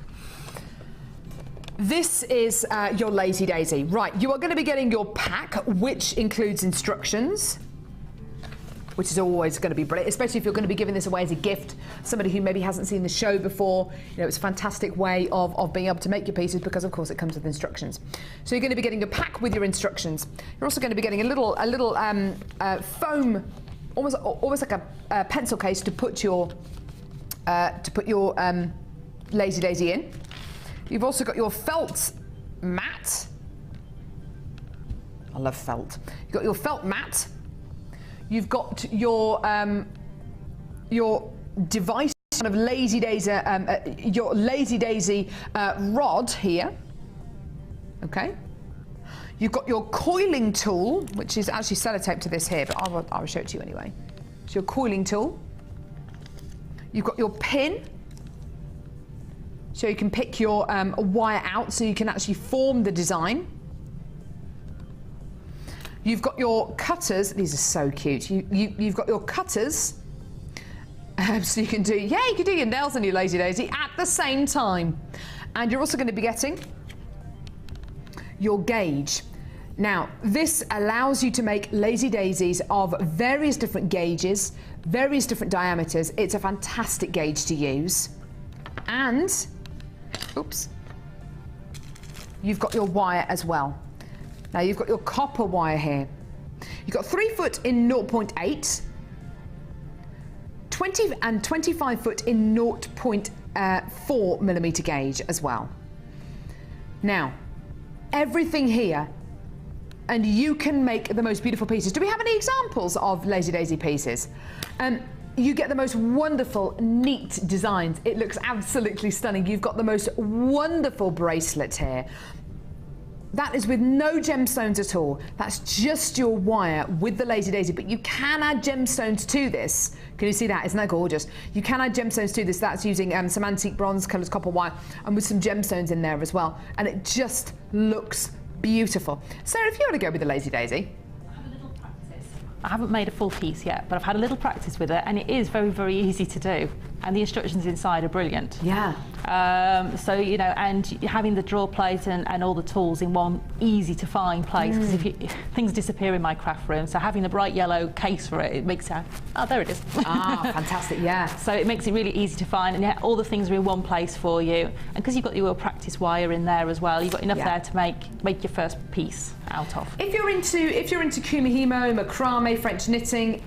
This is your Lazy Daisy. Right, you are going to be getting your pack, which includes instructions, which is always going to be brilliant, especially if you're going to be giving this away as a gift. Somebody who maybe hasn't seen the show before, you know, it's a fantastic way of being able to make your pieces because, of course, it comes with instructions. So you're going to be getting a pack with your instructions. You're also going to be getting a little foam, almost like a pencil case to put your Lazy Daisy in. You've also got your felt mat. I love felt. You've got your felt mat. You've got your device, kind of Lazy Daisy, your Lazy Daisy rod here. Okay. You've got your coiling tool, which is actually sellotape to this here, but I will show it to you anyway. It's your coiling tool. You've got your pin, so you can pick your wire out, so you can actually form the design. You've got your cutters. These are so cute. You've got your cutters, so you can do your nails on your Lazy Daisy at the same time. And you're also going to be getting your gauge. Now, this allows you to make Lazy Daisies of various different gauges, various different diameters. It's a fantastic gauge to use. And, oops, you've got your wire as well. Now you've got your copper wire here. You've got 3 foot in 0.8, 20 and 25 foot in 0.4mm gauge as well. Now, everything here, and you can make the most beautiful pieces. Do we have any examples of Lazy Daisy pieces? You get the most wonderful, neat designs. It looks absolutely stunning. You've got the most wonderful bracelet here. That is with no gemstones at all. That's just your wire with the Lazy Daisy, but you can add gemstones to this. Can you see that? Isn't that gorgeous? You can add gemstones to this. That's using some antique bronze coloured copper wire and with some gemstones in there as well. And it just looks beautiful. Sarah, if you want to go with the Lazy Daisy. I haven't made a full piece yet, but I've had a little practice with it, and it is very, very easy to do. And the instructions inside are brilliant. Yeah. So, you know, and having the draw plate and all the tools in one easy to find place, because things disappear in my craft room, so having the bright yellow case for it, it makes it, oh, there it is. Ah, fantastic, yeah. So it makes it really easy to find, and yet all the things are in one place for you. And because you've got your practice wire in there as well, you've got enough there to make your first piece out of. If you're into kumihimo, macrame, French knitting,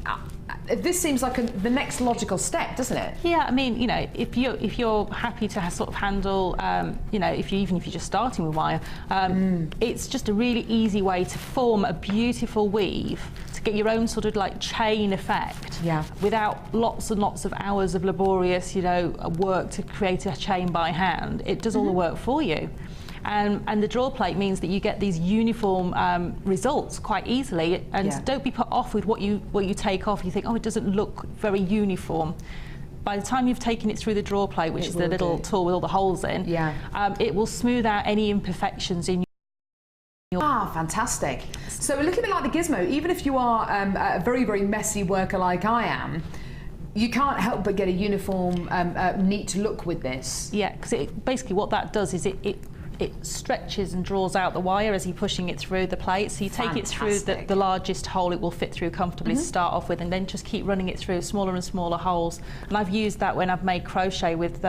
this seems like the next logical step, doesn't it? Yeah, I mean, you know, if you're happy to sort of handle, you know, even if you're just starting with wire, it's just a really easy way to form a beautiful weave, to get your own sort of like chain effect, without lots and lots of hours of laborious, you know, work to create a chain by hand. It does all the work for you. And the draw plate means that you get these uniform results quite easily, and don't be put off with what you take off. You think, oh, it doesn't look very uniform. By the time you've taken it through the draw plate, which is the little tool with all the holes in, it will smooth out any imperfections in your... Ah, fantastic. So a little bit like the gizmo, even if you are a very, very messy worker like I am, you can't help but get a uniform, neat look with this. Yeah, because basically what that does is it it stretches and draws out the wire as you're pushing it through the plate. So you take it through the largest hole it will fit through comfortably to start off with, and then just keep running it through smaller and smaller holes. And I've used that when I've made crochet with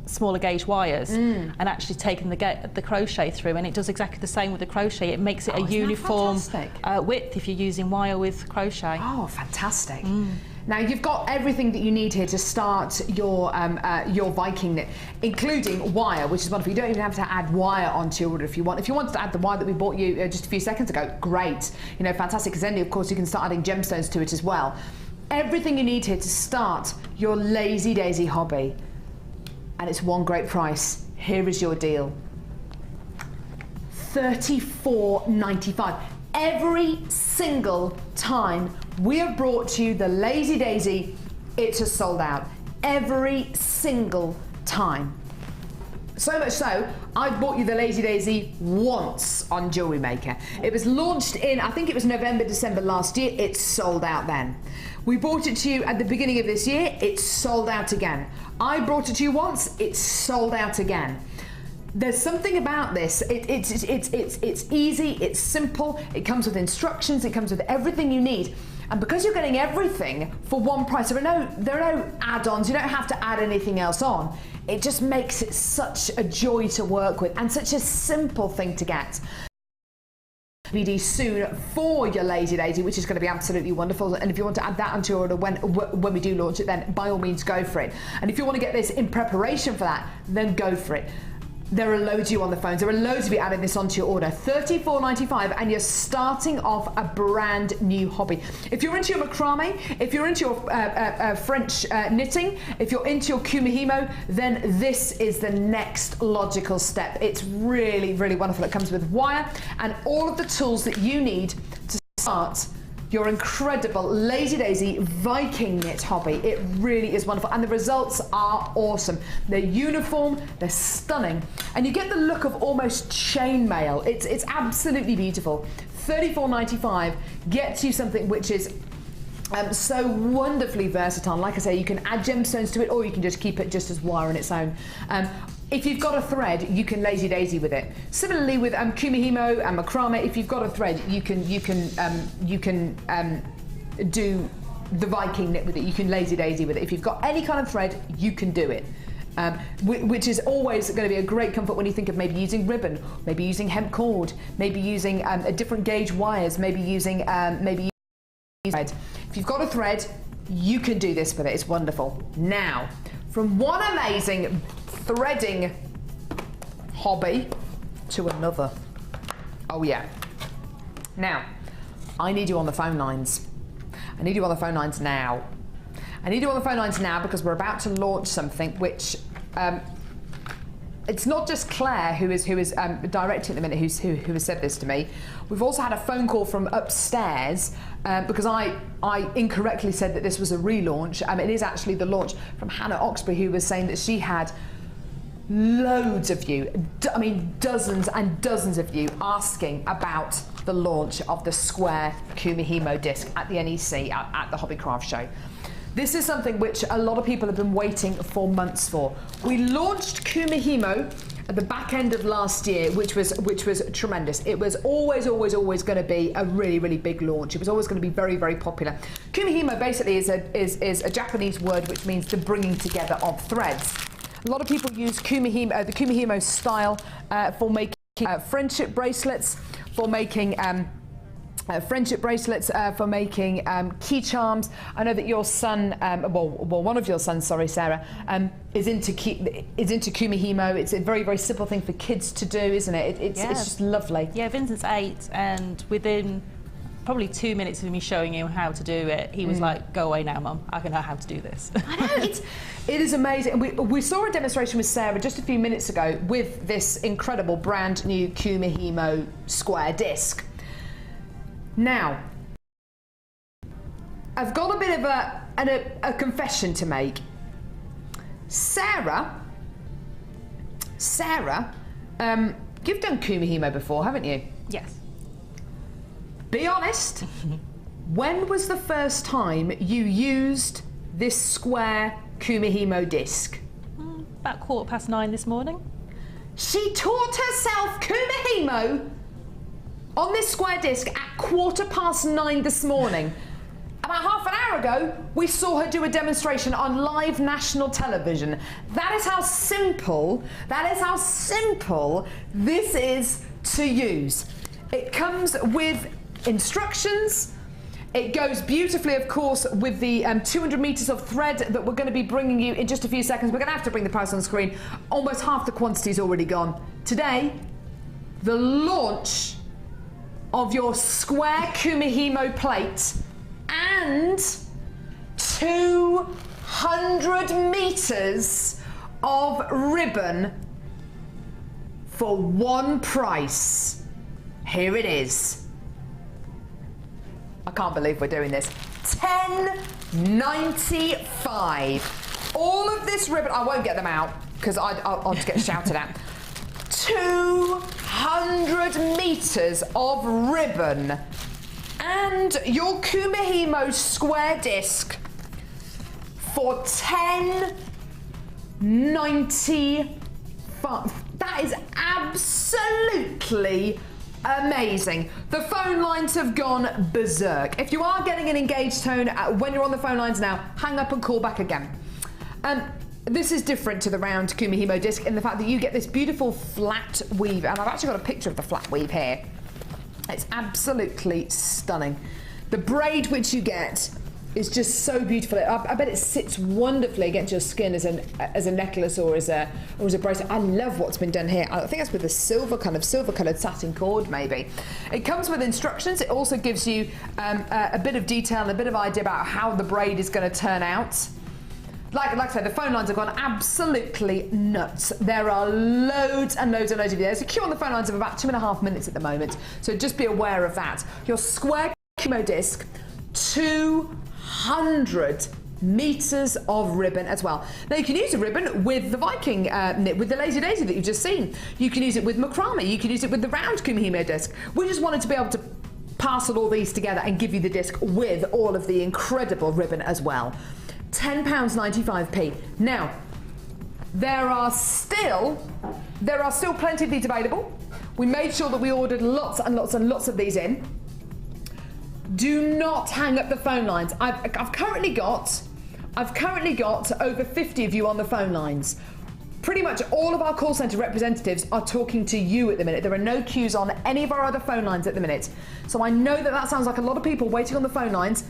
smaller gauge wires and actually taken the crochet through, and it does exactly the same with the crochet. It makes it a uniform width if you're using wire with crochet. Oh, fantastic. Now you've got everything that you need here to start your Viking knit, including wire, which is wonderful. You don't even have to add wire onto your order if you want. If you wanted to add the wire that we bought you just a few seconds ago, great. You know, fantastic, because then of course you can start adding gemstones to it as well. Everything you need here to start your Lazy Daisy hobby. And it's one great price. Here is your deal. $34.95. Every single time we have brought you the Lazy Daisy, it has sold out. Every single time. So much so, I bought you the Lazy Daisy once on Jewellery Maker. It was launched in, I think it was November, December last year. It sold out then. We brought it to you at the beginning of this year. It sold out again. I brought it to you once. It sold out again. There's something about this. It's easy. It's simple. It comes with instructions. It comes with everything you need. And because you're getting everything for one price, there are no add-ons. You don't have to add anything else on. It just makes it such a joy to work with and such a simple thing to get. DVD soon for your Lazy Daisy, which is going to be absolutely wonderful. And if you want to add that onto your order when we do launch it, then by all means go for it. And if you want to get this in preparation for that, then go for it. There are loads of you on the phones. There are loads of you adding this onto your order. $34.95, and you're starting off a brand new hobby. If you're into your macrame, if you're into your French knitting, if you're into your kumihimo, then this is the next logical step. It's really, really wonderful. It comes with wire and all of the tools that you need to start your incredible Lazy Daisy Viking knit hobby. It really is wonderful, and the results are awesome. They're uniform, they're stunning, and you get the look of almost chainmail. It's absolutely beautiful. $34.95 gets you something which is so wonderfully versatile. Like I say, you can add gemstones to it, or you can just keep it just as wire on its own. If you've got a thread, you can Lazy Daisy with it. Similarly with kumihimo and macrame, if you've got a thread, you can do the Viking knit with it. You can Lazy Daisy with it. If you've got any kind of thread, you can do it. Which is always going to be a great comfort when you think of maybe using ribbon, maybe using hemp cord, maybe using a different gauge wires, maybe using thread. If you've got a thread, you can do this with it. It's wonderful. Now, from one amazing threading hobby to another. Oh yeah. Now, I need you on the phone lines. I need you on the phone lines now. I need you on the phone lines now because we're about to launch something which it's not just Claire who is directing at the minute who has said this to me. We've also had a phone call from upstairs because I incorrectly said that this was a relaunch. It is actually the launch, from Hannah Oxbury, who was saying that she had loads of you, I mean dozens and dozens of you asking about the launch of the square kumihimo disc at the NEC, at the Hobbycraft show. This is something which a lot of people have been waiting for months for. We launched kumihimo at the back end of last year, which was tremendous. It was always going to be a really, really big launch. It was always going to be very, very popular. Kumihimo basically is a Japanese word which means the bringing together of threads. A lot of people use kumihimo, the kumihimo style for making friendship bracelets, for making key charms. I know that your son, well, one of your sons, sorry, Sarah, is into kumihimo. It's a very, very simple thing for kids to do, isn't it? It's just lovely. Yeah, Vincent's 8, and within probably 2 minutes of me showing him how to do it, he was like, "Go away now, Mum. I can know how to do this." I know, it is amazing. We saw a demonstration with Sarah just a few minutes ago with this incredible brand new kumihimo square disc. Now, I've got a bit of a confession to make. Sarah, you've done kumihimo before, haven't you? Yes. Be honest. When was the first time you used this square kumihimo disc? About 9:15 this morning. She taught herself Kumihimo on this square disc at 9:15 this morning. About half an hour ago, we saw her do a demonstration on live national television. That is how simple this is to use. It comes with instructions. It goes beautifully, of course, with the 200 meters of thread that we're going to be bringing you in just a few seconds. We're going to have to bring the price on screen. Almost half the quantity is already gone. Today, the launch of your square Kumihimo plate and 200 meters of ribbon for one price. Here it is. I can't believe we're doing this. $10.95. All of this ribbon, I won't get them out because I'll just get shouted at. 200 meters of ribbon and your Kumihimo square disc for $10.95. That is absolutely amazing. The phone lines have gone berserk. If you are getting an engaged tone when you're on the phone lines now, hang up and call back again. This is different to the round Kumihimo disc in the fact that you get this beautiful flat weave, and I've actually got a picture of the flat weave here. It's absolutely stunning. The braid which you get is just so beautiful. I bet it sits wonderfully against your skin as a necklace or as a bracelet. I love what's been done here. I think that's with a silver coloured satin cord maybe. It comes with instructions. It also gives you a bit of detail and a bit of idea about how the braid is going to turn out. Like I said, the phone lines have gone absolutely nuts. There are loads and loads and loads of you. There's a queue on the phone lines of about 2.5 minutes at the moment, so just be aware of that. Your square Kumihimo disc, 200 meters of ribbon as well. Now you can use a ribbon with the Viking knit, with the Lazy Daisy that you've just seen. You can use it with macrame, you can use it with the round Kumihimo disc. We just wanted to be able to parcel all these together and give you the disc with all of the incredible ribbon as well. £10.95p. Now, there are still plenty of these available. We made sure that we ordered lots and lots and lots of these in. Do not hang up the phone lines. I've currently got over 50 of you on the phone lines. Pretty much all of our call centre representatives are talking to you at the minute. There are no queues on any of our other phone lines at the minute. So I know that sounds like a lot of people waiting on the phone lines.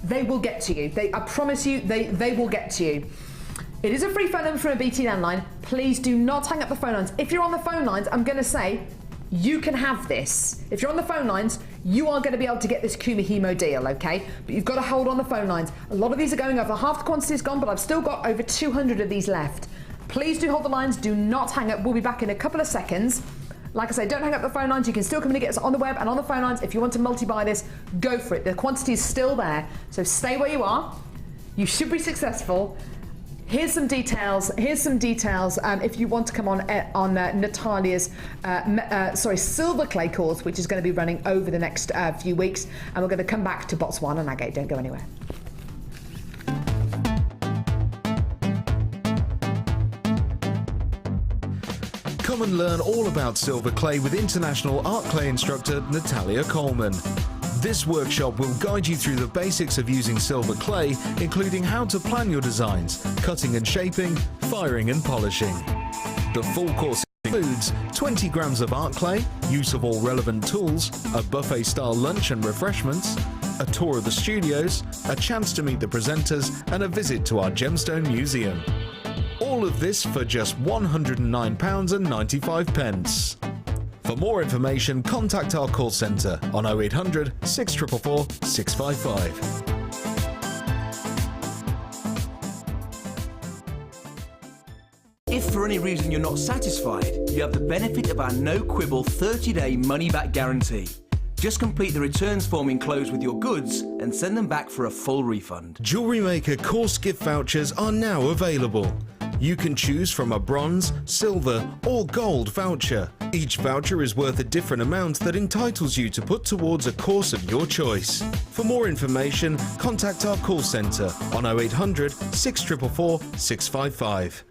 They will get to you. I promise you, they will get to you. It is a free phone number from a BT landline. Please do not hang up the phone lines. If you're on the phone lines, I'm going to say you can have this. If you're on the phone lines, you are going to be able to get this Kumihimo deal, okay? But you've got to hold on the phone lines. A lot of these are going over. Half the quantity is gone, but I've still got over 200 of these left. Please do hold the lines. Do not hang up. We'll be back in a couple of seconds. Like I say, don't hang up the phone lines. You can still come and get us on the web and on the phone lines. If you want to multi-buy this, go for it. The quantity is still there. So stay where you are. You should be successful. Here's some details. If you want to come on Natalia's silver clay course, which is going to be running over the next few weeks. And we're going to come back to Botswana and Agate. Don't go anywhere. Come and learn all about silver clay with international art clay instructor Natalia Coleman. This workshop will guide you through the basics of using silver clay, including how to plan your designs, cutting and shaping, firing and polishing. The full course includes 20 grams of art clay, use of all relevant tools, a buffet-style lunch and refreshments, a tour of the studios, a chance to meet the presenters, and a visit to our Gemstone Museum. All of this for just £109.95. For more information, contact our call centre on 0800 644 655. If for any reason you're not satisfied, you have the benefit of our no-quibble 30-day money-back guarantee. Just complete the returns form enclosed with your goods and send them back for a full refund. Jewellery Maker course gift vouchers are now available. You can choose from a bronze, silver or gold voucher. Each voucher is worth a different amount that entitles you to put towards a course of your choice. For more information, contact our call centre on 0800 644 655.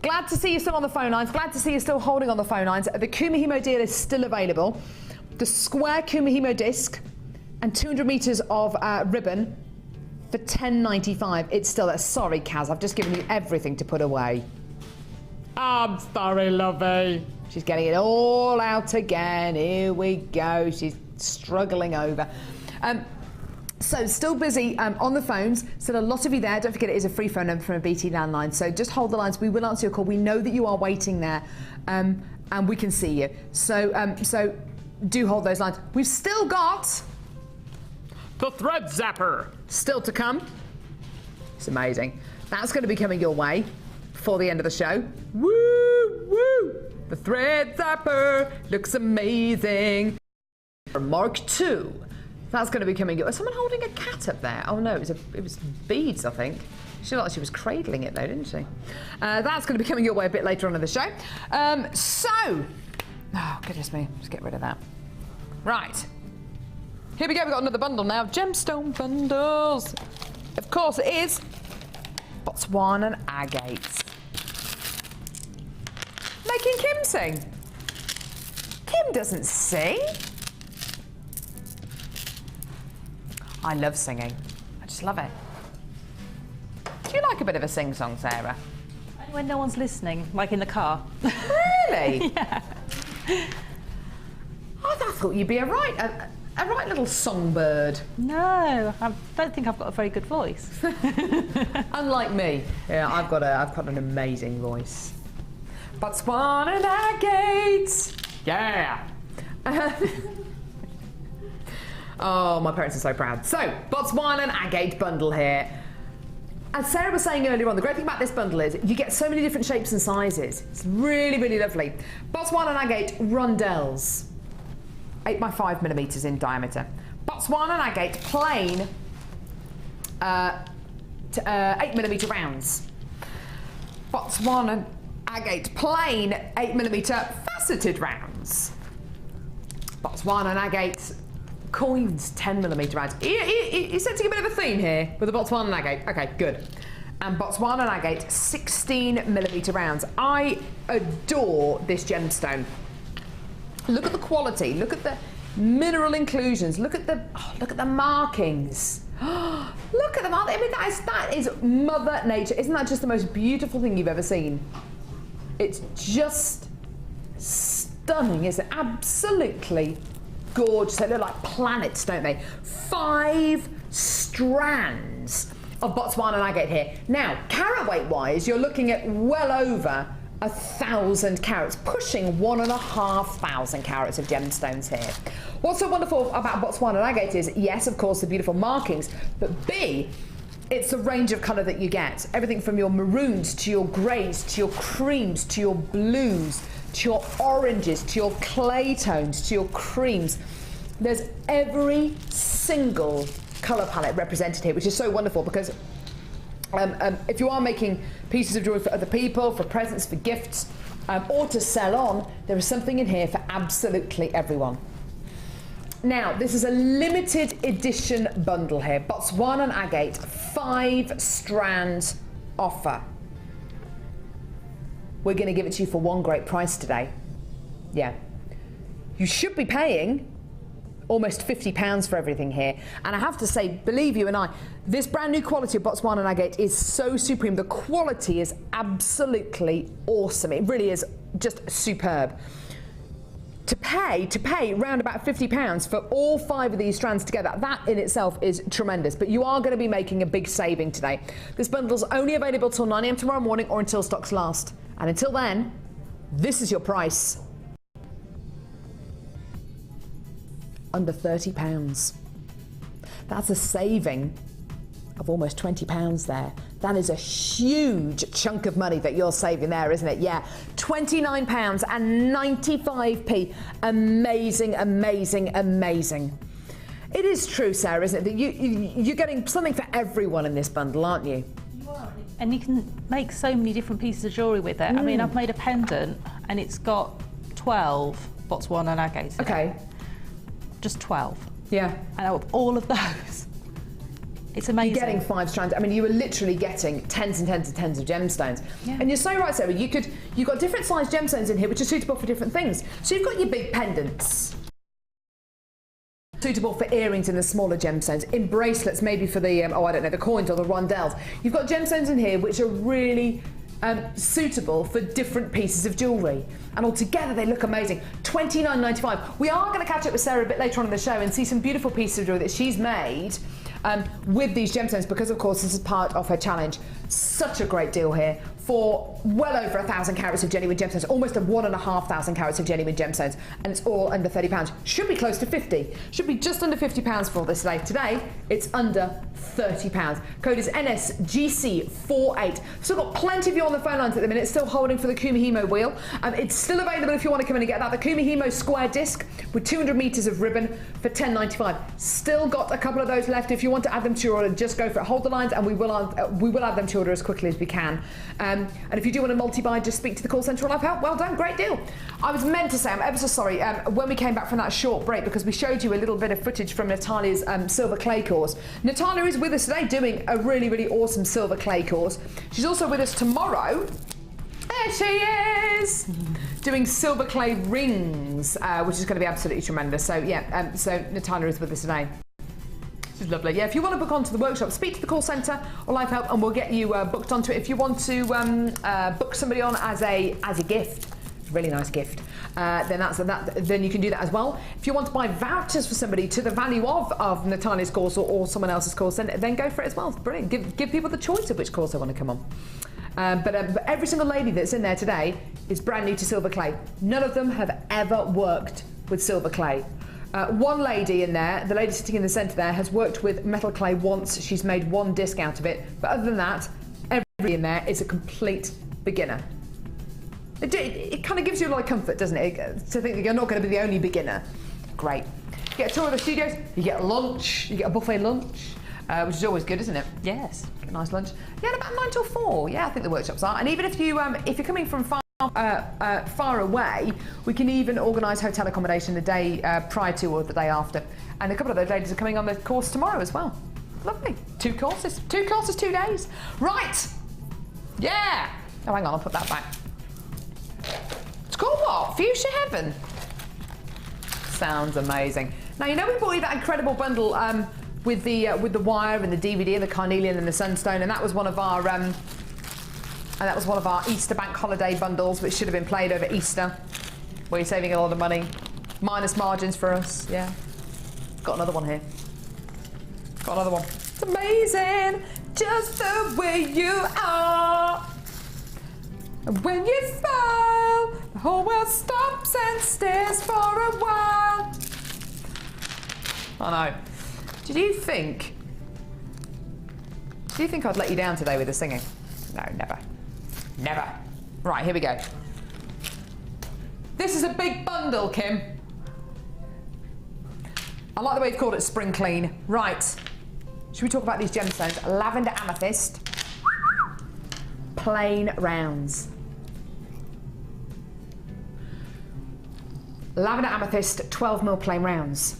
Glad to see you still on the phone lines. Glad to see you still holding on the phone lines. The Kumihimo deal is still available. The square Kumihimo disc and 200 metres of ribbon for $10.95. It's still there. Sorry, Kaz, I've just given you everything to put away. I'm sorry, lovey. She's getting it all out again. Here we go. She's struggling over. So still busy on the phones. Still a lot of you there. Don't forget it is a free phone number from a BT landline. So just hold the lines. We will answer your call. We know that you are waiting there, and we can see you. So so do hold those lines. We've still got the thread zapper still to come. It's amazing. That's going to be coming your way before the end of the show. Woo woo! The thread zapper looks amazing. Mark II. That's going to be coming. Is someone holding a cat up there? Oh no, it was beads, I think. She looked like she was cradling it though, didn't she? That's going to be coming your way a bit later on in the show. Oh goodness me, let's get rid of that. Right, here we go. We've got another bundle now. Gemstone bundles. Of course, it is Botswana agates. Making Kim sing. Kim doesn't sing. I love singing. I just love it. Do you like a bit of a sing-song, Sarah? Only when no one's listening, like in the car. Really? Yeah. I thought you'd be a right little songbird. No, I don't think I've got a very good voice. Unlike me. Yeah, I've got an amazing voice. Botswana agates. Yeah. Oh, my parents are so proud. So, Botswana agate bundle here. As Sarah was saying earlier on, the great thing about this bundle is you get so many different shapes and sizes. It's really, really lovely. Botswana agate rondelles, 8 by 5 millimetres in diameter. Botswana agate plain, 8 millimetre rounds. Botswana agate plain 8 millimetre faceted rounds. Botswana agate coins 10 millimetre rounds. You're setting a bit of a theme here with the Botswana agate. Okay, good. And Botswana agate 16 millimetre rounds. I adore this gemstone. Look at the quality. Look at the mineral inclusions. Look at the markings. Look at them. I mean, that is Mother Nature. Isn't that just the most beautiful thing you've ever seen? It's just stunning, isn't it? Absolutely gorgeous. They look like planets, don't they? 5 strands of Botswana agate here. Now, carat weight wise, you're looking at well over 1,000 carats, pushing 1,500 carats of gemstones here. What's so wonderful about Botswana agate is, yes, of course, the beautiful markings, but B, it's the range of colour that you get. Everything from your maroons to your greys to your creams to your blues to your oranges to your clay tones to your creams. There's every single colour palette represented here, which is so wonderful because if you are making pieces of jewellery for other people, for presents, for gifts, or to sell on, there is something in here for absolutely everyone. Now, this is a limited edition bundle here. Botswana agate 5 strand offer. We're going to give it to you for one great price today. Yeah. You should be paying almost £50 for everything here. And I have to say, believe you and I, this brand new quality of Botswana agate is so supreme. The quality is absolutely awesome. It really is just superb. To pay round about £50 for all 5 of these strands together, that in itself is tremendous. But you are going to be making a big saving today. This bundle's only available till 9 AM tomorrow morning or until stocks last. And until then, this is your price. Under £30. That's a saving of almost £20 there. That is a huge chunk of money that you're saving there, isn't it? Yeah, £29.95. Amazing, amazing, amazing. It is true, Sarah, isn't it, that you're getting something for everyone in this bundle, aren't you? You are. And you can make so many different pieces of jewellery with it. I mean, I've made a pendant and it's got 12 Botswana agates in it. Okay. Just 12. Yeah. And out of all of those, It's amazing. You're getting 5 strands. I mean, you were literally getting tens and tens and tens of gemstones. Yeah. And you're so right, Sarah. You've got different size gemstones in here, which are suitable for different things. So you've got your big pendants, suitable for earrings in the smaller gemstones, in bracelets, maybe for the I don't know, the coins or the rondelles. You've got gemstones in here which are really suitable for different pieces of jewellery, and altogether they look amazing. $29.95. We are going to catch up with Sarah a bit later on in the show and see some beautiful pieces of jewellery that she's made with these gemstones, because of course this is part of her challenge. Such a great deal here for well over 1,000 carats of genuine gemstones, almost 1,500 carats of genuine gemstones, and it's all under £30. Should be close to 50. Should be just under £50 for this today. Today it's under £30. Code is NSGC48. Still got plenty of you on the phone lines at the minute, still holding for the Kumihimo wheel. It's still available if you want to come in and get that. The Kumihimo square disc with 200 metres of ribbon for $10.95. Still got a couple of those left. If you want to add them to your order, just go for it. Hold the lines and we will add them to your order as quickly as we can. And if you do want to multi-buy, just speak to the call centre or Live Help. Well done, great deal. I was meant to say, I'm ever so sorry, when we came back from that short break, because we showed you a little bit of footage from Natalia's silver clay course. Natalia is with us today doing a really, really awesome silver clay course. She's also with us tomorrow. There she is! Doing silver clay rings, which is going to be absolutely tremendous. So yeah, so Natalia is with us today. This is lovely. Yeah, if you want to book onto the workshop, speak to the call centre or Live Help and we'll get you booked onto it. If you want to book somebody on as a gift, really nice gift, then you can do that as well. If you want to buy vouchers for somebody to the value of Natalia's course or someone else's course, then go for it as well. It's brilliant. Give people the choice of which course they want to come on. But every single lady that's in there today is brand new to silver clay. None of them have ever worked with silver clay. One lady in there, the lady sitting in the centre there, has worked with metal clay once. She's made one disc out of it. But other than that, everybody in there is a complete beginner. It kind of gives you a lot of comfort, doesn't it? To think that you're not going to be the only beginner. Great. You get a tour of the studios, you get lunch, you get a buffet lunch, which is always good, isn't it? Yes. Get a nice lunch. Yeah, about 9 till 4. Yeah, I think the workshops are. And even if you're coming from far away, we can even organise hotel accommodation the day prior to or the day after. And a couple of those ladies are coming on the course tomorrow as well. Lovely. 2 courses. 2 courses, 2 days. Right. Yeah. Oh, hang on, I'll put that back. It's called what? Fuchsia Heaven. Sounds amazing. Now, you know we bought you that incredible bundle with the wire and the DVD and the carnelian and the sunstone, and that was one of our Easter bank holiday bundles, which should have been played over Easter, where you're saving a lot of money. Minus margins for us, yeah. Got another one here. Got another one. It's amazing, just the way you are. And when you fall, the whole world stops and stares for a while. I know. Do you think I'd let you down today with the singing? No, never. Never. Right, here we go. This is a big bundle, Kim. I like the way you've called it spring clean. Right. Should we talk about these gemstones? Lavender amethyst. Plain rounds. Lavender amethyst 12mm plain rounds.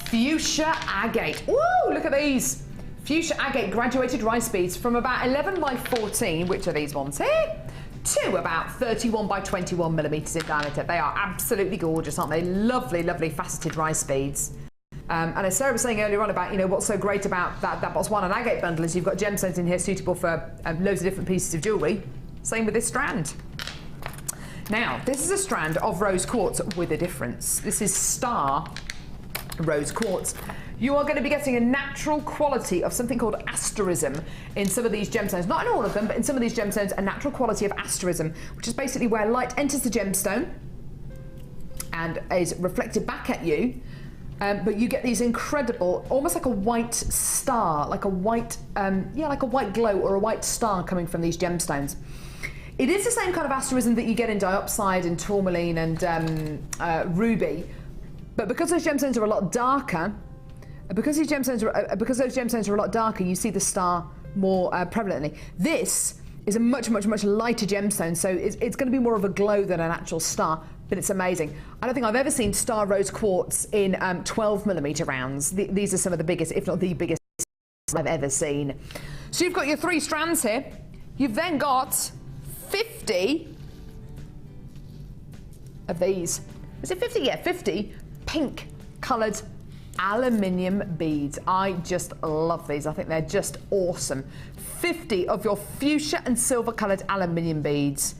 Fuchsia agate. Woo! Look at these. Fuchsia agate graduated rice beads from about 11 by 14, which are these ones here, to about 31 by 21 millimetres in diameter. They are absolutely gorgeous, aren't they? Lovely, lovely faceted rice beads. And as Sarah was saying earlier on about, what's so great about that Botswana agate bundle is you've got gemstones in here suitable for loads of different pieces of jewellery. Same with this strand. Now, this is a strand of rose quartz with a difference. This is star rose quartz. You are going to be getting a natural quality of something called asterism in some of these gemstones. Not in all of them, but in some of these gemstones, a natural quality of asterism, which is basically where light enters the gemstone and is reflected back at you. But you get these incredible, almost like a white star, like a white, like a white glow or a white star coming from these gemstones. It is the same kind of asterism that you get in diopside and tourmaline and ruby, but because those gemstones are a lot darker, because those gemstones are a lot darker, you see the star more prevalently. This is a much, much, much lighter gemstone, so it's going to be more of a glow than an actual star. but it's amazing. I don't think I've ever seen star rose quartz in 12mm rounds. These are some of the biggest, if not the biggest I've ever seen. So you've got your 3 strands here. You've then got 50 of these. Is it 50? Yeah, 50 pink coloured aluminium beads. I just love these. I think they're just awesome. 50 of your fuchsia and silver coloured aluminium beads.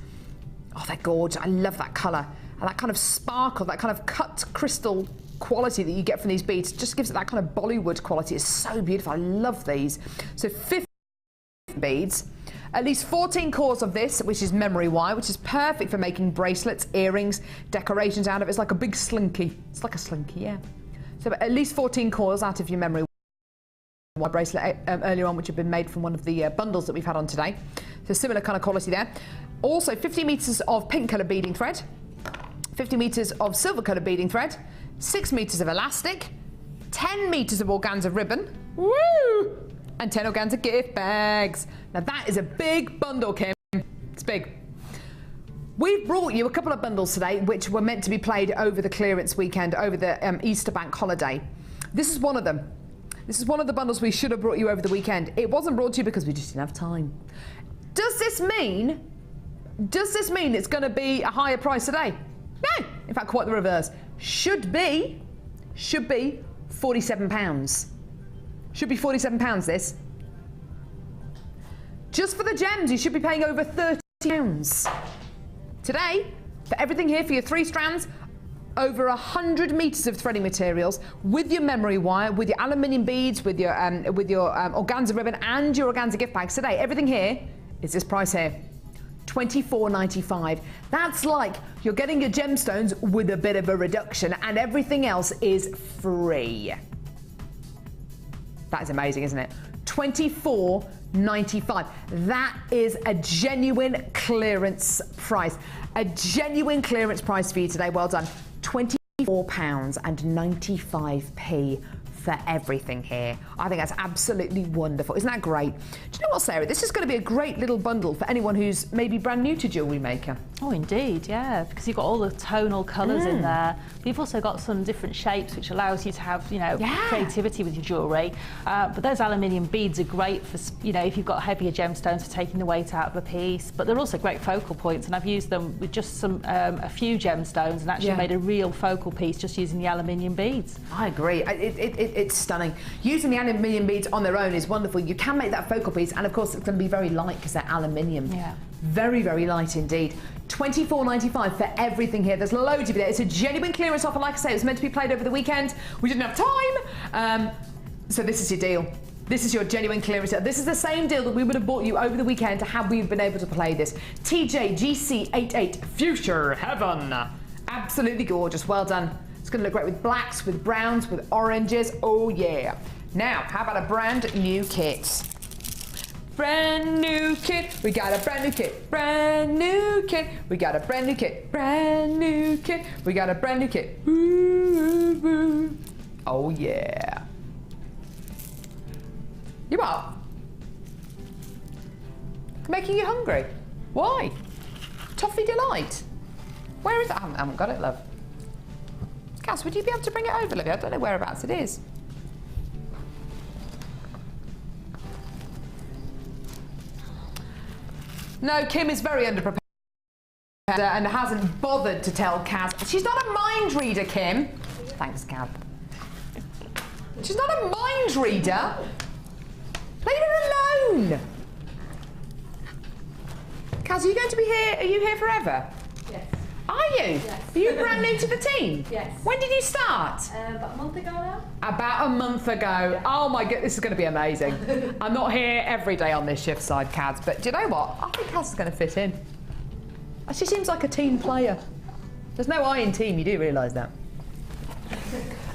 Oh, they're gorgeous. I love that colour. And that kind of sparkle, that kind of cut crystal quality that you get from these beads just gives it that kind of Bollywood quality. It's so beautiful. I love these. So 50 beads. At least 14 cores of this, which is memory wire, which is perfect for making bracelets, earrings, decorations out of it. It's like a big slinky. It's like a slinky, yeah. So at least 14 cores out of your memory wire bracelet earlier on, which have been made from one of the bundles that we've had on today. So similar kind of quality there. Also 50 metres of pink colour beading thread, 50 metres of silver colour beading thread, 6 metres of elastic, 10 metres of organza ribbon, woo! And 10 organza gift bags. Now that is a big bundle, Kim. It's big. We've brought you a couple of bundles today which were meant to be played over the clearance weekend, over the Easter bank holiday. This is one of them. This is one of the bundles we should have brought you over the weekend. It wasn't brought to you because we just didn't have time. Does this mean it's going to be a higher price today? No, in fact quite the reverse. Should be £47. Should be £47 this. Just for the gems you should be paying over £30. Today, for everything here, for your 3 strands, over 100 metres of threading materials with your memory wire, with your aluminium beads, with your organza ribbon and your organza gift bags. Today, everything here is this price here. £24.95. That's like you're getting your gemstones with a bit of a reduction and everything else is free. That is amazing, isn't it? £24.95. That is a genuine clearance price. A genuine clearance price for you today. Well done. £24.95 for everything here. I think that's absolutely wonderful. Isn't that great? Do you know what, Sarah? This is going to be a great little bundle for anyone who's maybe brand new to Jewellery Maker. Oh, indeed, yeah, because you've got all the tonal colours in there. You've also got some different shapes, which allows you to have, you know, creativity with your jewellery. But those aluminium beads are great for, you know, if you've got heavier gemstones for taking the weight out of a piece. But they're also great focal points, and I've used them with just some a few gemstones and actually made a real focal piece just using the aluminium beads. I agree. It's stunning. Using the aluminium beads on their own is wonderful. You can make that focal piece, and of course it's going to be very light because they're aluminium. Yeah. Very, very light indeed. £24.95 for everything here. There's loads of it there. It's a genuine clearance offer. Like I say, it was meant to be played over the weekend. We didn't have time. So this is your deal. This is your genuine clearance deal. This is the same deal that we would have bought you over the weekend had we been able to play this. TJGC88 Future Heaven. Absolutely gorgeous. Well done. It's going to look great with blacks, with browns, with oranges. Oh yeah. Now, how about a brand new kit? Brand new kit. We got a brand new kit. Brand new kit. We got a brand new kit. Brand new kit. We got a brand new kit. Ooh, ooh. Oh yeah. You what? Making you hungry? Why? Toffee Delight. Where is it? I haven't got it, love. Cass, would you be able to bring it over, lovey? I don't know whereabouts it is. No, Kim is very underprepared and hasn't bothered to tell Kaz. She's not a mind reader, Kim. Thanks, Kaz. She's not a mind reader. Leave her alone. Kaz, are you going to be here? Are you here forever? Yes. Are you? Yes. Are you brand new to the team? Yes. When did you start? About a month ago now. About a month ago. Yeah. Oh my god, this is going to be amazing. I'm not here every day on this shift side, Kaz, but do you know what? I think Kaz is going to fit in. She seems like a team player. There's no I in team, you do realise that.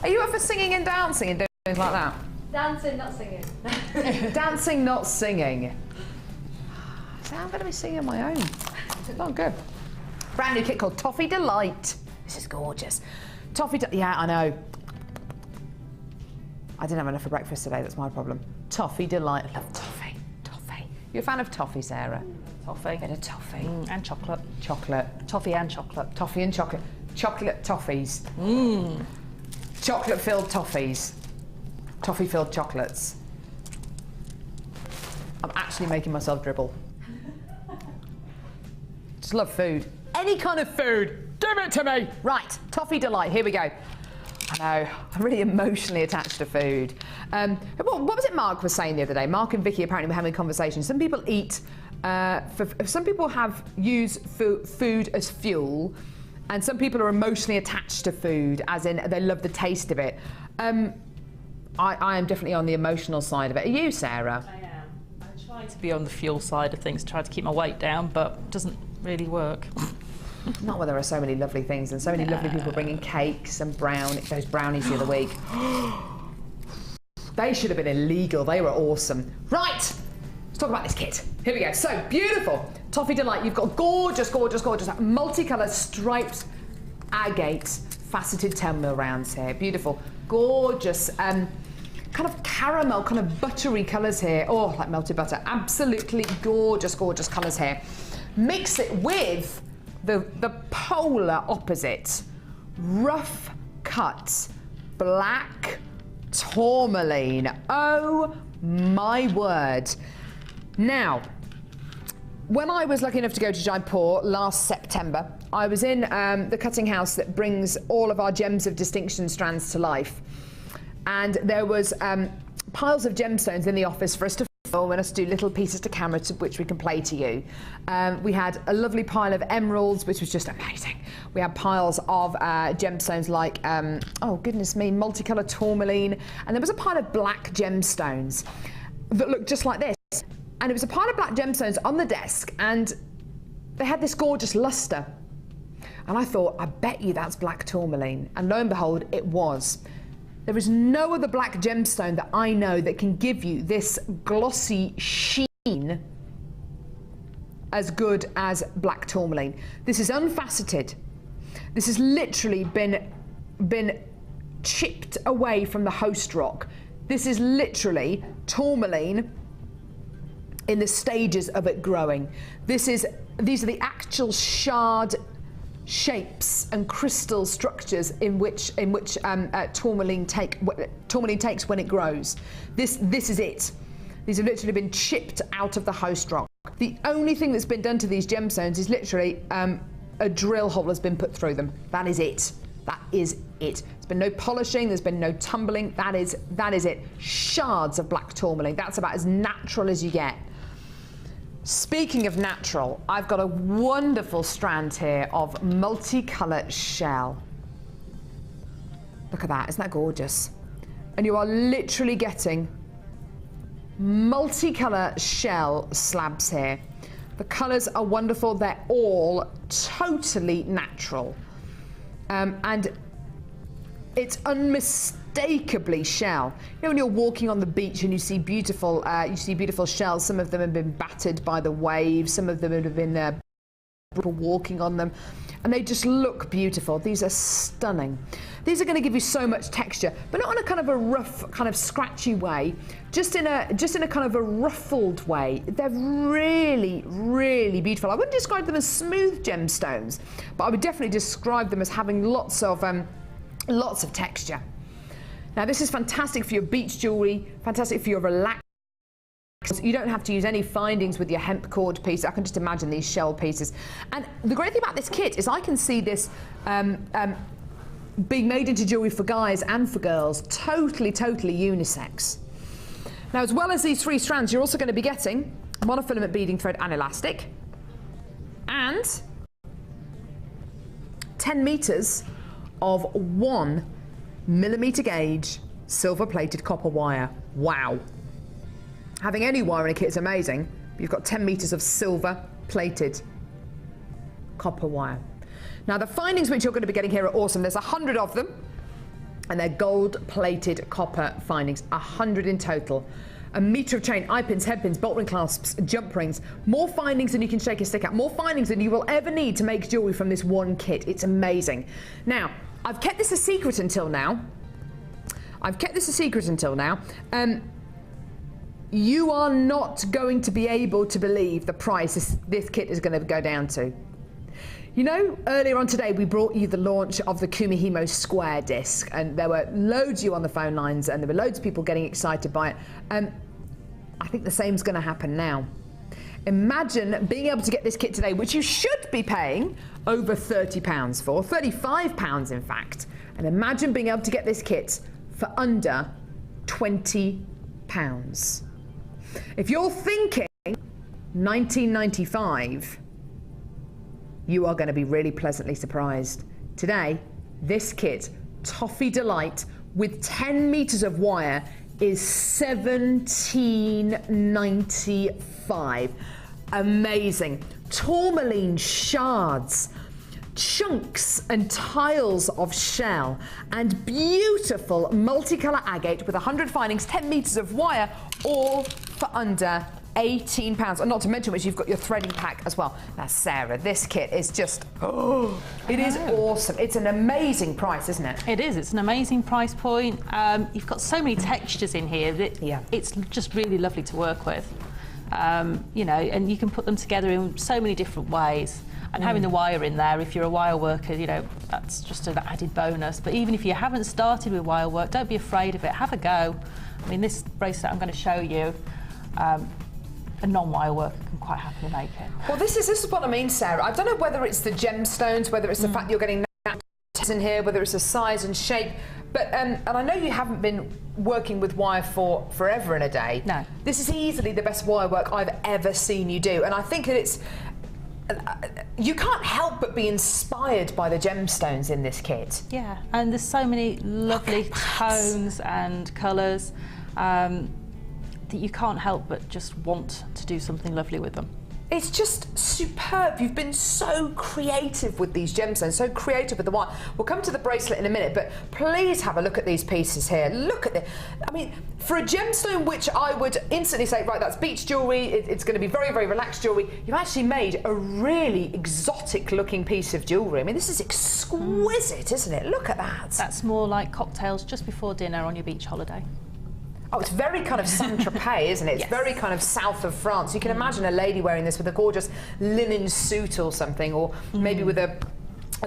Are you up for singing and dancing and doing things like that? Dancing, not singing. Dancing, not singing. So I'm going to be singing on my own. Not good. Brand new kit called Toffee Delight. This is gorgeous. Yeah, I know. I didn't have enough for breakfast today, that's my problem. Toffee Delight. I love toffee. Toffee. You a fan of toffee, Sarah? Toffee. Bit of toffee. And chocolate. Chocolate. Toffee and chocolate. Toffee and chocolate. chocolate toffees. Chocolate-filled toffees. Toffee-filled chocolates. I'm actually making myself dribble. Just love food. Any kind of food, give it to me! Right, Toffee Delight, here we go. I know, I'm really emotionally attached to food. What was it Mark was saying the other day? Mark and Vicky apparently were having a conversation. Some people eat, some people use food as fuel, and some people are emotionally attached to food, as in they love the taste of it. I am definitely on the emotional side of it. Are you, Sarah? I am. I try to be on the fuel side of things, try to keep my weight down, but it doesn't really work. Not when there are so many lovely things and so many lovely people bringing cakes and those brownies the other week. They should have been illegal. They were awesome. Right, let's talk about this kit. Here we go. So beautiful. Toffee Delight. You've got gorgeous, gorgeous, gorgeous multicolour striped agate faceted 10mm rounds here. Beautiful. Gorgeous. Kind of caramel, kind of buttery colours here. Oh, like melted butter. Absolutely gorgeous, gorgeous colours here. Mix it with the polar opposite, rough cut black tourmaline. Oh my word. Now, when I was lucky enough to go to Jaipur last September, I was in the cutting house that brings all of our gems of distinction strands to life. And there was piles of gemstones in the office for us to film and us to do little pieces to camera to which we can play to you. We had a lovely pile of emeralds, which was just amazing. We had piles of gemstones like, oh goodness me, multicolour tourmaline. And there was a pile of black gemstones that looked just like this. And it was a pile of black gemstones on the desk, and they had this gorgeous lustre. And I thought, I bet you that's black tourmaline. And lo and behold, it was. There is no other black gemstone that I know that can give you this glossy sheen as good as black tourmaline. This is unfaceted. This has literally been chipped away from the host rock. This is literally tourmaline in the stages of it growing. These are the actual shard shapes and crystal structures in which tourmaline takes when it grows. This is it. These have literally been chipped out of the host rock. The only thing that's been done to these gemstones is literally a drill hole has been put through them. That is it. That is it. There's been no polishing, there's been no tumbling. That is it. Shards of black tourmaline. That's about as natural as you get. Speaking of natural, I've got a wonderful strand here of multicolour shell. Look at that, isn't that gorgeous? And you are literally getting multicolour shell slabs here. The colours are wonderful, they're all totally natural. And it's unmistakably shell. You know when you're walking on the beach and you see beautiful shells. Some of them have been battered by the waves. Some of them have been people walking on them, and they just look beautiful. These are stunning. These are going to give you so much texture, but not in a kind of a rough, kind of scratchy way. Just in a kind of a ruffled way. They're really, really beautiful. I wouldn't describe them as smooth gemstones, but I would definitely describe them as having lots of texture. Now this is fantastic for your beach jewellery, fantastic for your relaxed. You don't have to use any findings with your hemp cord piece. I can just imagine these shell pieces. And the great thing about this kit is I can see this being made into jewellery for guys and for girls. Totally, totally unisex. Now, as well as these 3 strands, you're also going to be getting monofilament beading thread and elastic, and 10 metres of 1mm gauge silver-plated copper wire. Wow. Having any wire in a kit is amazing. You've got 10 metres of silver-plated copper wire. Now, the findings which you're going to be getting here are awesome. There's 100 of them, and they're gold-plated copper findings, 100 in total. A metre of chain, eye pins, head pins, bolt ring clasps, jump rings. More findings than you can shake a stick at. More findings than you will ever need to make jewellery from this one kit. It's amazing. Now, I've kept this a secret until now. You are not going to be able to believe the price this kit is going to go down to. You know, earlier on today we brought you the launch of the Kumihimo Square disc, and there were loads of you on the phone lines and there were loads of people getting excited by it. I think the same's going to happen now. Imagine being able to get this kit today, which you should be paying over £30 for, £35 in fact, and imagine being able to get this kit for under £20. If you're thinking $19.95, you are going to be really pleasantly surprised. Today, this kit, Toffee Delight, with 10 metres of wire, is $17.95. Amazing. Tourmaline shards, chunks and tiles of shell, and beautiful multicolour agate with 100 findings, 10 metres of wire, all for under £18, and not to mention which you've got your threading pack as well. Now, Sarah, this kit is just, it is awesome. It's an amazing price, isn't it? It is. It's an amazing price point. You've got so many textures in here that it's just really lovely to work with. You know, and you can put them together in so many different ways. And having the wire in there, if you're a wire worker, you know, that's just an added bonus. But even if you haven't started with wire work, don't be afraid of it. Have a go. I mean, this bracelet I'm going to show you, a non-wire worker can quite happily make it. Well, this is what I mean, Sarah. I don't know whether it's the gemstones, whether it's the fact you're getting in here, whether it's the size and shape, but and I know you haven't been working with wire for forever and a day. No. This is easily the best wire work I've ever seen you do, and I think that it's you can't help but be inspired by the gemstones in this kit. Yeah, and there's so many lovely tones and colours that you can't help but just want to do something lovely with them. It's just superb. You've been so creative with these gemstones, so creative with the wire. We'll come to the bracelet in a minute, but please have a look at these pieces here. Look at this. I mean, for a gemstone which I would instantly say, right, that's beach jewellery, it's going to be very, very relaxed jewellery, you've actually made a really exotic looking piece of jewellery. I mean, this is exquisite, isn't it? Look at that. That's more like cocktails just before dinner on your beach holiday. Oh, it's very kind of Saint-Tropez, isn't it? It's very kind of south of France. You can imagine a lady wearing this with a gorgeous linen suit or something, or maybe with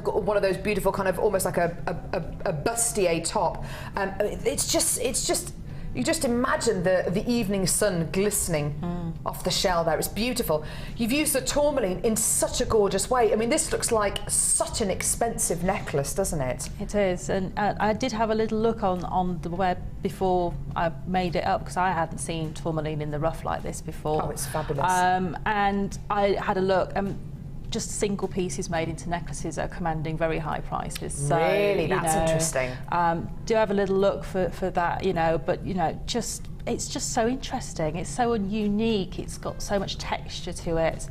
one of those beautiful kind of almost like a bustier top. It's just you just imagine the evening sun glistening off the shell there. It's beautiful. You've used the tourmaline in such a gorgeous way. I mean, this looks like such an expensive necklace, doesn't it? It is, and I did have a little look on the web before I made it up, because I hadn't seen tourmaline in the rough like this before. Oh, it's fabulous. And I had a look, and just single pieces made into necklaces are commanding very high prices. So, really, that's interesting. Do have a little look for that, you know, but you know, it's just so interesting. It's so unique. It's got so much texture to it.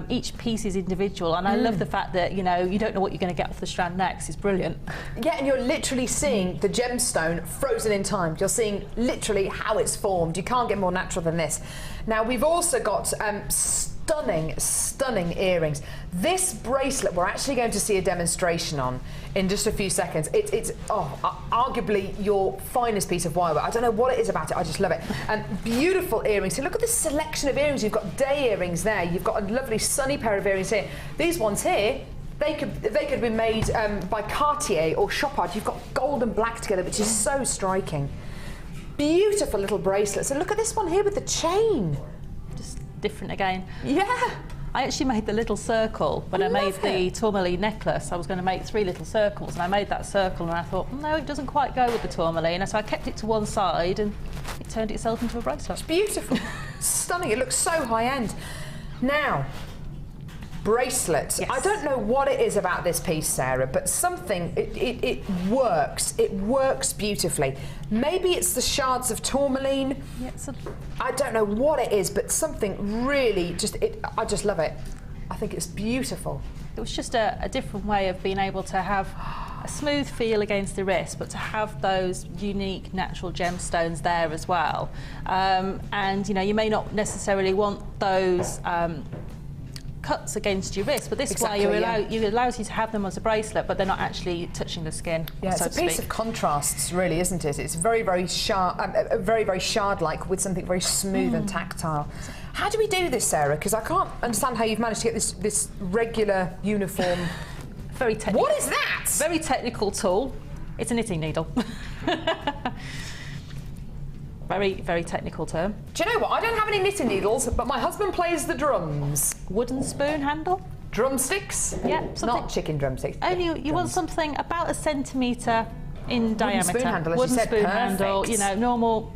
Each piece is individual, and I love the fact that, you know, you don't know what you're going to get off the strand next. It's brilliant. Yeah, and you're literally seeing the gemstone frozen in time. You're seeing literally how it's formed. You can't get more natural than this. Now, we've also got stunning earrings. This bracelet we're actually going to see a demonstration on in just a few seconds. It's arguably your finest piece of wire work. I don't know what it is about it, I just love it. And beautiful earrings. So look at this selection of earrings. You've got day earrings there. You've got a lovely sunny pair of earrings here. These ones here, they could have been made by Cartier or Chopard. You've got gold and black together, which is so striking. Beautiful little bracelets. And look at this one here with the chain. Different again. Yeah. I actually made the little circle when I made the tourmaline necklace. I was going to make 3 little circles, and I made that circle, and I thought, no, it doesn't quite go with the tourmaline, so I kept it to one side, and it turned itself into a bracelet. It's beautiful. Stunning. It looks so high end. Now, bracelets. Yes. I don't know what it is about this piece, Sarah, but something, it works. It works beautifully. Maybe it's the shards of tourmaline. Yeah, I don't know what it is, but something really I just love it. I think it's beautiful. It was just a different way of being able to have a smooth feel against the wrist, but to have those unique natural gemstones there as well. And you know, you may not necessarily want those cuts against your wrist, but this way it allows you to have them as a bracelet, but they're not actually touching the skin. Yeah, so it's a piece of contrasts, really, isn't it? It's very, very sharp, very, very shard-like with something very smooth and tactile. How do we do this, Sarah? Because I can't understand how you've managed to get this regular uniform. Very technical. What is that? Very technical tool. It's a knitting needle. Very, very technical term. Do you know what? I don't have any knitting needles, but my husband plays the drums. Wooden spoon handle. Drumsticks? Yeah, not chicken drumsticks. Only you want something about a centimetre in diameter. Wooden spoon handle, as wooden you said. spoon Perfect. handle. You know, normal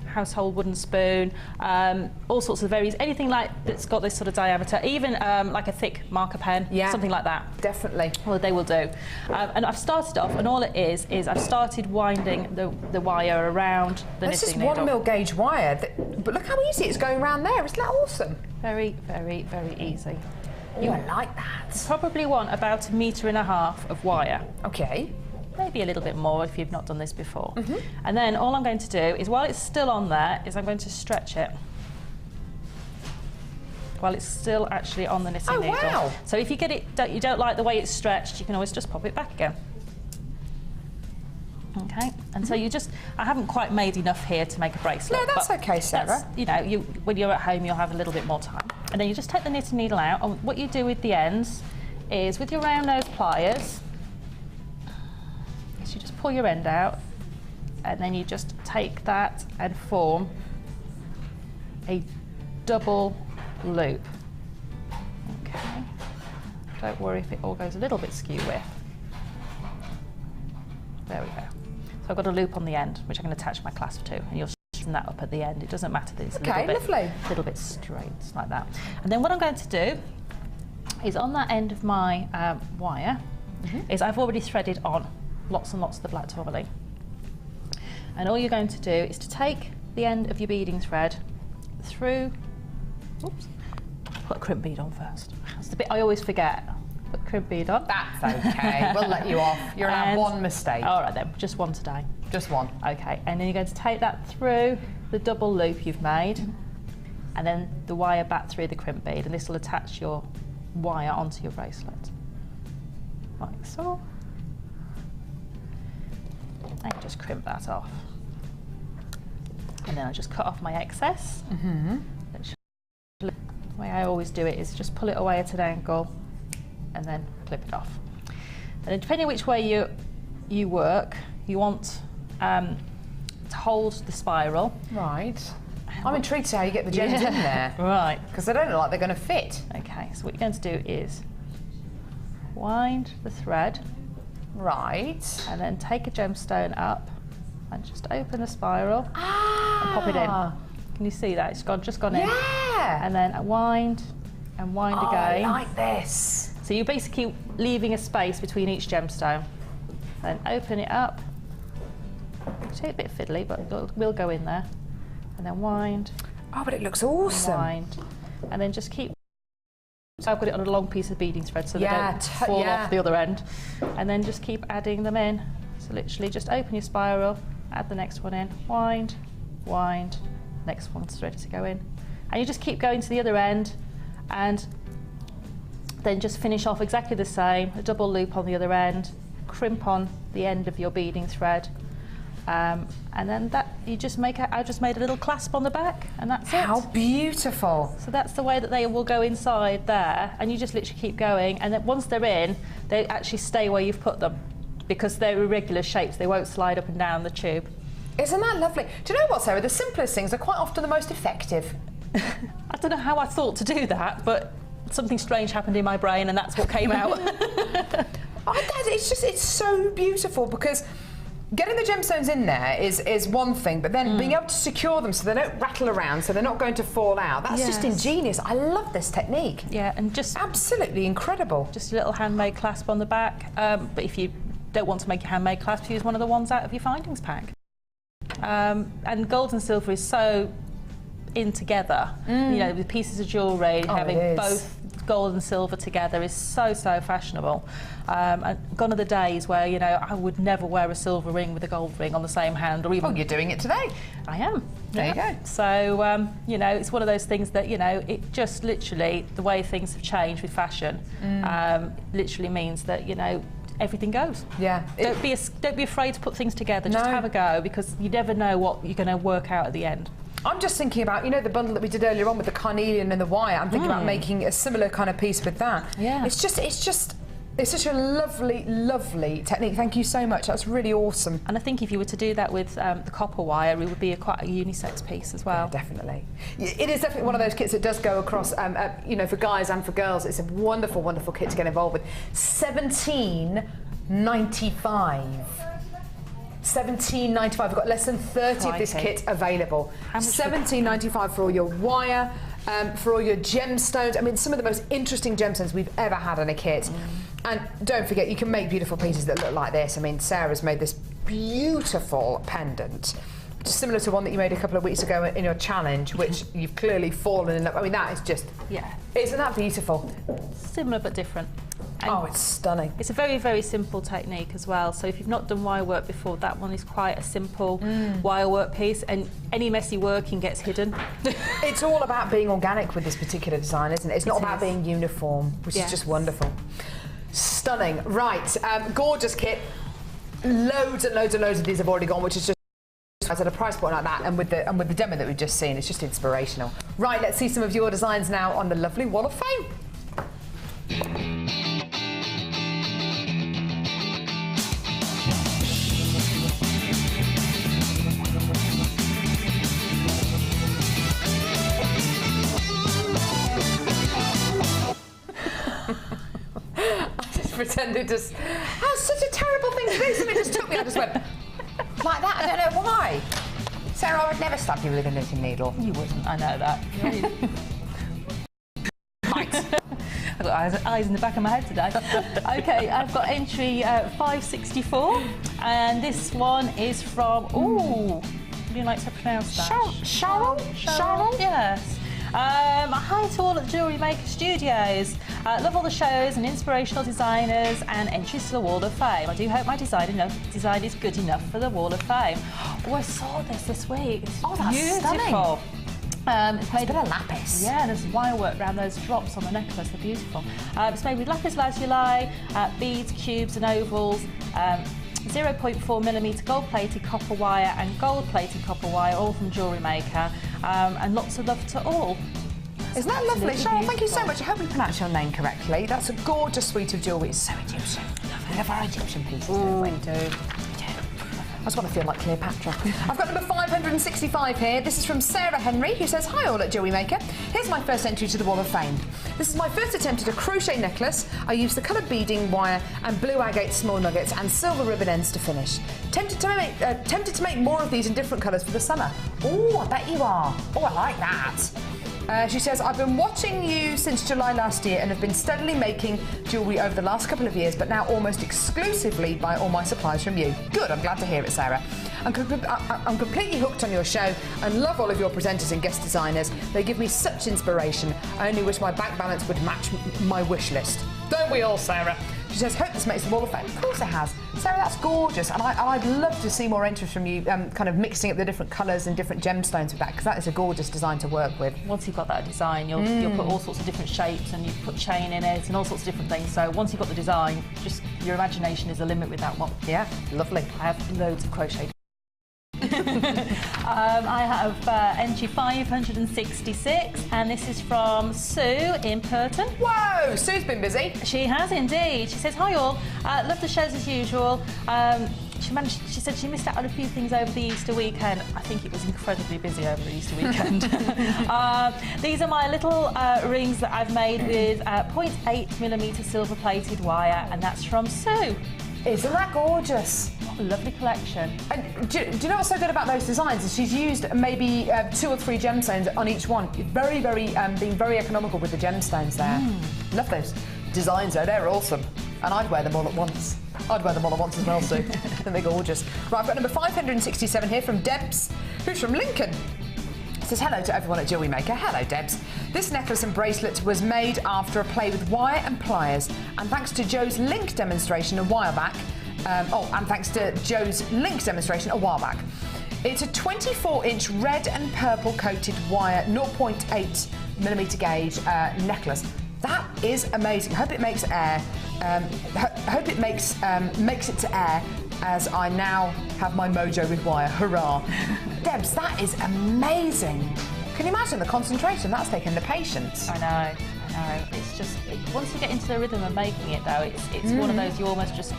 household wooden spoon. All sorts of various, anything like that's got this sort of diameter. Even like a thick marker pen. Yeah. Something like that. Definitely. Well, they will do. And I've started off, and all it is I've started winding the wire around the That's knitting just needle. 1mm gauge wire. But look how easy it's going around there. Isn't that awesome? Very, very, very easy. Oh, I like that. Probably want about 1.5 meters of wire. Okay. Maybe a little bit more if you've not done this before. And then all I'm going to do is, while it's still on there, is I'm going to stretch it. While it's still actually on the knitting needle. Wow. So if you get it, you don't like the way it's stretched, you can always just pop it back again. Okay, and so you just, I haven't quite made enough here to make a bracelet. No, that's okay, Sarah. You know, when you're at home, you'll have a little bit more time. And then you just take the knitting needle out, and what you do with the ends is, with your round nose pliers, is you just pull your end out, and then you just take that and form a double loop. Okay, don't worry if it all goes a little bit skew with. There we go. So I've got a loop on the end, which I'm going to attach my clasp to, and you'll straighten that up at the end. It doesn't matter that it's a little bit straight, like that. And then what I'm going to do is, on that end of my wire, is I've already threaded on lots and lots of the black tourmaline. And all you're going to do is to take the end of your beading thread through, oops, put a crimp bead on first. That's the bit I always forget. Put crimp bead on. That's okay. We'll let you off. You're allowed one mistake. All right then, just one today. Just one. Okay, and then you're going to take that through the double loop you've made, and then the wire back through the crimp bead, and this will attach your wire onto your bracelet. Like so. And just crimp that off. And then I just cut off my excess. The way I always do it is just pull it away at an angle and then clip it off. And then depending which way you work, you want to hold the spiral. Right. I'm intrigued to see how you get the gems in there. Right. Because they don't look like they're going to fit. Okay, so what you're going to do is wind the thread. Right. And then take a gemstone up and just open the spiral and pop it in. Can you see that? It's just gone in. Yeah. And then wind and wind again. I like this. So you're basically leaving a space between each gemstone. Then open it up. It's a bit fiddly, but we'll go in there. And then wind. Oh, but it looks awesome. Wind. And then just keep. So I've got it on a long piece of beading thread so they don't fall off the other end. And then just keep adding them in. So literally just open your spiral, add the next one in, wind, wind, next one's ready to go in. And you just keep going to the other end, and then just finish off exactly the same, a double loop on the other end, crimp on the end of your beading thread, and then I just made a little clasp on the back, and that's it. How beautiful. So that's the way that they will go inside there, and you just literally keep going, and then once they're in, they actually stay where you've put them, because they're irregular shapes, they won't slide up and down the tube. Isn't that lovely? Do you know what, Sarah? The simplest things are quite often the most effective. I don't know how I thought to do that, but something strange happened in my brain, and that's what came out. It's so beautiful, because getting the gemstones in there is one thing, but then being able to secure them so they don't rattle around, so they're not going to fall out. That's just ingenious. I love this technique. Yeah, and just absolutely incredible. Just a little handmade clasp on the back. But if you don't want to make a handmade clasp, use one of the ones out of your findings pack. And gold and silver is so in together. You know, the pieces of jewellery, having both gold and silver together is so fashionable. And gone are the days where, you know, I would never wear a silver ring with a gold ring on the same hand, or even. Well, you're doing it today. I am. There you go. So, you know, it's one of those things that, you know, it just literally, the way things have changed with fashion, literally means that, you know, everything goes. Yeah. Don't be afraid to put things together. Just have a go, because you never know what you're going to work out at the end. I'm just thinking about, you know, the bundle that we did earlier on with the carnelian and the wire. I'm thinking about making a similar kind of piece with that. Yeah. It's such a lovely, lovely technique. Thank you so much. That's really awesome. And I think if you were to do that with the copper wire, it would be quite a unisex piece as well. Yeah, definitely. It is definitely one of those kits that does go across, you know, for guys and for girls. It's a wonderful, wonderful kit to get involved with. $17.95. $17.95. We've got less than 30 of this kit available. $17.95 for all your wire, for all your gemstones. I mean, some of the most interesting gemstones we've ever had in a kit. And don't forget, you can make beautiful pieces that look like this. I mean, Sarah's made this beautiful pendant, which is similar to one that you made a couple of weeks ago in your challenge, which you've clearly fallen in love. I mean, that is just, isn't that beautiful? Similar but different. And oh, it's stunning. It's a very, very simple technique as well. So if you've not done wire work before, that one is quite a simple wire work piece, and any messy working gets hidden. It's all about being organic with this particular design, isn't it? It's not about being uniform, which is just wonderful. Stunning. Right, gorgeous kit. Loads and loads and loads of these have already gone, which is just at a price point like that, and with the demo that we've just seen, it's just inspirational. Right, let's see some of your designs now on the lovely Wall of Fame. Pretended to. That's such a terrible thing to do. Something just took me. I just went like that. I don't know why. Sarah, I would never stab you with a knitting needle. You wouldn't. I know that. Right. I've got eyes in the back of my head today. Okay, I've got entry 564, and this one is from. Ooh, do you like to pronounce that? Cheryl. Yes. Hi to all at Jewellery Maker Studios. Love all the shows and inspirational designers and entries to the Wall of Fame. I do hope my design is good enough for the Wall of Fame. Oh, I saw this week. It's that's beautiful. It's made of lapis. Yeah, there's wire work around those drops on the necklace. They're beautiful. It's made with lapis lazuli, beads, cubes, and ovals. 0.4mm gold-plated copper wire and gold-plated copper wire, all from Jewellery Maker, and lots of love to all. Isn't that lovely? Cheryl, thank you so much. I hope we pronounced your name correctly. That's a gorgeous suite of jewellery. It's so Egyptian. We love our Egyptian pieces, don't we? We do. I just want to feel like Cleopatra. I've got number 565 here. This is from Sarah Henry, who says, hi all at Jewellery Maker. Here's my first entry to the Wall of Fame. This is my first attempt at a crochet necklace. I used the coloured beading wire and blue agate small nuggets and silver ribbon ends to finish. Tempted to make more of these in different colours for the summer. Oh, I bet you are. Oh, I like that. She says, I've been watching you since July last year and have been steadily making jewellery over the last couple of years, but now almost exclusively buy all my supplies from you. Good, I'm glad to hear it, Sarah. I'm completely hooked on your show and love all of your presenters and guest designers. They give me such inspiration. I only wish my bank balance would match my wish list. Don't we all, Sarah? She says, hope this makes the Wall of Fame. Of course it has. Sarah, that's gorgeous. And I'd love to see more entries from you, kind of mixing up the different colours and different gemstones with that, because that is a gorgeous design to work with. Once you've got that design, you'll put all sorts of different shapes and you put chain in it and all sorts of different things. So once you've got the design, just your imagination is the limit with that one. Yeah, lovely. I have loads of crochet. I have entry 566, and this is from Sue in Purton. Whoa, Sue's been busy. She has indeed. She says, hi all, love the shows as usual. She said she missed out on a few things over the Easter weekend. I think it was incredibly busy over the Easter weekend. These are my little rings that I've made with 0.8mm silver plated wire, and that's from Sue. Isn't that gorgeous? What a lovely collection. And do you know what's so good about those designs? Is she's used maybe 2 or 3 gemstones on each one. Very, being very economical with the gemstones there. Love those designs though, they're awesome. And I'd wear them all at once. I'd wear them all at once as well, Sue. They're gorgeous. Right, I've got number 567 here from Debs, who's from Lincoln. It says, hello to everyone at Jewellery Maker. Hello, Debs. This necklace and bracelet was made after a play with wire and pliers, and thanks to Joe's link demonstration a while back. It's a 24-inch red and purple coated wire 0.8mm gauge necklace. That is amazing. Hope it makes air. Hope it makes it to air. as I now have my mojo with wire. Hurrah. Debs, that is amazing. Can you imagine the concentration that's taken, the patience? I know. It's just, once you get into the rhythm of making it though, it's one of those, you almost just,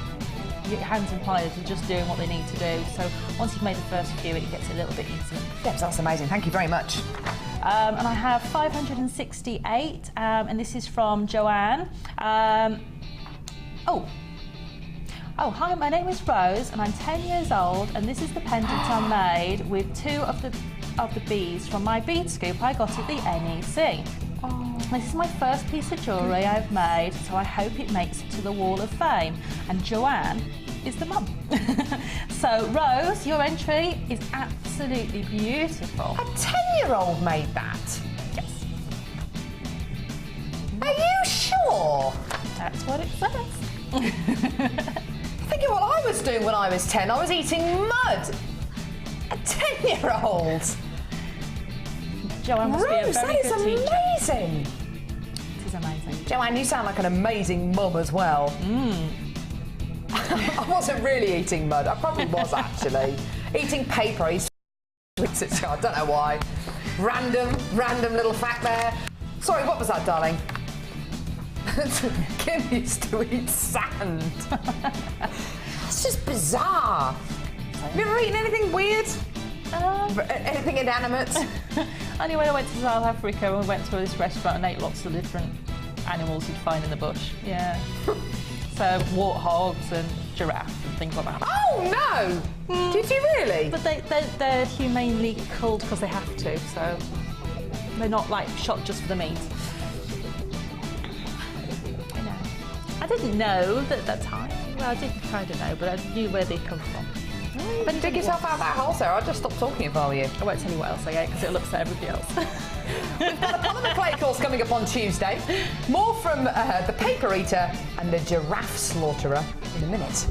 your hands and pliers are just doing what they need to do. So once you've made the first few, it gets a little bit easier. Debs, that's amazing. Thank you very much. And I have 568, and this is from Joanne. Hi, my name is Rose, and I'm 10 years old, and this is the pendant I made with 2 of the beads from my bead scoop I got at the NEC. This is my first piece of jewellery I've made, so I hope it makes it to the Wall of Fame. And Joanne is the mum. So, Rose, your entry is absolutely beautiful. A 10-year-old made that? Yes. Are you sure? That's what it says. Thinking what I was doing when I was 10, I was eating mud. A 10-year-old. Joanne must be a very good teacher. That is amazing. It is amazing. Joanne, you sound like an amazing mum as well. I wasn't really eating mud. I probably was actually. Eating paper. I used to eat it, so I don't know why. Random little fact there. Sorry, what was that, darling? Kim used to eat sand. It's just bizarre. Have you ever eaten anything weird? Anything inanimate? Only when I went to South Africa and we went to this restaurant and ate lots of different animals you'd find in the bush. Yeah. So warthogs and giraffes and things like that. Oh no! Did you really? But they're humanely culled because they have to, so they're not like shot just for the meat. I know. I didn't know that at that time. Well, I didn't kind of know, but I knew where they'd come from. But dig yourself out of that hole, Sarah. I'll just stop talking if I were you. I won't tell you what else I ate because it looks at everybody else. We've got a polymer clay course coming up on Tuesday. More from the paper eater and the giraffe slaughterer in a minute.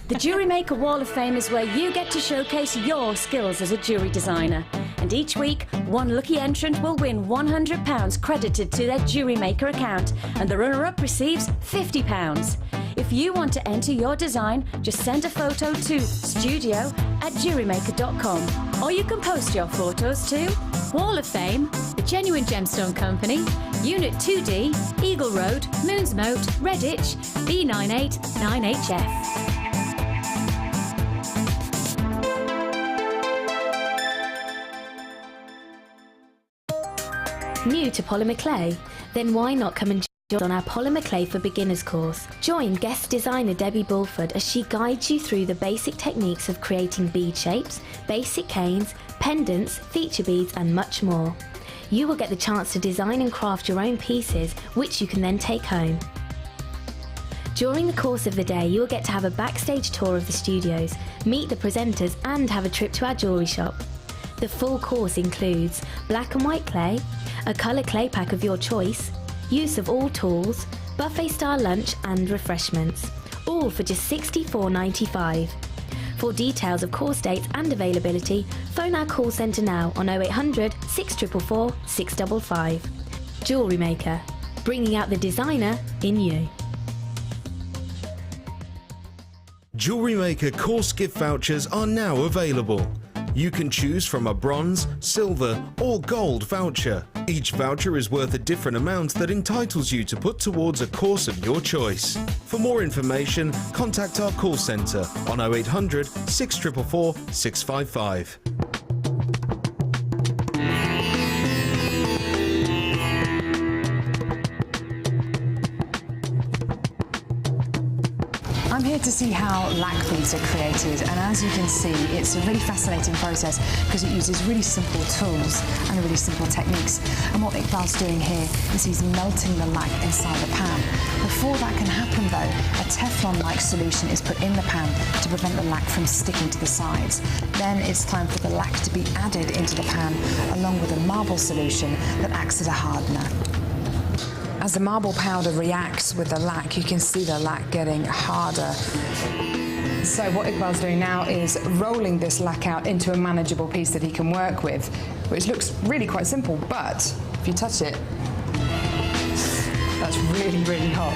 The Jewellery Maker Wall of Fame is where you get to showcase your skills as a jewellery designer. And each week, one lucky entrant will win £100 credited to their Jewellery Maker account, and the runner-up receives £50. If you want to enter your design, just send a photo to studio@jewellerymaker.com, or you can post your photos to Wall of Fame, The Genuine Gemstone Company, Unit 2D, Eagle Road, Moonsmote, Redditch, B989HF. New to polymer clay? Then why not come and join on our Polymer Clay for Beginners course? Join guest designer Debbie Bulford as she guides you through the basic techniques of creating bead shapes, basic canes, pendants, feature beads and much more. You will get the chance to design and craft your own pieces, which you can then take home. During the course of the day, you will get to have a backstage tour of the studios, meet the presenters and have a trip to our jewellery shop. The full course includes black and white clay, a colour clay pack of your choice, use of all tools, buffet-style lunch and refreshments, all for just $64.95. For details of course dates and availability, phone our call centre now on 0800 644 655. Jewellery Maker, bringing out the designer in you. Jewellery Maker course gift vouchers are now available. You can choose from a bronze, silver or gold voucher. Each voucher is worth a different amount that entitles you to put towards a course of your choice. For more information, contact our call centre on 0800 644 655. I'm here to see how lac beads are created, and as you can see, it's a really fascinating process because it uses really simple tools and really simple techniques. And what Iqbal's doing here is he's melting the lac inside the pan. Before that can happen though, a Teflon-like solution is put in the pan to prevent the lac from sticking to the sides. Then it's time for the lac to be added into the pan along with a marble solution that acts as a hardener. As the marble powder reacts with the lac, you can see the lac getting harder. So what Iqbal's doing now is rolling this lac out into a manageable piece that he can work with, which looks really quite simple, but if you touch it, that's really, really hot.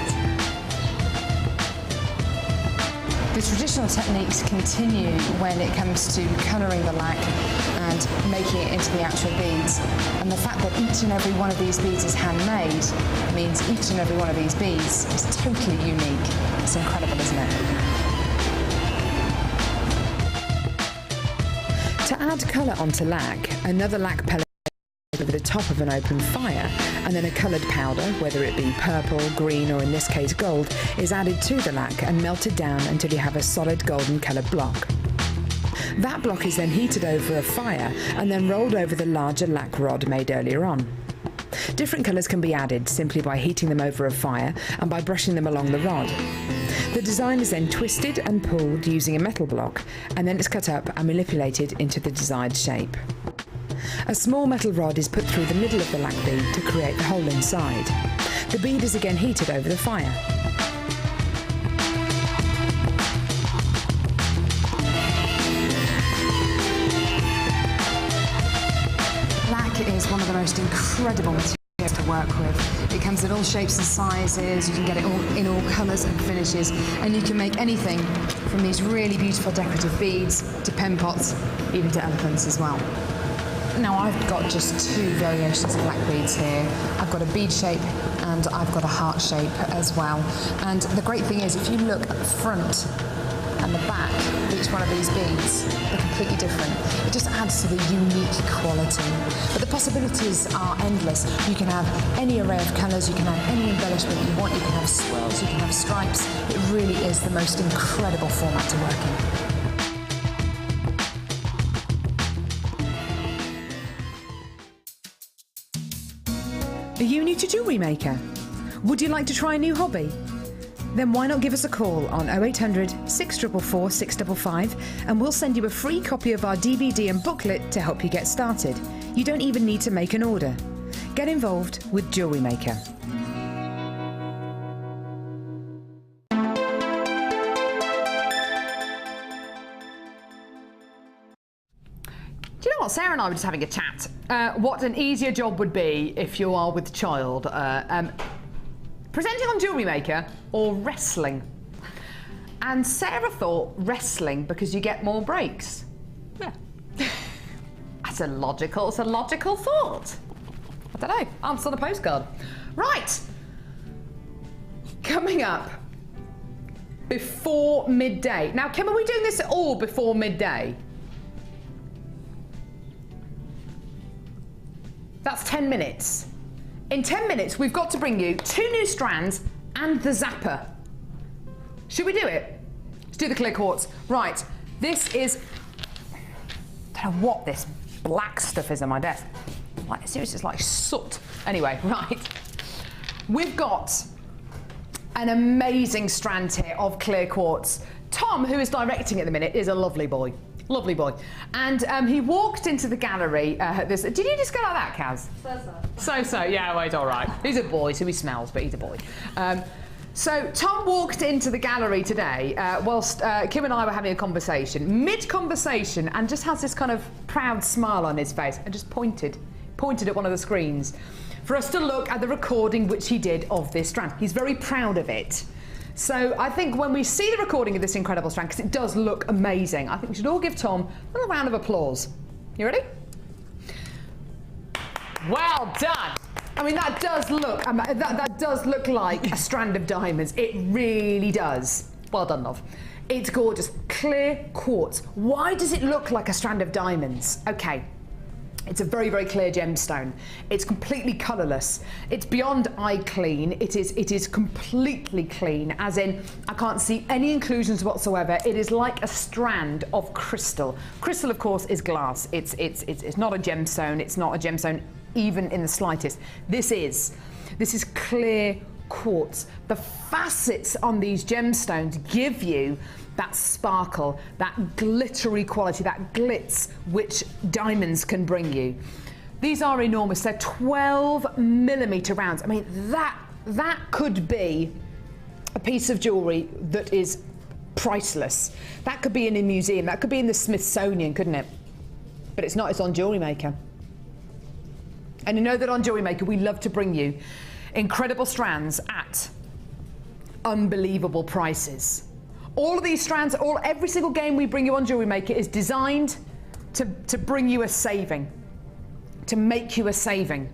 The traditional techniques continue when it comes to colouring the lac and making it into the actual beads. And the fact that each and every one of these beads is handmade means each and every one of these beads is totally unique. It's incredible, isn't it? To add colour onto lac, another lac pellet over the top of an open fire, and then a coloured powder, whether it be purple, green or in this case gold, is added to the lac and melted down until you have a solid golden coloured block. That block is then heated over a fire and then rolled over the larger lac rod made earlier on. Different colours can be added simply by heating them over a fire and by brushing them along the rod. The design is then twisted and pulled using a metal block, and then it's cut up and manipulated into the desired shape. A small metal rod is put through the middle of the lac bead to create the hole inside. The bead is again heated over the fire. Lac is one of the most incredible materials to work with. It comes in all shapes and sizes, you can get it all in all colours and finishes, and you can make anything from these really beautiful decorative beads to pen pots, even to elephants as well. Now I've got just two variations of lac beads here. I've got a bead shape and I've got a heart shape as well. And the great thing is, if you look at the front and the back of each one of these beads, they're completely different. It just adds to the unique quality. But the possibilities are endless. You can have any array of colours, you can have any embellishment you want, you can have swirls, you can have stripes. It really is the most incredible format to work in. Are you new to Jewellery Maker? Would you like to try a new hobby? Then why not give us a call on 0800 644 655 and we'll send you a free copy of our DVD and booklet to help you get started. You don't even need to make an order. Get involved with Jewellery Maker. Do you know what? Sarah and I were just having a chat. What an easier job would be if you are with child. Presenting on Jewellery Maker or wrestling. And Sarah thought wrestling because you get more breaks. Yeah. It's a logical thought. I don't know. Answer on a postcard. Right. Coming up before midday. Now, Kim, are we doing this all before midday? That's 10 minutes. In 10 minutes, we've got to bring you 2 new strands and the zapper. Should we do it? Let's do the clear quartz. Right, this is, I don't know what this black stuff is on my desk. Like, seriously, it's like soot. Anyway, right. We've got an amazing strand here of clear quartz. Tom, who is directing at the minute, is a lovely boy. Lovely boy. And he walked into the gallery. Did you just go like that, Kaz? So, yeah, well, he's all right. He's a boy, so he smells, but he's a boy. So Tom walked into the gallery today whilst Kim and I were having a conversation, mid-conversation, and just has this kind of proud smile on his face and just pointed at one of the screens for us to look at the recording which he did of this strand. He's very proud of it. So I think when we see the recording of this incredible strand, because it does look amazing, I think we should all give Tom a little round of applause. You ready? Well done. I mean, that does look that does look like a strand of diamonds. It really does. Well done, love. It's gorgeous. Clear quartz. Why does it look like a strand of diamonds? Okay. It's a very, very clear gemstone. It's completely colourless. It's beyond eye clean. It is completely clean, as in I can't see any inclusions whatsoever. It is like a strand of crystal. Crystal, of course, is glass. It's not a gemstone. It's not a gemstone even in the slightest. This is clear quartz. The facets on these gemstones give you that sparkle, that glittery quality, that glitz which diamonds can bring you. These are enormous. They're 12mm rounds. I mean, that could be a piece of jewellery that is priceless. That could be in a museum. That could be in the Smithsonian, couldn't it? But it's not. It's on Jewellery Maker. And you know that on Jewellery Maker we love to bring you incredible strands at unbelievable prices. All of these strands, every single game we bring you on Jewellery Maker is designed to bring you a saving, to make you a saving.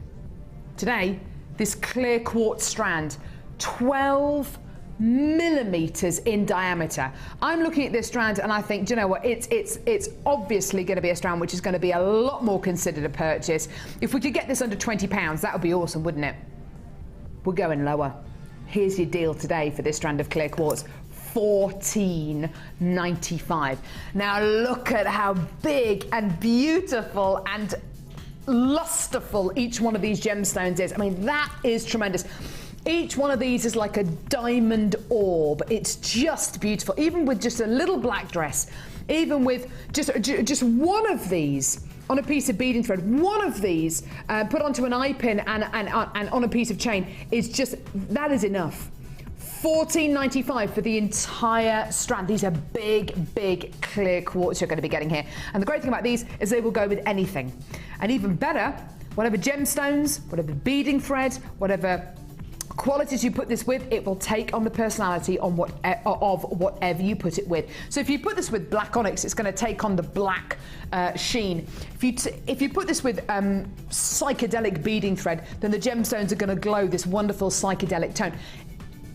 Today, this clear quartz strand, 12 millimeters in diameter. I'm looking at this strand and I think, do you know what, it's obviously going to be a strand which is going to be a lot more considered a purchase. If we could get this under £20, that would be awesome, wouldn't it? We're going lower. Here's your deal today for this strand of clear quartz. $14.95. Now look at how big and beautiful and lusterful each one of these gemstones is. I mean, that is tremendous. Each one of these is like a diamond orb. It's just beautiful. Even with just a little black dress, even with just one of these on a piece of beading thread, one of these put onto an eye pin and on a piece of chain is just, that is enough. $14.95 for the entire strand. These are big, big clear quartz you're going to be getting here. And the great thing about these is they will go with anything. And even better, whatever gemstones, whatever beading thread, whatever qualities you put this with, it will take on the personality of whatever you put it with. So if you put this with black onyx, it's going to take on the black sheen. If you put this with psychedelic beading thread, then the gemstones are going to glow this wonderful psychedelic tone.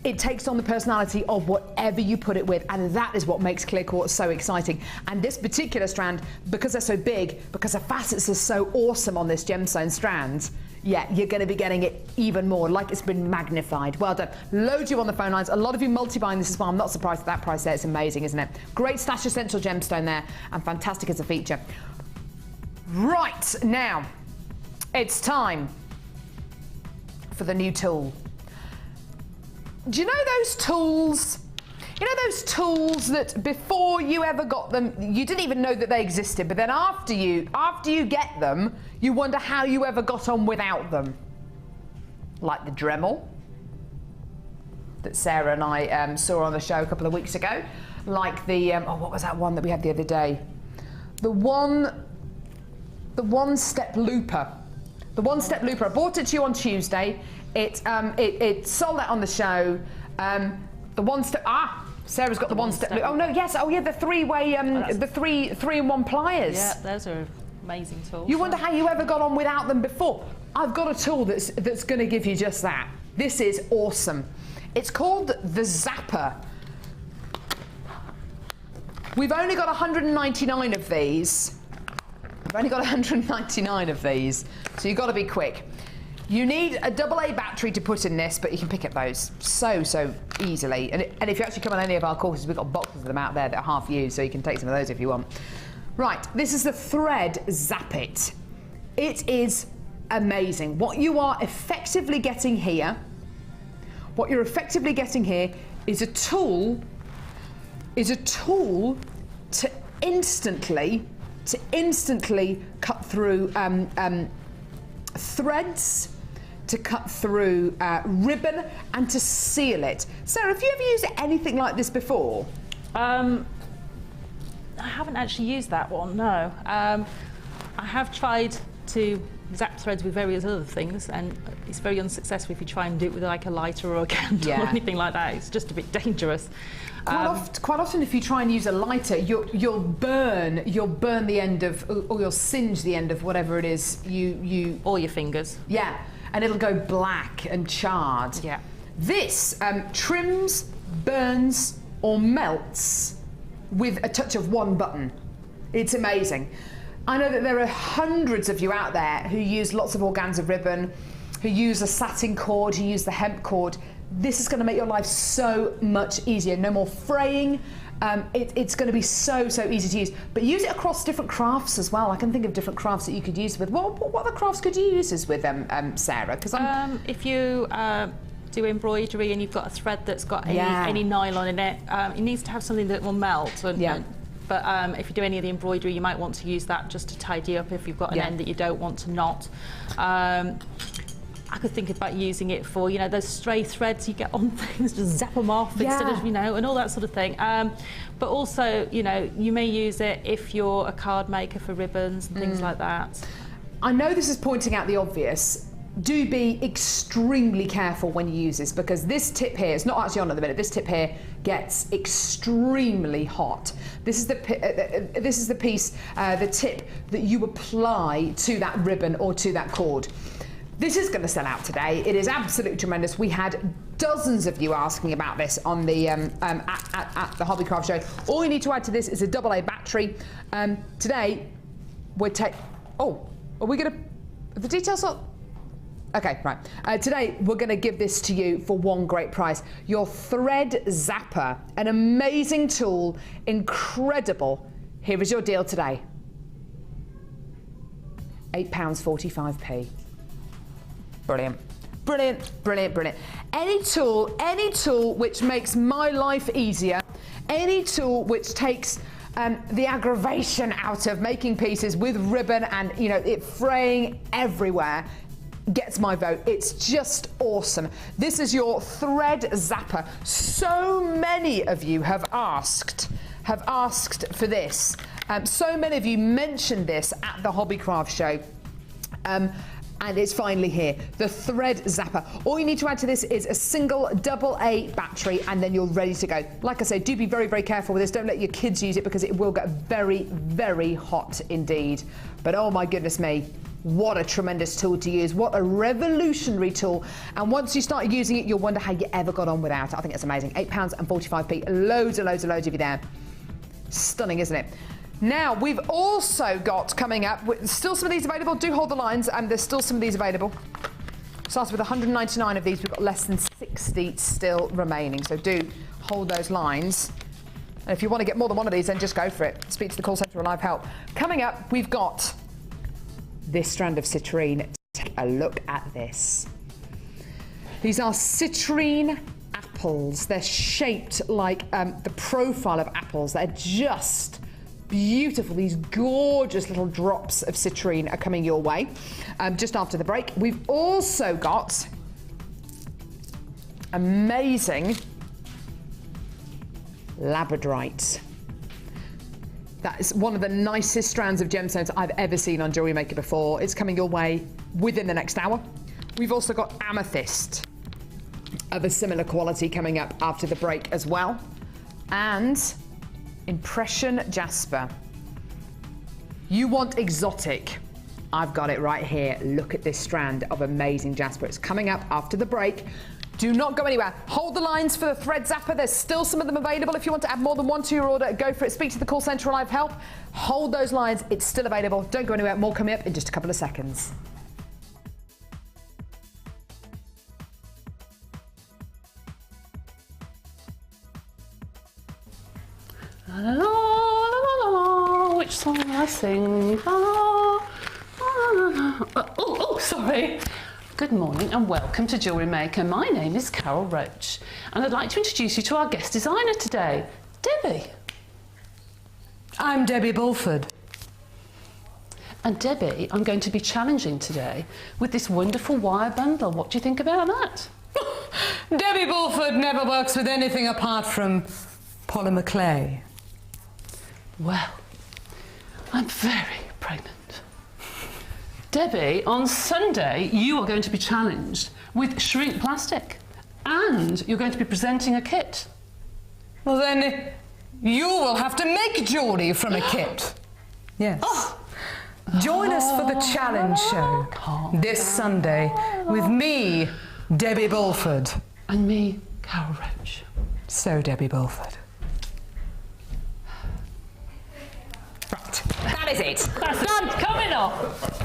It takes on the personality of whatever you put it with, and that is what makes clear quartz so exciting. And this particular strand, because they're so big, because the facets are so awesome on this gemstone strand, yeah, you're going to be getting it even more, like it's been magnified. Well done. Load you on the phone lines. A lot of you multi-buying this as well. I'm not surprised at that price there. It's amazing, isn't it? Great stash essential gemstone there, and fantastic as a feature. Right, now, it's time for the new tool. Do you know those tools? You know those tools that before you ever got them, you didn't even know that they existed, but then after you get them, you wonder how you ever got on without them. Like the Dremel that Sarah and I saw on the show a couple of weeks ago. Like the, what was that one that we had the other day? The one-step looper. The one-step looper. I bought it to you on Tuesday. It sold out on the show. The one-step. Sarah's got the one-step. Oh no, yes. Oh yeah, the three-way. The three-in-one pliers. Yeah, those are amazing tools. You wonder how you ever got on without them before. I've got a tool that's going to give you just that. This is awesome. It's called the Zapper. We've only got 199 of these. We've only got 199 of these, so you've got to be quick. You need a AA battery to put in this, but you can pick up those so easily. And if you actually come on any of our courses, we've got boxes of them out there that are half used, so you can take some of those if you want. Right, this is the Thread Zap It. It is amazing. What you are effectively getting here, is a tool to instantly cut through threads, to cut through ribbon, and to seal it. Sarah, have you ever used anything like this before? I haven't actually used that one, no. I have tried to zap threads with various other things, and it's very unsuccessful if you try and do it with like a lighter or a candle or anything like that. It's just a bit dangerous. Quite often, if you try and use a lighter, you'll burn the end of, or you'll singe the end of whatever it is you or your fingers. Yeah, and it'll go black and charred. Yeah. This trims, burns, or melts with a touch of one button. It's amazing. I know that there are hundreds of you out there who use lots of organza ribbon, who use a satin cord, who use the hemp cord. This is going to make your life so much easier. No more fraying. It's going to be so easy to use. But use it across different crafts as well. I can think of different crafts that you could use with. What other crafts could you use this with, Sarah? Because if you do embroidery and you've got a thread that's got any nylon in it, it needs to have something that will melt. But if you do any of the embroidery, you might want to use that just to tidy up if you've got an end that you don't want to knot. I could think about using it for, you know, those stray threads you get on things, just zap them off instead of, you know, and all that sort of thing. But also, you know, you may use it if you're a card maker for ribbons and things like that. I know this is pointing out the obvious. Do be extremely careful when you use this, because this tip here, it's not actually on at the minute, this tip here gets extremely hot. This is the piece, the tip that you apply to that ribbon or to that cord. This is going to sell out today. It is absolutely tremendous. We had dozens of you asking about this on the at the Hobbycraft show. All you need to add to this is a AA battery. Today we're are we going to the details are okay, right. Today we're going to give this to you for one great price. Your thread zapper, an amazing tool, incredible. Here is your deal today. £8.45p. Brilliant. Brilliant, brilliant, brilliant. Any tool which makes my life easier, any tool which takes the aggravation out of making pieces with ribbon and, you know, it fraying everywhere, gets my vote. It's just awesome. This is your thread zapper. So many of you have asked for this. So many of you mentioned this at the Hobbycraft show. And it's finally here, the thread zapper. All you need to add to this is a single AA battery and then you're ready to go. Like I say, do be very, very careful with this. Don't let your kids use it because it will get very, very hot indeed. But oh my goodness me, what a tremendous tool to use. What a revolutionary tool. And once you start using it, you'll wonder how you ever got on without it. I think it's amazing. £8.45p, loads and loads and loads of you there. Stunning, isn't it? Now, we've also got coming up, still some of these available, do hold the lines, and there's still some of these available. Starts with 199 of these, we've got less than 60 still remaining, so do hold those lines. And if you want to get more than one of these, then just go for it. Speak to the call centre or live help. Coming up, we've got this strand of citrine. Take a look at this. These are citrine apples. They're shaped like the profile of apples. They're just beautiful. These gorgeous little drops of citrine are coming your way just after the break. We've also got amazing labradorite. That is one of the nicest strands of gemstones I've ever seen on Jewellery Maker before. It's coming your way within the next hour. We've also got amethyst of a similar quality coming up after the break as well. And impression jasper. You want exotic? I've got it right here. Look at this strand of amazing jasper. It's coming up after the break. Do not go anywhere. Hold the lines for the thread zapper. There's still some of them available. If you want to add more than one to your order, go for it. Speak to the call centre or live help. Hold those lines. It's still available. Don't go anywhere. More coming up in just a couple of seconds. La, la, la, la, la, la. Which song will I sing? Sorry. Good morning and welcome to Jewellery Maker. My name is Carol Roach and I'd like to introduce you to our guest designer today, Debbie. I'm Debbie Bulford. And Debbie, I'm going to be challenging today with this wonderful wire bundle. What do you think about that? Debbie Bulford never works with anything apart from polymer clay. Well, I'm very pregnant. Debbie, on Sunday, you are going to be challenged with shrink plastic and you're going to be presenting a kit. Well then, you will have to make jewellery from a kit. Yes. Oh. Join us for the challenge show this Sunday with me, Debbie Bulford. And me, Carol Roach. So, Debbie Bulford. Right, that is it. That's done. Coming off.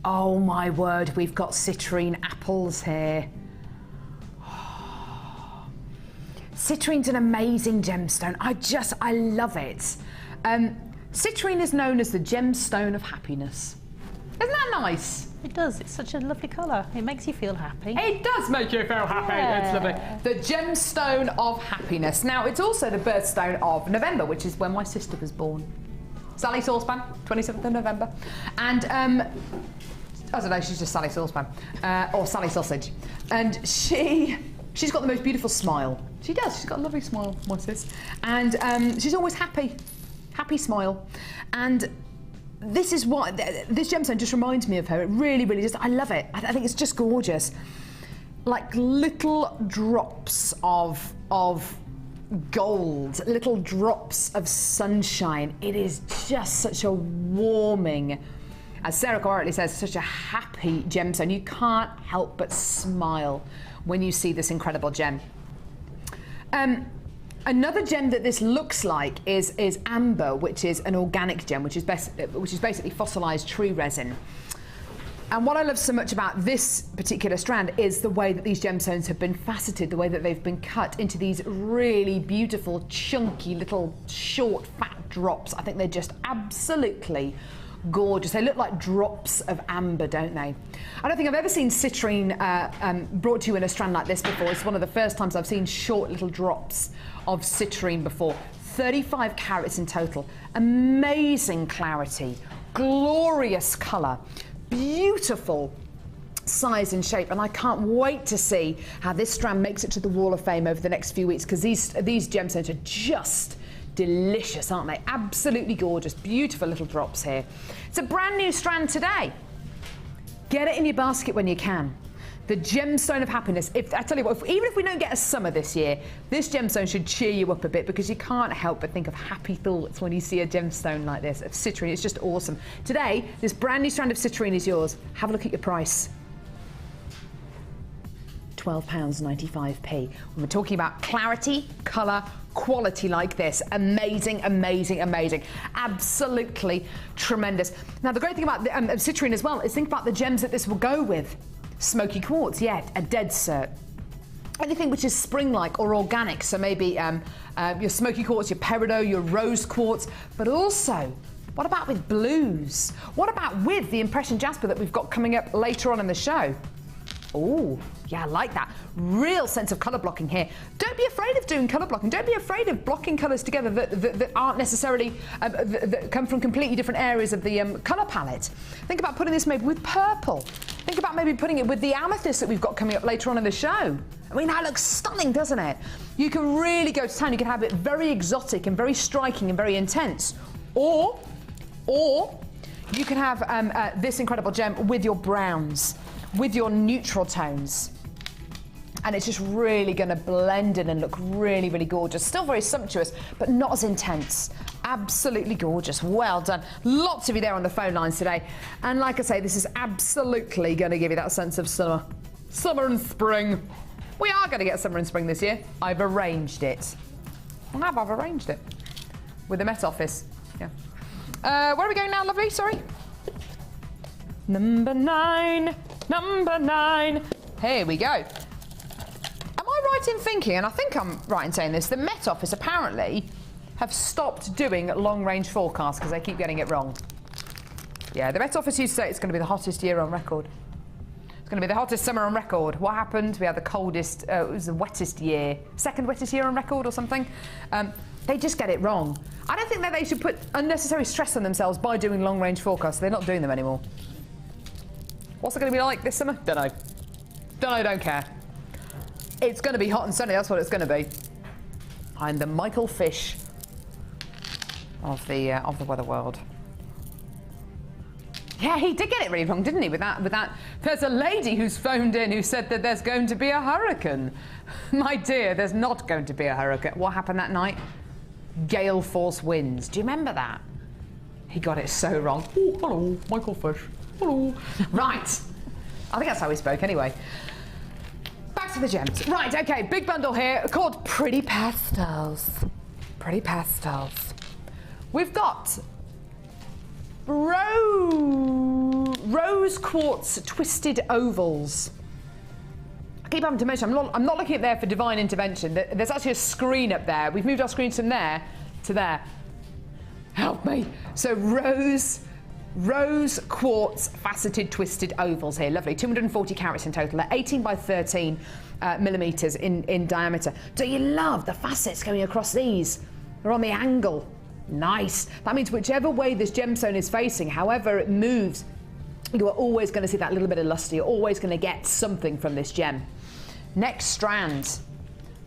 Oh my word, we've got citrine apples here. Citrine's an amazing gemstone. I love it. Citrine is known as the gemstone of happiness. Isn't that nice? It does. It's such a lovely colour. It makes you feel happy. It does make you feel happy. Yeah. It's lovely. The gemstone of happiness. Now, it's also the birthstone of November, which is when my sister was born. Sally Saucepan, 27th of November. And I don't know, she's just Sally Saucepan, or Sally Sausage. And she She's got the most beautiful smile. She does. She's got a lovely smile, my sis. And she's always happy. Happy smile. And this is what this gemstone just reminds me of her. It really, really does. I love it. I think it's just gorgeous. Like little drops of gold, little drops of sunshine. It is just such a warming, as Sarah correctly says, such a happy gemstone. You can't help but smile when you see this incredible gem. Another gem that this looks like is amber, which is an organic gem, which is basically fossilized tree resin. And what I love so much about this particular strand is the way that these gemstones have been faceted, the way that they've been cut into these really beautiful, chunky, little short, fat drops. I think they're just absolutely gorgeous. They look like drops of amber, don't they? I don't think I've ever seen citrine brought to you in a strand like this before. It's one of the first times I've seen short little drops of citrine before. 35 carats in total. Amazing clarity, glorious colour, beautiful size and shape, and I can't wait to see how this strand makes it to the Wall of Fame over the next few weeks, because these gemstones are just delicious, aren't they? Absolutely gorgeous, beautiful little drops here. It's a brand new strand today. Get it in your basket when you can. The gemstone of happiness. If I tell you what, even if we don't get a summer this year, this gemstone should cheer you up a bit, because you can't help but think of happy thoughts when you see a gemstone like this of citrine. It's just awesome. Today, this brand new strand of citrine is yours. Have a look at your price. £12.95p. We're talking about clarity, colour, quality like this. Amazing, amazing, amazing. Absolutely tremendous. Now, the great thing about citrine as well is think about the gems that this will go with. Smoky quartz, yeah, a dead cert. Anything which is spring-like or organic, so maybe your smoky quartz, your peridot, your rose quartz, but also, what about with blues? What about with the impression jasper that we've got coming up later on in the show? Oh, yeah, I like that. Real sense of colour blocking here. Don't be afraid of doing colour blocking. Don't be afraid of blocking colours together that aren't necessarily, that come from completely different areas of the colour palette. Think about putting this maybe with purple. Think about maybe putting it with the amethyst that we've got coming up later on in the show. I mean, that looks stunning, doesn't it? You can really go to town. You can have it very exotic and very striking and very intense. Or you can have this incredible gem with your browns, with your neutral tones. And it's just really going to blend in and look really, really gorgeous. Still very sumptuous, but not as intense. Absolutely gorgeous. Well done. Lots of you there on the phone lines today. And like I say, this is absolutely going to give you that sense of summer. Summer and spring. We are going to get summer and spring this year. I've arranged it. I've arranged it. With the Met Office. Yeah. Where are we going now, lovely? Sorry. Number 9. Number 9. Here we go. Am I right in thinking, and I think I'm right in saying this, the Met Office apparently have stopped doing long-range forecasts because they keep getting it wrong. Yeah, the Met Office used to say it's going to be the hottest year on record. It's going to be the hottest summer on record. What happened? We had the coldest, it was the wettest year, second wettest year on record or something. They just get it wrong. I don't think that they should put unnecessary stress on themselves by doing long-range forecasts. They're not doing them anymore. What's it going to be like this summer? Don't know. Don't care. It's going to be hot and sunny, that's what it's going to be. I'm the Michael Fish of the weather world. Yeah, he did get it really wrong, didn't he? With that, there's a lady who's phoned in who said that there's going to be a hurricane. My dear, there's not going to be a hurricane. What happened that night? Gale force winds. Do you remember that? He got it so wrong. Oh, hello, Michael Fish. Hello. Right. I think that's how he spoke anyway. Back to the gems. Right, okay, big bundle here called Pretty Pastels. Pretty Pastels. We've got rose quartz twisted ovals. I keep having to mention, I'm not looking at there for divine intervention. There's actually a screen up there. We've moved our screen from there to there. Help me. So rose quartz faceted twisted ovals here. Lovely. 240 carats in total. They're 18 by 13 millimetres in diameter. Do you love the facets going across these? They're on the angle. Nice. That means whichever way this gemstone is facing, however it moves, you are always going to see that little bit of luster. You're always going to get something from this gem. Next strand.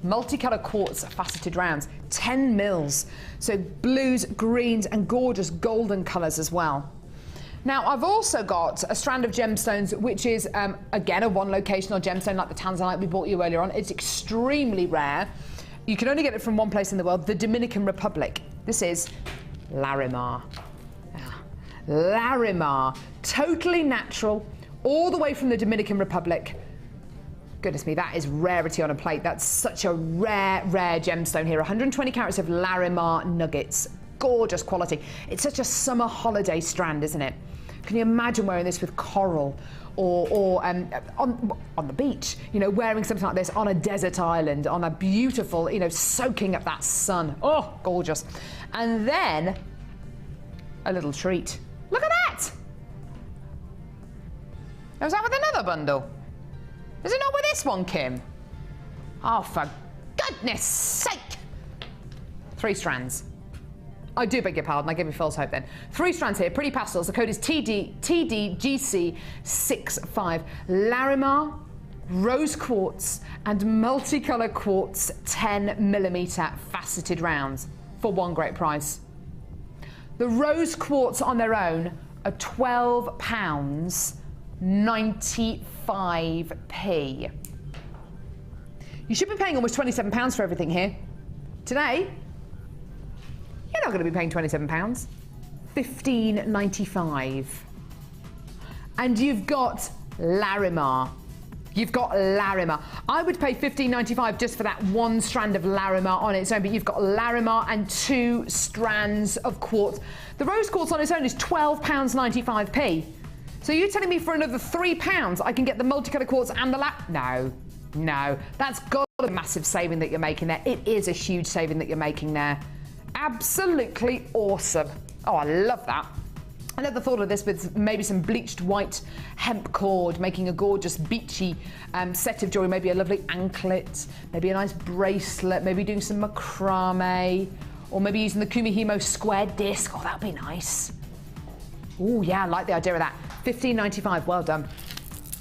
Multicolour quartz faceted rounds. 10 mils. So blues, greens, and gorgeous golden colours as well. Now, I've also got a strand of gemstones, which is, again, a one locational gemstone like the tanzanite we bought you earlier on. It's extremely rare. You can only get it from one place in the world, the Dominican Republic. This is Larimar. Larimar, totally natural, all the way from the Dominican Republic. Goodness me, that is rarity on a plate. That's such a rare gemstone here. 120 carats of Larimar nuggets. Gorgeous quality. It's such a summer holiday strand, isn't it? Can you imagine wearing this with coral or on the beach, you know, wearing something like this on a desert island, on a beautiful, you know, soaking up that sun. Oh, gorgeous. And then a little treat. Look at that! Was that with another bundle? Is it not with this one, Kim? Oh, for goodness sake! 3 strands. I do beg your pardon, I gave you false hope then. 3 strands here, pretty pastels. The code is TDGC65. Larimar, rose quartz, and multicolour quartz 10mm faceted rounds for one great price. The rose quartz on their own are £12.95p. You should be paying almost £27 for everything here. Today, you're not going to be paying £27. £15.95. And you've got Larimar. You've got Larimar. I would pay £15.95 just for that one strand of Larimar on its own, but you've got Larimar and 2 strands of quartz. The rose quartz on its own is £12.95p. So you're telling me for another £3 I can get the multicolour quartz and the No, that's got a massive saving that you're making there. It is a huge saving that you're making there. Absolutely awesome. Oh, I love that. I never thought of this with maybe some bleached white hemp cord, making a gorgeous beachy set of jewellery, maybe a lovely anklet, maybe a nice bracelet, maybe doing some macrame, or maybe using the Kumihimo square disc. Oh, that'd be nice. Oh, yeah, I like the idea of that. £15.95, well done.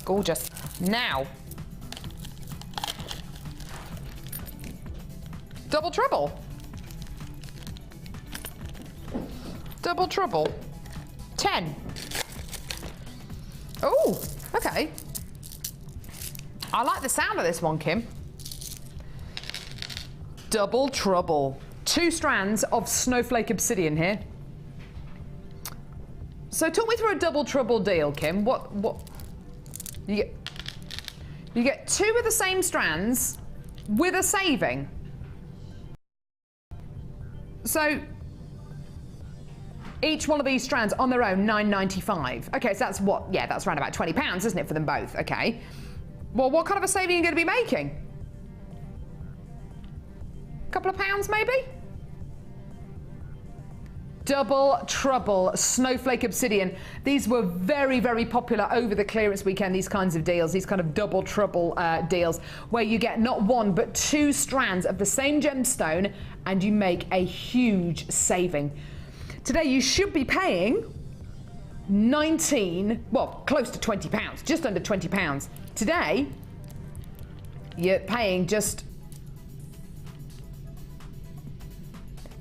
Gorgeous. Now, double trouble. Double trouble. 10. Oh, okay. I like the sound of this one, Kim. Double trouble. 2 strands of snowflake obsidian here. So talk me through a double trouble deal, Kim. What you get 2 of the same strands with a saving. So each one of these strands on their own, £9.95. Okay, so that's what? Yeah, that's around about £20, isn't it, for them both? Okay. Well, what kind of a saving are you going to be making? A couple of pounds, maybe? Double trouble snowflake obsidian. These were very, very popular over the clearance weekend, these kinds of deals, these kind of double trouble deals, where you get not 1 but 2 strands of the same gemstone and you make a huge saving. Today you should be paying close to £20, just under £20. Today, you're paying just...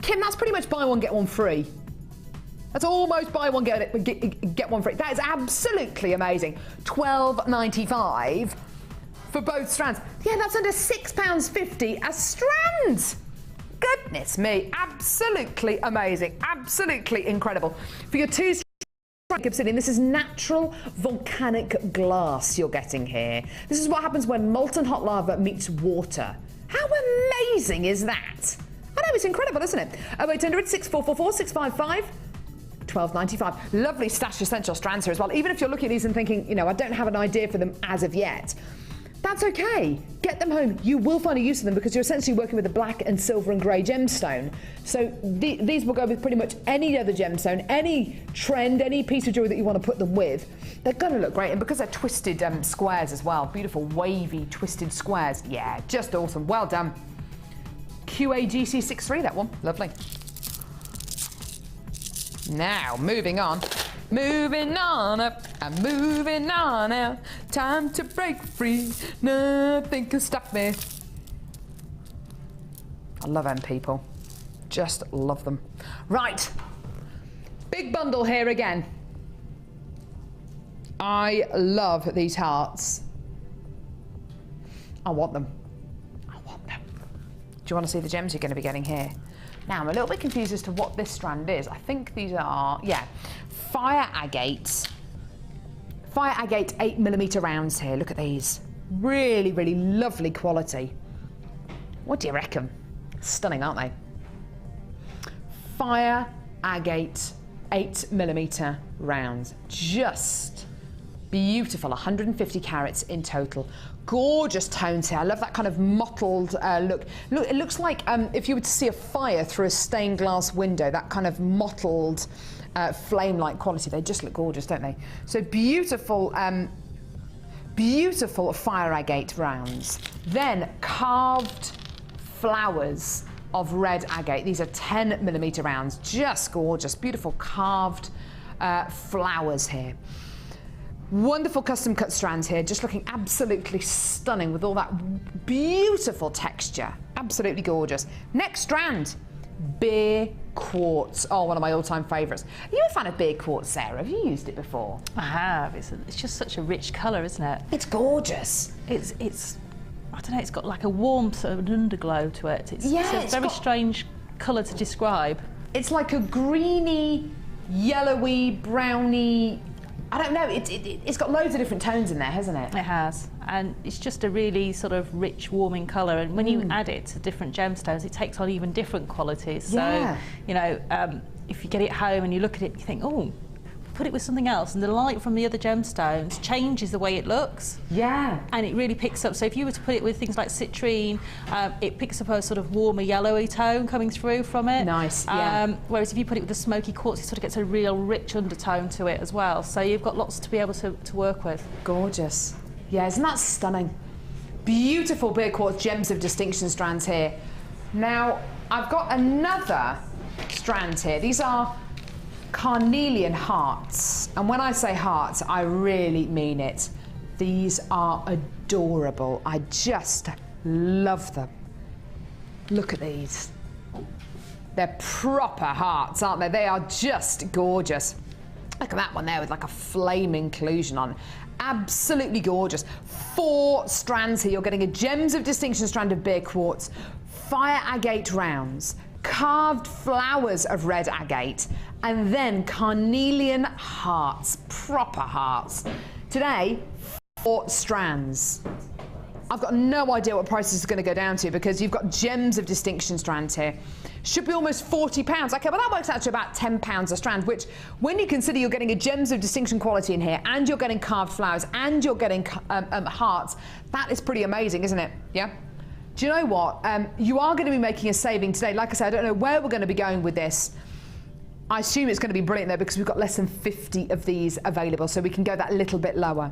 Kim, that's pretty much buy one, get one free. That's almost buy one, get one free. That is absolutely amazing. £12.95 for both strands. Yeah, that's under £6.50 a strand. Goodness me, absolutely amazing, absolutely incredible. For your 2 strands obsidian, this is natural volcanic glass you're getting here. This is what happens when molten hot lava meets water. How amazing is that? I know, it's incredible, isn't it? 0800 6444 655. £12.95. Lovely Stash Essential strands here as well. Even if you're looking at these and thinking, you know, I don't have an idea for them as of yet, that's okay. Get them home. You will find a use for them because you're essentially working with a black and silver and grey gemstone. So these will go with pretty much any other gemstone, any trend, any piece of jewellery that you want to put them with. They're going to look great. And because they're twisted squares as well, beautiful wavy twisted squares. Yeah, just awesome. Well done. QAGC63, that one. Lovely. Now, moving on. Moving on up. I'm moving on now. Time to break free. Nothing can stop me. I love them people. Just love them. Right. Big bundle here again. I love these hearts. I want them. I want them. Do you want to see the gems you're going to be getting here? Now, I'm a little bit confused as to what this strand is. I think these are, yeah, fire agates. Fire agate 8mm rounds here. Look at these. Really, really lovely quality. What do you reckon? Stunning, aren't they? Fire agate 8mm rounds. Just beautiful. 150 carats in total. Gorgeous tones here. I love that kind of mottled look. Look, it looks like if you were to see a fire through a stained glass window, that kind of mottled flame-like quality. They just look gorgeous, don't they? So beautiful, beautiful fire agate rounds. Then carved flowers of red agate. These are 10mm rounds. Just gorgeous. Beautiful carved flowers here. Wonderful custom cut strands here, just looking absolutely stunning with all that beautiful texture. Absolutely gorgeous. Next strand, beer quartz. Oh, one of my all-time favourites. Are you a fan of beer quartz, Sarah? Have you used it before? I have. It's just such a rich colour, isn't it? It's gorgeous. It's I don't know, it's got like a warm sort of an underglow to it. It's a very strange colour to describe. It's like a greeny, yellowy, browny, I don't know, it's got loads of different tones in there, hasn't it? It has, and it's just a really sort of rich, warming colour, and when you add it to different gemstones, it takes on even different qualities. Yeah. So, you know, if you get it home and you look at it, you think, oh, put it with something else, and the light from the other gemstones changes the way it looks. Yeah. And it really picks up. So if you were to put it with things like citrine, it picks up a sort of warmer yellowy tone coming through from it. Nice, yeah. Whereas if you put it with the smoky quartz, it sort of gets a real rich undertone to it as well. So you've got lots to be able to work with. Gorgeous. Yeah, isn't that stunning? Beautiful beer quartz gems of distinction strands here. Now, I've got another strand here. These are carnelian hearts, and when I say hearts, I really mean it. These are adorable. I just love them. Look at these. They're proper hearts, aren't they? They are just gorgeous. Look at that one there with like a flame inclusion on. Absolutely gorgeous. 4 strands here. You're getting a gems of distinction strand of beer quartz, fire agate rounds, carved flowers of red agate, and then carnelian hearts, proper hearts. Today, 4 strands. I've got no idea what price this is going to go down to because you've got gems of distinction strands here. Should be almost £40. Okay, well that works out to about £10 a strand, which when you consider you're getting a gems of distinction quality in here, and you're getting carved flowers, and you're getting hearts, that is pretty amazing, isn't it? Yeah? Do you know what? You are going to be making a saving today. Like I said, I don't know where we're going to be going with this. I assume it's going to be brilliant though because we've got less than 50 of these available, so we can go that little bit lower.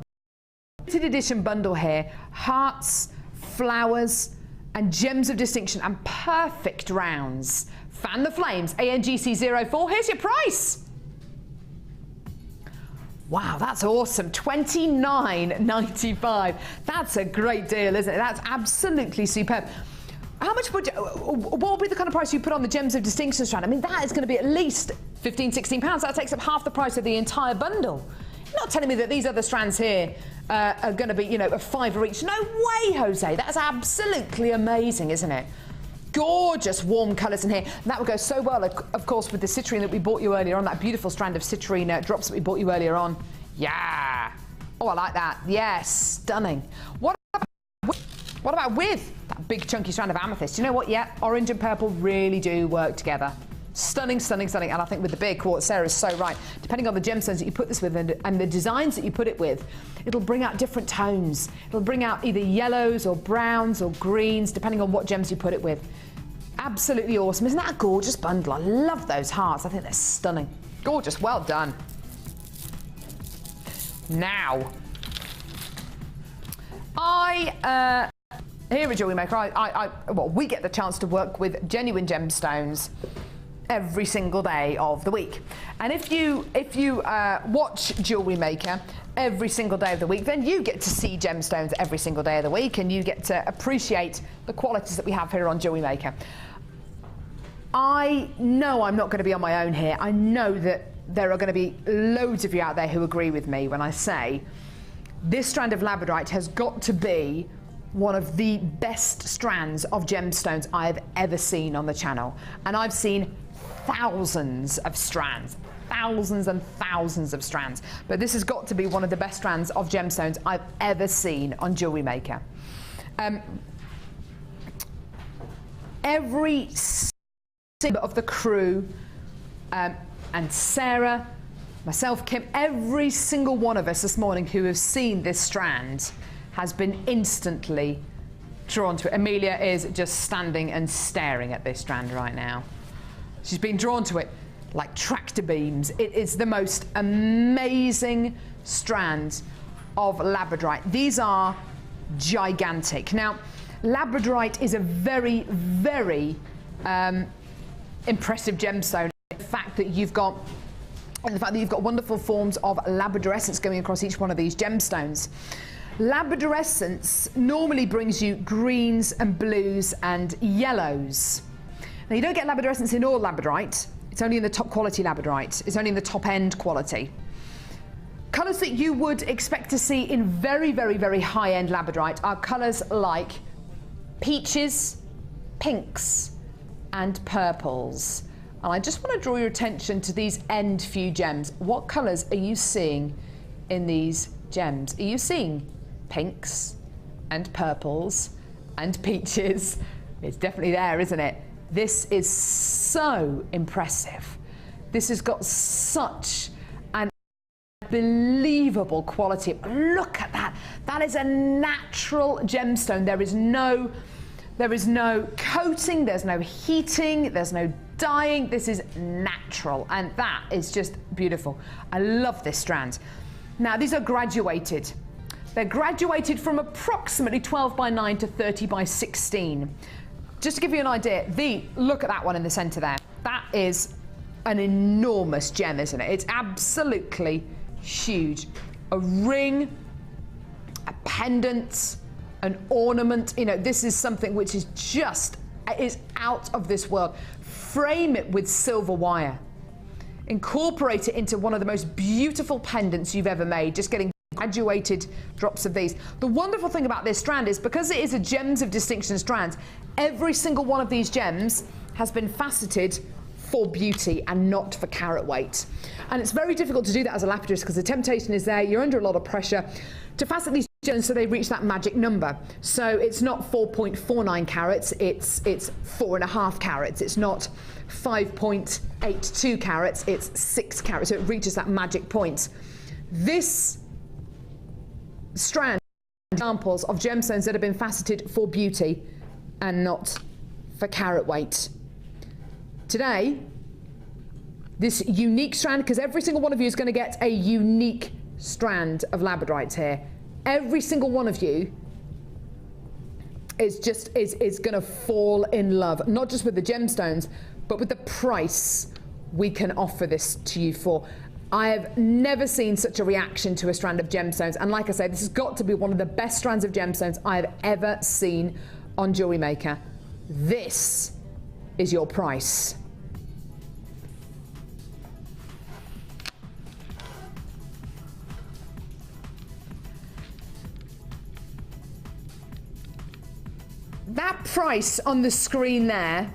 Limited edition bundle here. Hearts, flowers, and gems of distinction and perfect rounds. Fan the flames, ANGC04. Here's your price. Wow, that's awesome. $29.95. That's a great deal, isn't it? That's absolutely superb. How much would what will be the kind of price you put on the gems of distinction strand? I mean, that is going to be at least £15, £16. That takes up half the price of the entire bundle. You're not telling me that these other strands here are going to be, you know, a £5 each. No way, Jose. That's absolutely amazing, isn't it? Gorgeous warm colours in here. And that would go so well, of course, with the citrine that we bought you earlier on, that beautiful strand of citrine drops that we bought you earlier on. Yeah. Oh, I like that. Yes, stunning. What about with that big chunky strand of amethyst? You know what? Yeah, orange and purple really do work together. Stunning, stunning, stunning. And I think with the beer quartz, Sarah's so right. Depending on the gemstones that you put this with and the designs that you put it with, it'll bring out different tones. It'll bring out either yellows or browns or greens, depending on what gems you put it with. Absolutely awesome. Isn't that a gorgeous bundle? I love those hearts. I think they're stunning. Gorgeous. Well done. Now, here at Jewellery Maker, well, we get the chance to work with genuine gemstones every single day of the week. And if you watch Jewellery Maker every single day of the week, then you get to see gemstones every single day of the week, and you get to appreciate the qualities that we have here on Jewellery Maker. I know I'm not going to be on my own here. I know that there are going to be loads of you out there who agree with me when I say this strand of labradorite has got to be one of the best strands of gemstones I've ever seen on the channel. And I've seen thousands of strands, thousands and thousands of strands. But this has got to be one of the best strands of gemstones I've ever seen on Jewellery Maker. Every member of the crew, and Sarah, myself, Kim, every single one of us this morning who have seen this strand has been instantly drawn to it. Amelia is just standing and staring at this strand right now. She's been drawn to it like tractor beams. It is the most amazing strand of labradorite. These are gigantic. Now, labradorite is a very, very impressive gemstone. The fact that you've got wonderful forms of labradorescence going across each one of these gemstones. Labradorescence normally brings you greens and blues and yellows. Now, you don't get labradorescence in all labradorite. It's only in the top quality labradorite. It's only in the top end quality. Colours that you would expect to see in very, very, very high end labradorite are colours like peaches, pinks and purples. And I just want to draw your attention to these end few gems. What colours are you seeing in these gems? Are you seeing pinks and purples and peaches? It's definitely there, isn't it? This is so impressive. This has got such an unbelievable quality. Look at that. That is a natural gemstone. There is no coating, there's no heating, there's no dyeing. This is natural, and that is just beautiful. I love this strand. Now, these are graduated. They're graduated from approximately 12 by 9 to 30 by 16. Just to give you an idea, look at that one in the centre there. That is an enormous gem, isn't it? It's absolutely huge. A ring, a pendant, an ornament. You know, this is something which is is out of this world. Frame it with silver wire. Incorporate it into one of the most beautiful pendants you've ever made, just getting graduated drops of these. The wonderful thing about this strand is because it is a gems of distinction strand, every single one of these gems has been faceted for beauty and not for carat weight. And it's very difficult to do that as a lapidus because the temptation is there, you're under a lot of pressure to facet these gems so they reach that magic number. So it's not 4.49 carats, it's 4.5 carats. It's not 5.82 carats, it's 6 carats. So it reaches that magic point. This strand examples of gemstones that have been faceted for beauty and not for carat weight. Today, this unique strand, because every single one of you is going to get a unique strand of labradorite here. Every single one of you is going to fall in love, not just with the gemstones, but with the price we can offer this to you for. I have never seen such a reaction to a strand of gemstones, and like I say, this has got to be one of the best strands of gemstones I have ever seen on Jewellery Maker. This is your price. That price on the screen there,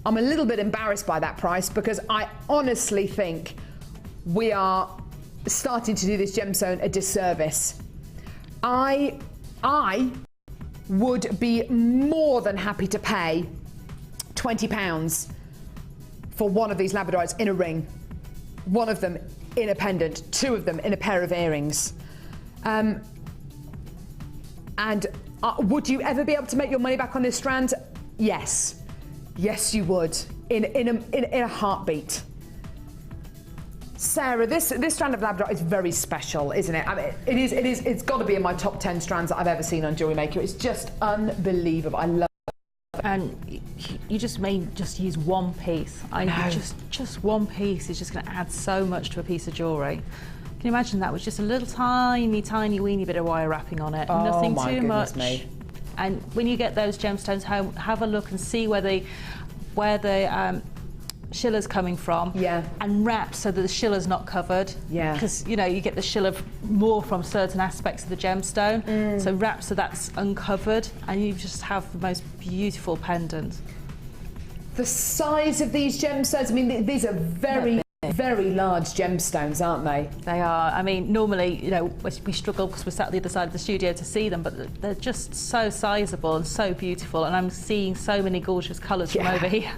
I'm a little bit embarrassed by that price because I honestly think we are starting to do this gemstone a disservice. I would be more than happy to pay £20 for one of these labradorites in a ring, one of them in a pendant, two of them in a pair of earrings. Would you ever be able to make your money back on this strand? Yes. Yes, you would, in a heartbeat. Sarah, this strand of labradorite is very special, isn't it? I mean, it's got to be in my top 10 strands that I've ever seen on Jewellery Maker. It's just unbelievable. I love And you just may just use one piece. Just one piece is just going to add so much to a piece of jewellery. Can you imagine that with just a little tiny, tiny, weeny bit of wire wrapping on it? Nothing too much. Me. And when you get those gemstones home, have a look and see where the shiller's coming from. Yeah. And wrap so that the shiller's not covered. Yeah. Because you get the shiller more from certain aspects of the gemstone. So wrap so that's uncovered, and you just have the most beautiful pendant. The size of these gemstones, I mean, these are very large gemstones, aren't they? They are. I mean, normally, we struggle because we're sat at the other side of the studio to see them, but they're just so sizable and so beautiful, and I'm seeing so many gorgeous colours from over here.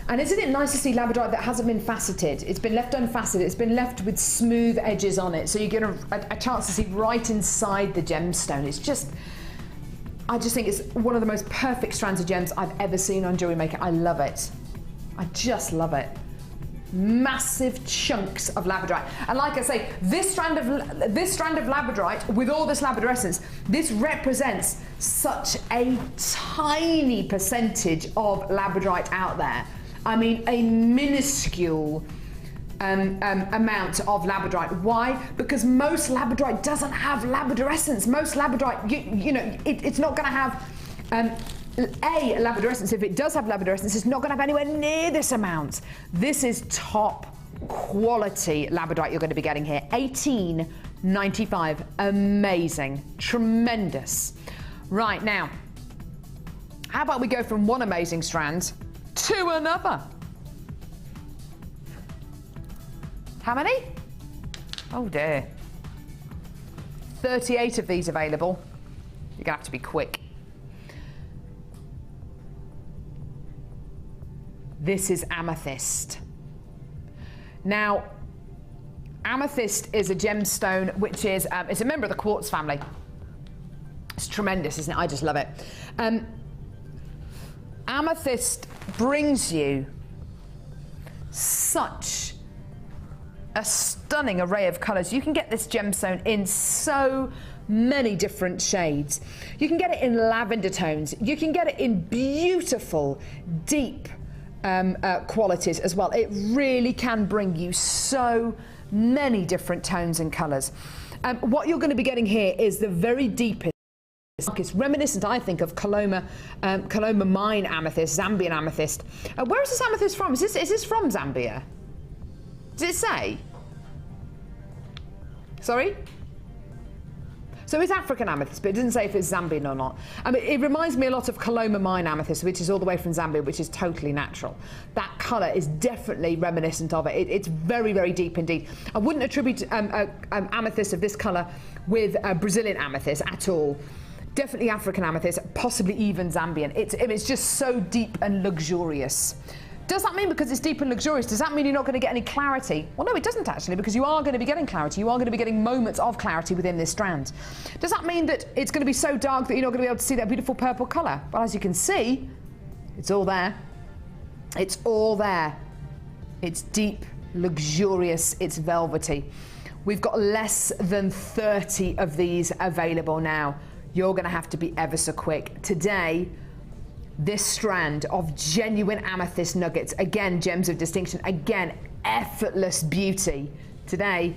And isn't it nice to see labradorite that hasn't been faceted? It's been left unfaceted. It's been left with smooth edges on it, so you get a chance to see right inside the gemstone. It's just, I just think it's one of the most perfect strands of gems I've ever seen on Jewellery Maker. I love it. I just love it. Massive chunks of labradorite, and like I say, this strand of labradorite with all this labradorescence, this represents such a tiny percentage of labradorite out there. I mean, a minuscule amount of labradorite. Why? Because most labradorite doesn't have labradorescence. Most labradorite, it's not going to have labradorescence. If it does have labradorescence, it's not going to have anywhere near this amount. This is top quality labradorite you're going to be getting here. $18.95. Amazing. Tremendous. Right, now, how about we go from one amazing strand to another? How many? Oh dear. 38 of these available. You're going to have to be quick. This is amethyst. Now, amethyst is a gemstone which is, it's a member of the quartz family. It's tremendous, isn't it? I just love it. Amethyst brings you such a stunning array of colours. You can get this gemstone in so many different shades. You can get it in lavender tones. You can get it in beautiful, deep qualities as well. It really can bring you so many different tones and colours. What you're going to be getting here is the very deepest. It's reminiscent, I think, of Coloma mine amethyst, Zambian amethyst. Where is this amethyst from? Is this from Zambia? Does it say? Sorry? So it's African amethyst, but it doesn't say if it's Zambian or not. I mean, it reminds me a lot of Coloma mine amethyst, which is all the way from Zambia, which is totally natural. That colour is definitely reminiscent of it. It's very, very deep indeed. I wouldn't attribute amethyst of this colour with Brazilian amethyst at all. Definitely African amethyst, possibly even Zambian. It's just so deep and luxurious. Does that mean because it's deep and luxurious, does that mean you're not going to get any clarity? Well, no, it doesn't actually, because you are going to be getting clarity. You are going to be getting moments of clarity within this strand. Does that mean that it's going to be so dark that you're not going to be able to see that beautiful purple colour? Well, as you can see, it's all there. It's all there. It's deep, luxurious, it's velvety. We've got less than 30 of these available now. You're going to have to be ever so quick. Today, this strand of genuine amethyst nuggets, again, gems of distinction, again, effortless beauty. Today,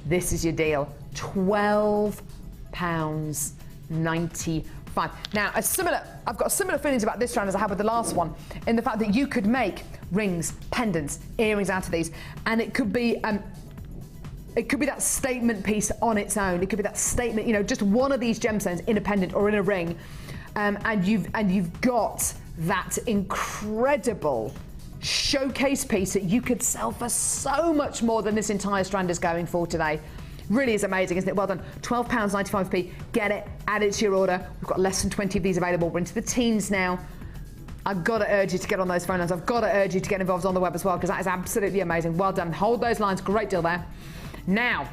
this is your deal. £12.95. Now, I've got similar feelings about this strand as I had with the last one, in the fact that you could make rings, pendants, earrings out of these, and it could be that statement piece on its own. It could be that statement, just one of these gemstones in a pendant or in a ring, and you've got that incredible showcase piece that you could sell for so much more than this entire strand is going for today. Really is amazing, isn't it? Well done. £12.95p. Get it, add it to your order. We've got less than 20 of these available. We're into the teens now. I've got to urge you to get on those phone lines. I've got to urge you to get involved on the web as well, because that is absolutely amazing. Well done. Hold those lines. Great deal there. Now,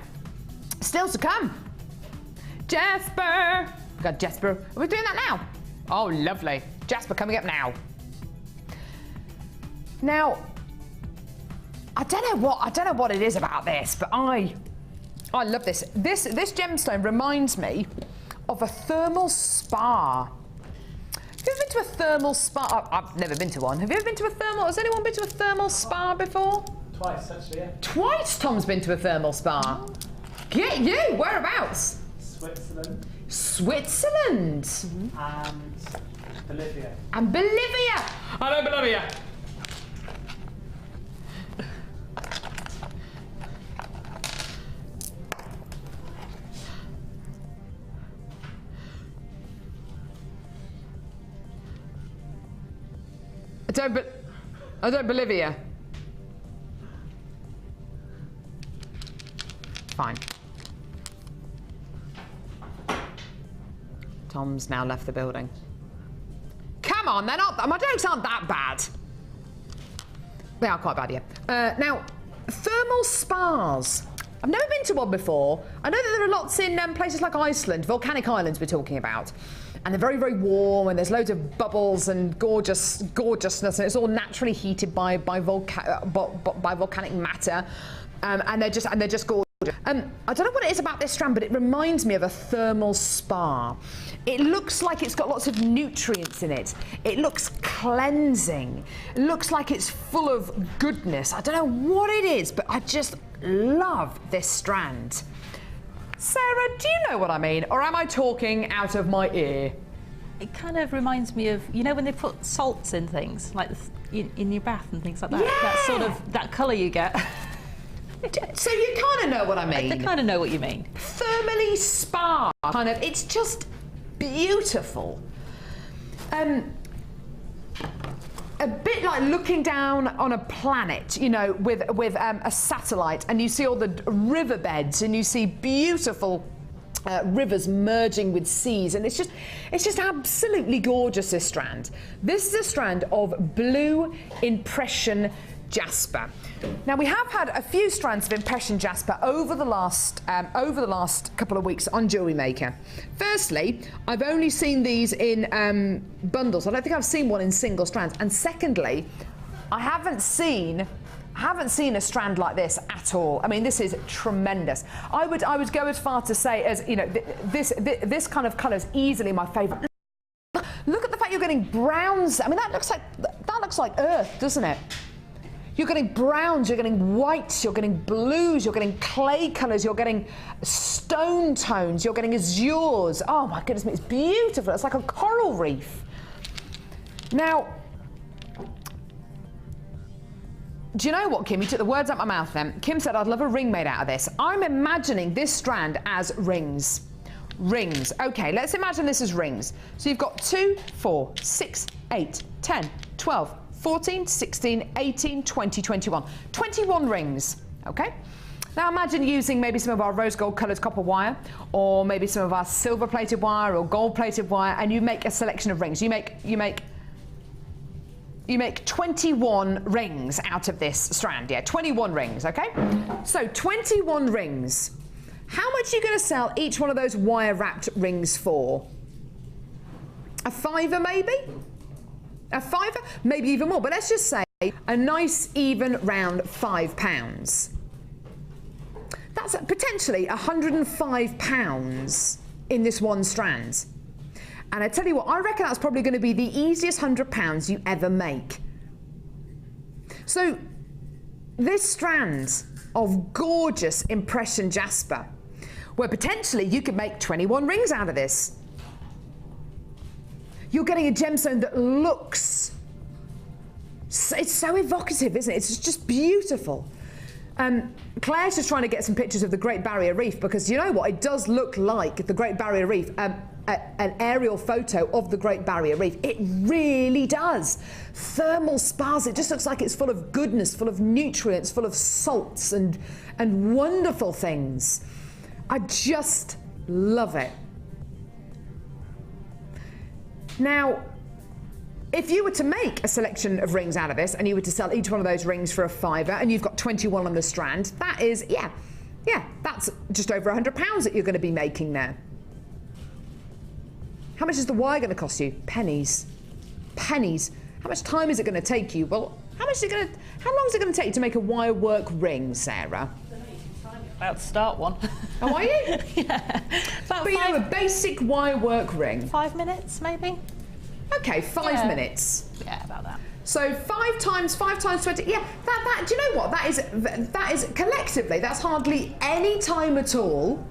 still to come. Jasper. We've got Jasper. Are we doing that now? Oh, lovely. Jasper coming up now. Now, I don't know what it is about this, but I love this. This gemstone reminds me of a thermal spa. you ever been to a thermal spa? I've never been to one. Have you ever been to a thermal? Has anyone been to a thermal spa before? Twice, actually, yeah. Twice Tom's been to a thermal spa. Get you! Whereabouts? Switzerland. Switzerland. And Bolivia. And Bolivia. Hello, Bolivia. I don't Bolivia. Fine. Tom's now left the building. Come on, they're not. My jokes aren't that bad. They are quite bad, yeah. Now, thermal spas. I've never been to one before. I know that there are lots in places like Iceland, volcanic islands we're talking about. And they're very, very warm, and there's loads of bubbles and gorgeousness, and it's all naturally heated by volcanic matter, and they're just gorgeous. I don't know what it is about this strand, but it reminds me of a thermal spa. It looks like it's got lots of nutrients in it. It looks cleansing. It looks like it's full of goodness. I don't know what it is, but I just love this strand. Sarah, do you know what I mean? Or am I talking out of my ear? It kind of reminds me of, you know, when they put salts in things, like in your bath and things like that. Yeah. That sort of, that colour you get. So you kind of know what I mean? I kind of know what you mean. Thermally spa, kind of, it's just beautiful. A bit like looking down on a planet, you know, with a satellite, and you see all the riverbeds, and you see beautiful rivers merging with seas, and it's just absolutely gorgeous, this strand. This is a strand of blue impression jasper. Now, we have had a few strands of impression jasper over the last couple of weeks on Jewellery Maker. Firstly, I've only seen these in bundles. I don't think I've seen one in single strands. And secondly, I haven't seen a strand like this at all. I mean, this is tremendous. I would go as far to say as, you know, this kind of colour is easily my favourite. Look at the fact you're getting browns. I mean, that looks like earth, doesn't it? You're getting browns, you're getting whites, you're getting blues, you're getting clay colours, you're getting stone tones, you're getting azures. Oh my goodness me, it's beautiful. It's like a coral reef. Now, do you know what, Kim? You took the words out of my mouth then. Kim said, I'd love a ring made out of this. I'm imagining this strand as rings. Rings. Okay, let's imagine this as rings. So you've got 2, 4, 6, 8, 10, 12, 14, 16, 18, 20, 21. 21 rings, okay? Now imagine using maybe some of our rose gold coloured copper wire, or maybe some of our silver plated wire or gold plated wire, and you make a selection of rings. You make 21 rings out of this strand, yeah, 21 rings, okay? So 21 rings. How much are you going to sell each one of those wire wrapped rings for? A $5 maybe? A $5, maybe even more, but let's just say a nice even round £5. That's potentially £105 in this one strand. And I tell you what, I reckon that's probably going to be the easiest £100 you ever make. So this strand of gorgeous impression jasper, where potentially you could make 21 rings out of this. You're getting a gemstone that looks, it's so evocative, isn't it? It's just beautiful. Claire's just trying to get some pictures of the Great Barrier Reef, because you know what? It does look like the Great Barrier Reef, an aerial photo of the Great Barrier Reef. It really does. Thermal spas, it just looks like it's full of goodness, full of nutrients, full of salts and wonderful things. I just love it. Now, if you were to make a selection of rings out of this, and you were to sell each one of those rings for a £5, and you've got 21 on the strand, that is, yeah, that's just over £100 that you're going to be making there. How much is the wire going to cost you? Pennies. Pennies. How much time is it going to take you? Well, how long is it going to take you to make a wire work ring, Sarah? About to start one. Oh, are you? Yeah. But you know, a basic wire work ring. 5 minutes, maybe? Okay, 5 minutes. Yeah, about that. So 5 times 20. Yeah, that. Do you know what? That is collectively. That's hardly any time at all.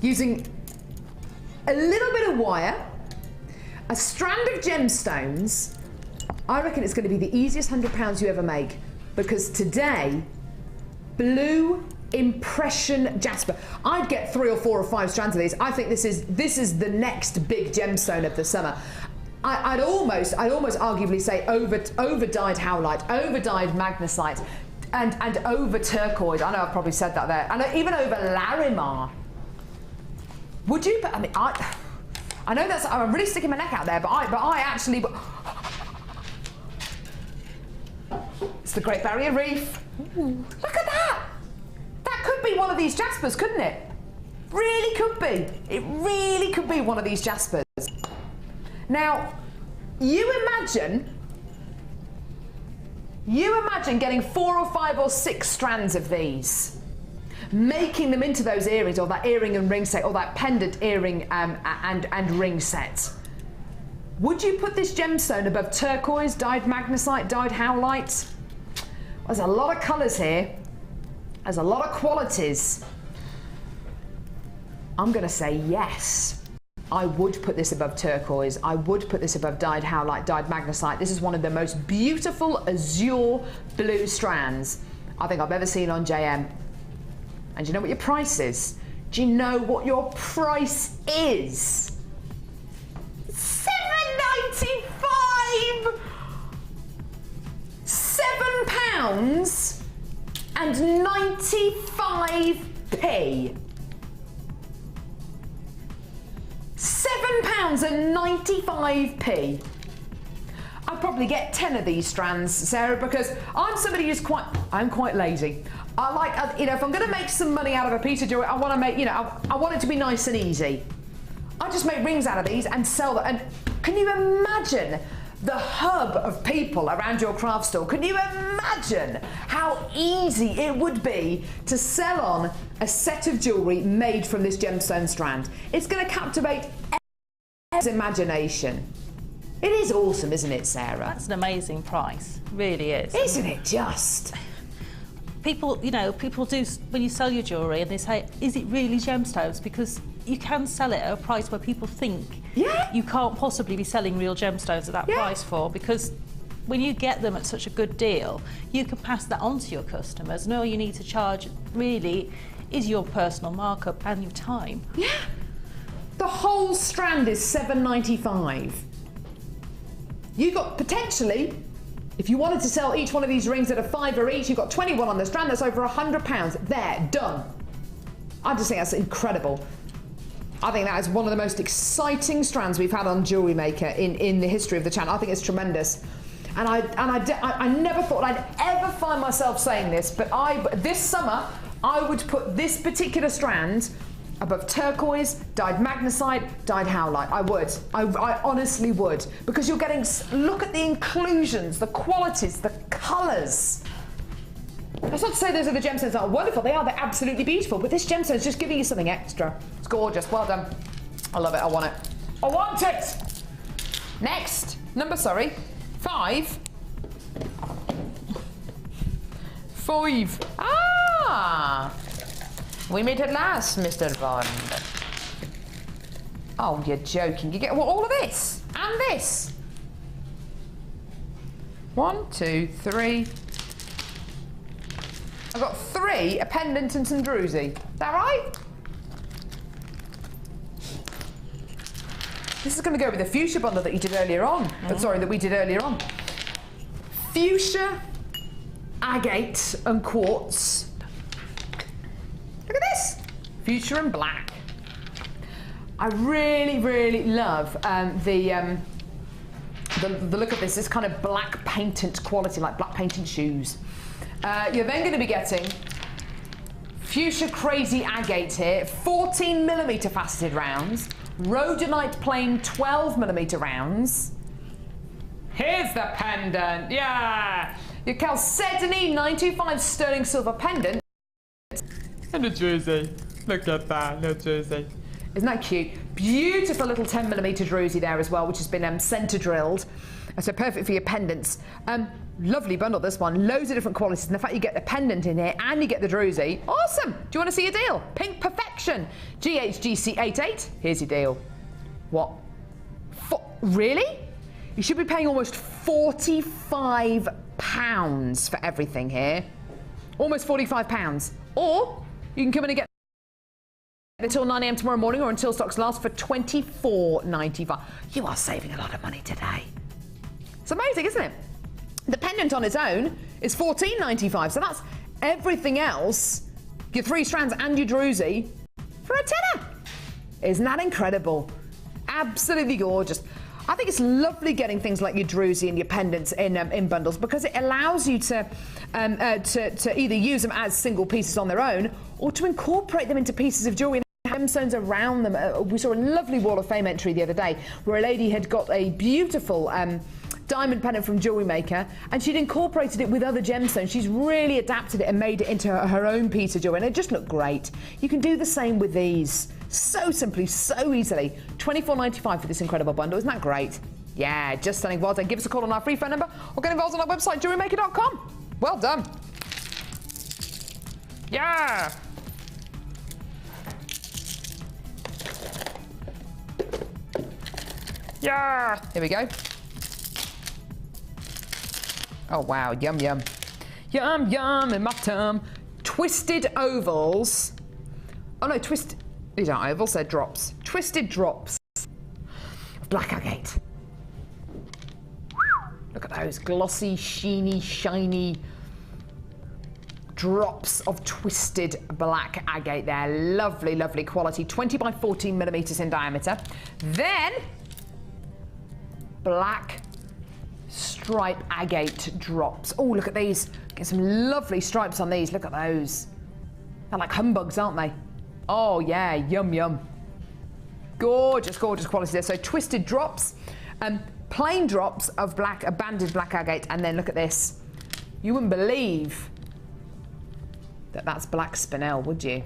Using a little bit of wire, a strand of gemstones. I reckon it's going to be the easiest £100 you ever make, because today, blue impression jasper. I'd get 3 or 4 or 5 strands of these. I think this is the next big gemstone of the summer. I'd almost arguably say over dyed howlite, over dyed magnesite, and over turquoise. I know I've probably said that there, and even over Larimar. Would you? I mean, I know that's. I'm really sticking my neck out there, but I actually. It's the Great Barrier Reef. Ooh, look at that. That could be one of these jaspers, couldn't it? Really could be. It really could be one of these jaspers. Now, you imagine getting 4 or 5 or 6 strands of these, making them into those earrings, or that earring and ring set, or that pendant earring and ring set. Would you put this gemstone above turquoise, dyed magnesite, dyed howlite? There's a lot of colours here. There's a lot of qualities. I'm going to say yes. I would put this above turquoise. I would put this above dyed howlite, dyed magnesite. This is one of the most beautiful azure blue strands I think I've ever seen on JM. And do you know what your price is? Do you know what your price is? £7.95! £7.95p. £7.95p. I'd probably get 10 of these strands, Sarah, because I'm somebody who's quite lazy. I like, if I'm going to make some money out of a piece of jewelry, I want to make, I want it to be nice and easy. I just make rings out of these and sell them. And can you imagine the hub of people around your craft store? Can you imagine how easy it would be to sell on a set of jewellery made from this gemstone strand? It's going to captivate everyone's imagination. It is awesome, isn't it, Sarah? That's an amazing price, really is. Isn't it just? People, people do, when you sell your jewellery and they say, is it really gemstones? Because you can sell it at a price where people think you can't possibly be selling real gemstones at that price for, because when you get them at such a good deal, you can pass that on to your customers, and all you need to charge really is your personal markup and your time. Yeah. The whole strand is £7.95. You got potentially, if you wanted to sell each one of these rings at a £5 each, you've got 21 on the strand, that's over £100. There, done. I just think that's incredible. I think that is one of the most exciting strands we've had on Jewellery Maker in the history of the channel. I think it's tremendous. And I never thought I'd ever find myself saying this, but this summer, I would put this particular strand above turquoise, dyed magnesite, dyed howlite. I would. I honestly would. Because you're getting, look at the inclusions, the qualities, the colours. That's not to say those are the gemstones that are wonderful. They are. They're absolutely beautiful. But this gemstone is just giving you something extra. It's gorgeous. Well done. I love it. I want it. I want it! Next. Number, 5. 5. Ah! We meet at last, Mr. Bond. Oh, you're joking. You get all of this and this. 1, 2, 3. I've got 3, a pendant and some druzy. Is that right? This is going to go with the fuchsia bundle that you did earlier on. Sorry, that we did earlier on. Fuchsia, agate and quartz. Look at this. Fuchsia and black. I really, really love the look of this. This kind of black patent quality, like black patent shoes. You're then going to be getting fuchsia crazy agate here, 14mm faceted rounds, rhodonite plain 12mm rounds. Here's the pendant, yeah! Your Chalcedony 925 sterling silver pendant. And a jersey. Look at that, little jersey. Isn't that cute? Beautiful little 10mm druzy there as well, which has been centre drilled. So perfect for your pendants. Lovely bundle, this one. Loads of different qualities. And the fact you get the pendant in here and you get the druzy. Awesome. Do you want to see a deal? Pink Perfection. GHGC88. Here's your deal. What? Really? You should be paying almost £45 for everything here. Almost £45. Or you can come in and get until 9 AM tomorrow morning or until stocks last for £24.95. You are saving a lot of money today. It's amazing, isn't it? The pendant on its own is £14.95, so that's everything else, your 3 strands and your druzy, for a tenner. Isn't that incredible? Absolutely gorgeous. I think it's lovely getting things like your druzy and your pendants in bundles because it allows you to either use them as single pieces on their own or to incorporate them into pieces of jewellery. Gemstones around them. We saw a lovely Wall of Fame entry the other day where a lady had got a beautiful diamond pendant from Jewellery Maker and she'd incorporated it with other gemstones. She's really adapted it and made it into her own piece of jewellery and it just looked great. You can do the same with these. So simply, so easily. £24.95 for this incredible bundle. Isn't that great? Yeah, just stunning. Well done. Give us a call on our free phone number or get involved on our website, jewellerymaker.com. Well done. Yeah. Yeah. Here we go. Oh, wow. Yum, yum. Yum, yum in my tum. Twisted ovals. Oh, no, these aren't ovals, they're drops. Twisted drops of black agate. Look at those glossy, sheeny, shiny drops of twisted black agate there. Lovely, lovely quality. 20 by 14mm in diameter. Then, black stripe agate drops. Oh, look at these. Get some lovely stripes on these. Look at those. They're like humbugs, aren't they? Oh, yeah. Yum, yum. Gorgeous, gorgeous quality there. So twisted drops, plain drops of black, a banded black agate, and then look at this. You wouldn't believe that that's black spinel, would you?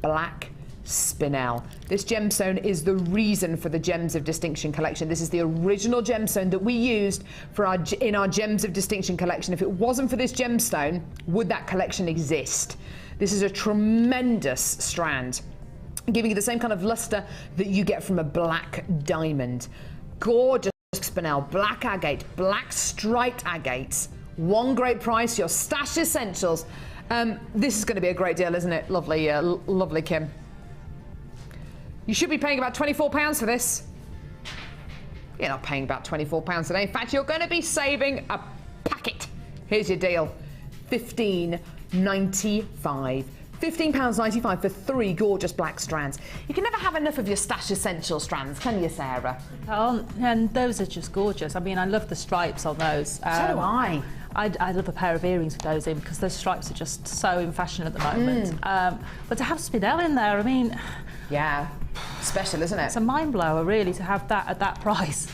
Black spinel. This gemstone is the reason for the Gems of Distinction collection. This is the original gemstone that we used for in our Gems of Distinction collection. If it wasn't for this gemstone, would that collection exist? This is a tremendous strand, giving you the same kind of luster that you get from a black diamond. Gorgeous spinel, black agate, black striped agate. One great price, your stash essentials. This is going to be a great deal, isn't it? Lovely, lovely Kim. You should be paying about £24 for this. You're not paying about £24 today. In fact, you're going to be saving a packet. Here's your deal. £15.95. £15.95 for 3 gorgeous black strands. You can never have enough of your stash essential strands, can you, Sarah? Oh, and those are just gorgeous. I mean, I love the stripes on those. So do I. I'd love a pair of earrings with those in because those stripes are just so in fashion at the moment. But to have spinel in there, I mean... Yeah, special, isn't it? It's a mind blower, really, to have that at that price.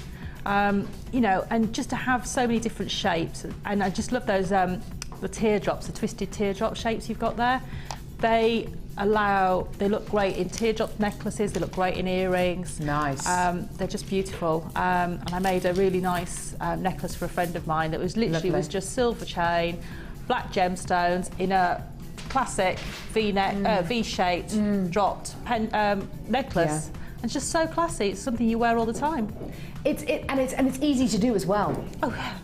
You know, and just to have so many different shapes. And I just love those, the teardrops, the twisted teardrop shapes you've got there. They look great in teardrop necklaces, they look great in earrings. Nice. They're just beautiful. And I made a really nice necklace for a friend of mine that was literally was just silver chain, black gemstones in a classic V-neck, V-shaped dropped necklace. Yeah. And it's just so classy. It's something you wear all the time. It's easy to do as well. Oh yeah.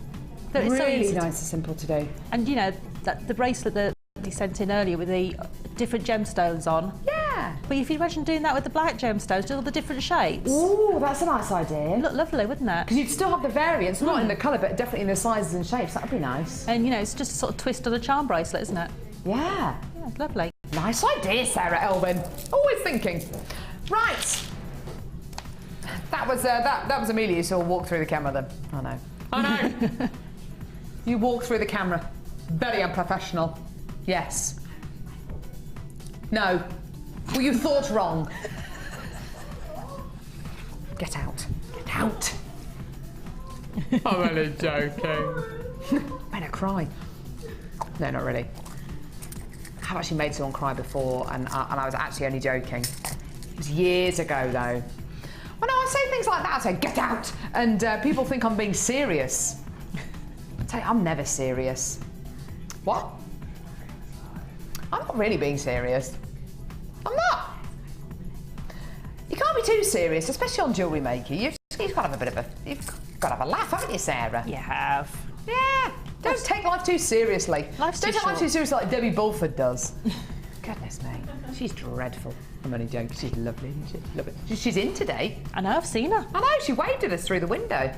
It's really so easy nice and simple to do. And you know, the bracelet that he sent in earlier with the different gemstones on. Yeah. But if you imagine doing that with the black gemstones, all the different shapes. Ooh, that's a nice idea. Look lovely, wouldn't it? Because you'd still have the variants, not in the colour, but definitely in the sizes and shapes. That'd be nice. And you know, it's just a sort of twist on a charm bracelet, isn't it? Yeah. Yeah, it's lovely. Nice idea, Sarah Elvin. Always thinking. Right. That was Amelia. You saw walk through the camera then. I know. I know. You walk through the camera. Very unprofessional. Yes. No. Well, you thought wrong. Get out. Get out. I'm only joking. Made her cry. No, not really. I've actually made someone cry before, and I was actually only joking. It was years ago, though. Well, no, I say things like that. I say, get out! And people think I'm being serious. I tell you, I'm never serious. What? I'm not really being serious. I'm not. You can't be too serious, especially on Jewellery Maker. You've got to have a bit of a... You've got to have a laugh, haven't you, Sarah? You have. Yeah. Don't take life too seriously. Life's Don't too take life short. too seriously like Debbie Bulford does. Goodness me. She's dreadful. I'm only joking. She's lovely, isn't she? Lovely. She's in today. I know, I've seen her. I know, she waved at us through the window.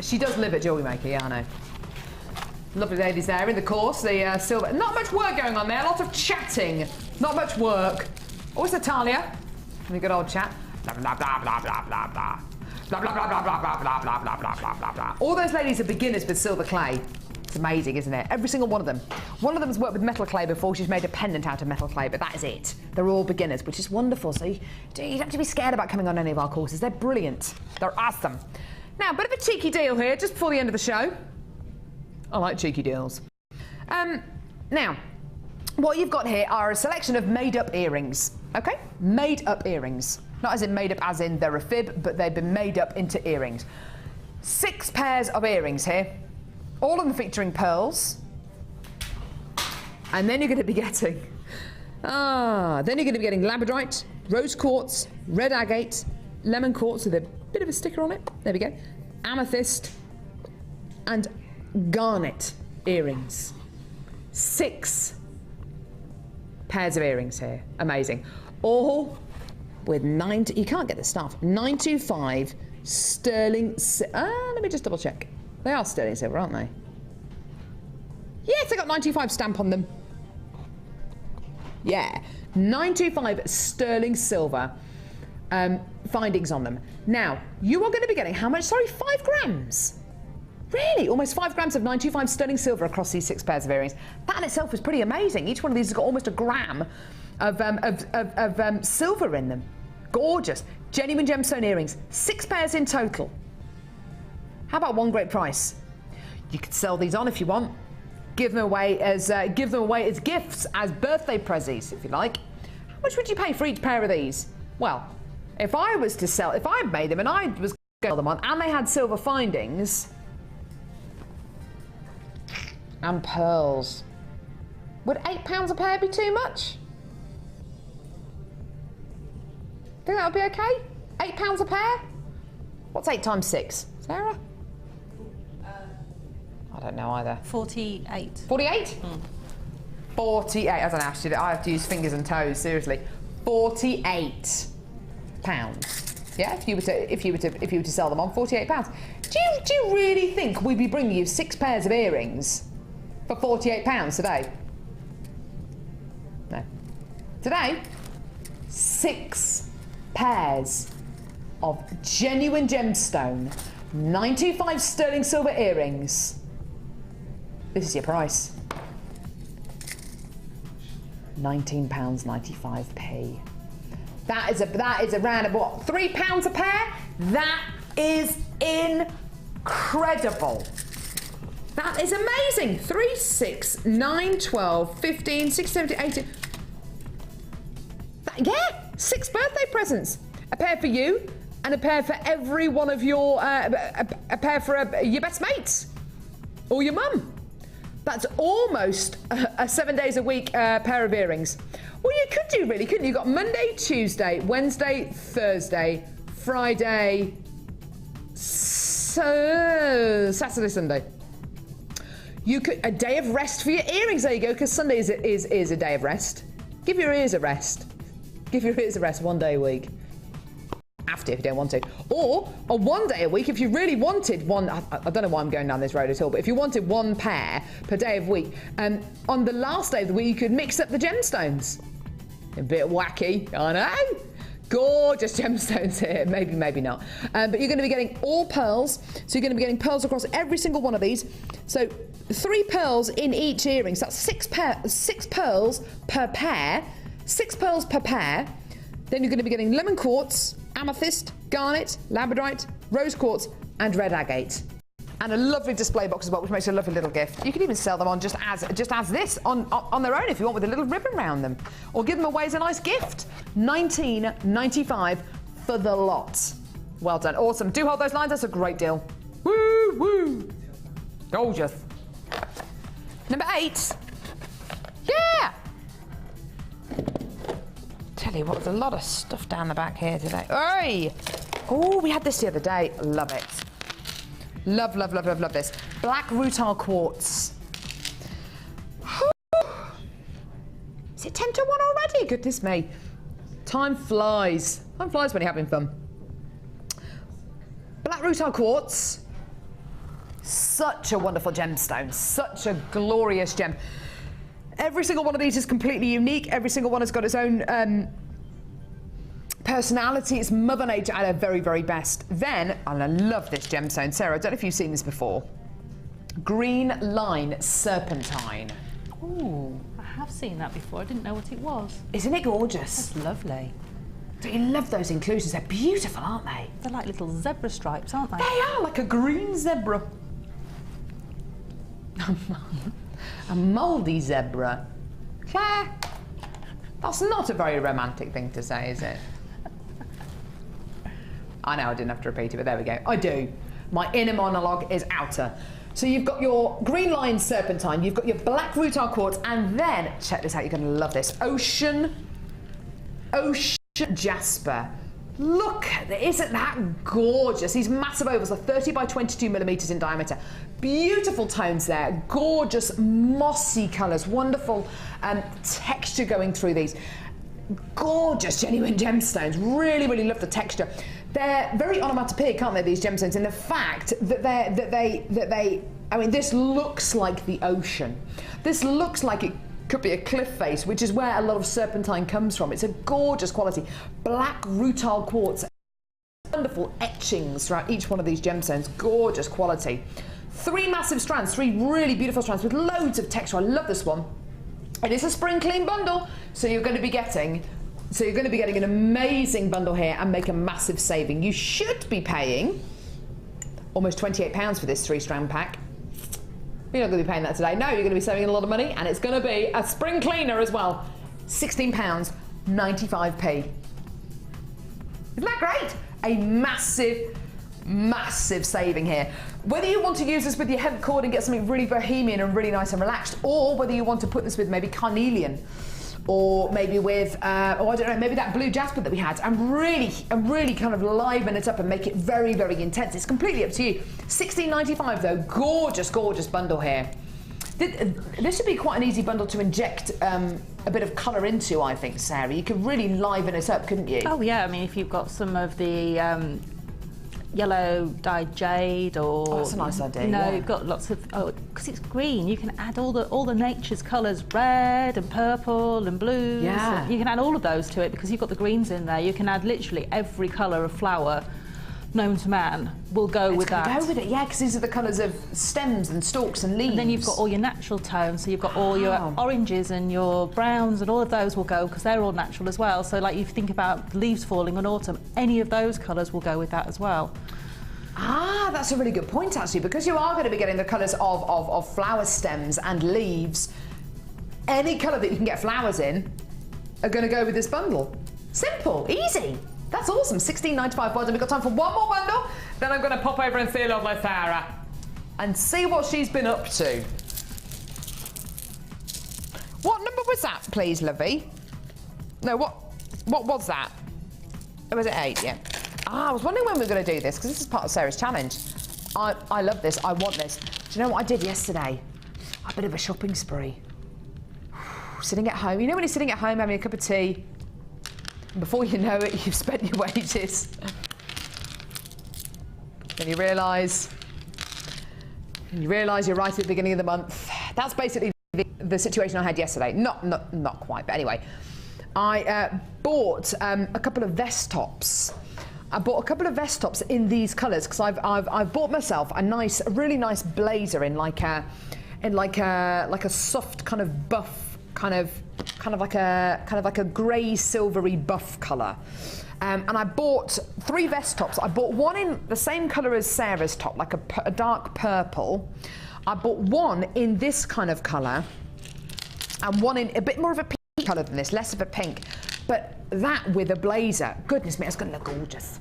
She does live at Jewellery Maker, yeah, I know. Lovely ladies there in the course, the silver. Not much work going on there, a lot of chatting. Not much work. Oh, it's Natalia. Having a good old chat. Blah, blah, blah, blah, blah, blah, blah. Blah, blah, blah, blah, blah, blah, blah, blah, blah, blah, blah, blah, blah. All those ladies are beginners with silver clay. It's amazing, isn't it? Every single one of them. One of them's worked with metal clay before. She's made a pendant out of metal clay, but that is it. They're all beginners, which is wonderful. So you don't have to be scared about coming on any of our courses. They're brilliant. They're awesome. Now, a bit of a cheeky deal here, just before the end of the show. I like cheeky deals. Now, what you've got here are a selection of made-up earrings. Okay? Made-up earrings. Not as in made up as in they're a fib, but they've been made up into earrings. 6 pairs of earrings here. All of them featuring pearls. And then you're going to be getting... labradorite, rose quartz, red agate, lemon quartz with a bit of a sticker on it. There we go. Amethyst and garnet earrings. 6 pairs of earrings here. Amazing. All with you can't get the stuff. 925 sterling. Let me just double check. They are sterling silver, aren't they? Yes, they got 925 stamp on them. Yeah, 925 sterling silver findings on them. Now, you are going to be getting how much? Sorry, 5 grams. Really? Almost 5 grams of 925 sterling silver across these 6 pairs of earrings. That in itself is pretty amazing. Each one of these has got almost a gram of silver in them. Gorgeous. Genuine gemstone earrings. 6 pairs in total. How about one great price? You could sell these on if you want. Give them away as gifts, as birthday prezzies, if you like. How much would you pay for each pair of these? Well, if I made them and I was going to sell them on, and they had silver findings and pearls, would £8 a pair be too much? Think that would be okay? £8 a pair? What's 8 times 6? Sarah? I don't know either. 48. 48? 48. I don't know. I have to use fingers and toes. Seriously, £48. Yeah, if you were to sell them on £48. Do you really think we'd be bringing you 6 pairs of earrings for £48 today? No. Today, 6 pairs of genuine gemstone 925 sterling silver earrings. This is your price. £19.95p. That is around about £3 a pair. That is incredible. That is amazing. 3, 6, 9, 12, 15, 16, 17, 18. Yeah, 6 birthday presents. A pair for you, and a pair for every one of your, a pair for your best mates or your mum. That's almost a 7 days a week pair of earrings. Well, you could do really, couldn't you? You've got Monday, Tuesday, Wednesday, Thursday, Friday, Saturday, Sunday. You could a day of rest for your earrings. There you go, because Sunday is a day of rest. Give your ears a rest. Give your ears a rest 1 day a week. Have to if you don't want to. Or a 1 day a week if you really wanted one. I don't know why I'm going down this road at all, but if you wanted 1 pair per day of week, on the last day of the week you could mix up the gemstones. A bit wacky, I know. Gorgeous gemstones here. Maybe, maybe not. But you're going to be getting all pearls. So you're going to be getting pearls across every single one of these. So 3 pearls in each earring. So that's 6 pearls per pair. 6 pearls per pair. Then you're going to be getting lemon quartz, amethyst, garnet, labradorite, rose quartz, and red agate. And a lovely display box as well, which makes a lovely little gift. You can even sell them on just as this on their own if you want, with a little ribbon around them, or give them away as a nice gift. $19.95 for the lot. Well done, awesome. Do hold those lines. That's a great deal. Woo woo, gorgeous. Number 8. Yeah. Tell you what, there's a lot of stuff down the back here today. Hey! Oh, we had this the other day. Love it. Love, love, love, love, love this. Black rutile quartz. Is it 10 to 1 already? Goodness me. Time flies. Time flies when you're having fun. Black rutile quartz. Such a wonderful gemstone. Such a glorious gem. Every single one of these is completely unique. Every single one has got its own personality. It's Mother Nature at her very, very best. Then, and I love this gemstone. Sarah, I don't know if you've seen this before. Green line serpentine. Ooh, I have seen that before. I didn't know what it was. Isn't it gorgeous? That's lovely. Don't you love those inclusions? They're beautiful, aren't they? They're like little zebra stripes, aren't they? They are, like a green zebra. A mouldy zebra. Claire, that's not a very romantic thing to say, is it? I know I didn't have to repeat it, but there we go. I do. My inner monologue is outer. So you've got your green line serpentine, you've got your black rutile quartz, and then, check this out, you're going to love this, ocean jasper. Look, isn't that gorgeous? These massive ovals are 30 by 22 millimeters in diameter. Beautiful tones there, gorgeous mossy colours, wonderful texture going through these. Gorgeous, genuine gemstones. Really, really love the texture. They're very onomatopoeic, aren't they, these gemstones, in the fact that they, I mean, this looks like the ocean. This looks like it could be a cliff face, which is where a lot of serpentine comes from. It's a gorgeous quality. Black rutile quartz. Wonderful etchings throughout each one of these gemstones. Gorgeous quality. 3 massive strands, 3 really beautiful strands with loads of texture. I love this one. It is a spring clean bundle, so you're going to be getting an amazing bundle here and make a massive saving. You should be paying almost £28 for this 3-strand pack. You're not going to be paying that today. No, you're going to be saving a lot of money, and it's going to be a spring cleaner as well. £16.95p. Isn't that great? A massive, massive saving here. Whether you want to use this with your hemp cord and get something really bohemian and really nice and relaxed, or whether you want to put this with maybe carnelian, or maybe with, I don't know, maybe that blue jasper that we had, and really kind of liven it up and make it very, very intense. It's completely up to you. $16.95 though, gorgeous, gorgeous bundle here. This would be quite an easy bundle to inject a bit of colour into, I think, Sarah. You could really liven it up, couldn't you? Oh yeah, I mean, if you've got some of the yellow dyed jade, or that's a nice idea. No, you've got lots of, because it's green, you can add all the nature's colours, red and purple and blues. Yeah, you can add all of those to it because you've got the greens in there. You can add literally every colour of flower known to man will go with that. Go with it, yeah, because these are the colours of stems and stalks and leaves. And then you've got all your natural tones, so you've got all your oranges and your browns, and all of those will go because they're all natural as well. So like, if you think about leaves falling in autumn, any of those colours will go with that as well. Ah, that's a really good point actually, because you are going to be getting the colours of flower stems and leaves. Any colour that you can get flowers in are going to go with this bundle. Simple, easy. That's awesome. $16.95. And we've got time for one more bundle. Then I'm going to pop over and see lovely Sarah and see what she's been up to. What number was that, please, lovey? No, what was that? Oh, was it 8? Yeah. Ah, I was wondering when we were going to do this, because this is part of Sarah's challenge. I love this. I want this. Do you know what I did yesterday? A bit of a shopping spree. Sitting at home. You know when you're sitting at home having a cup of tea, and before you know it, you've spent your wages. Then you realise you're right at the beginning of the month. That's basically the situation I had yesterday. Not quite, but anyway. I bought a couple of vest tops. I bought a couple of vest tops in these colours because I've bought myself a really nice blazer in like a soft kind of buff, kind of like a grey silvery buff colour. And I bought 3 vest tops. I bought one in the same colour as Sarah's top, like a dark purple. I bought one in this kind of colour, and one in a bit more of a pink colour than this, less of a pink. But that with a blazer, goodness me, it's going to look gorgeous.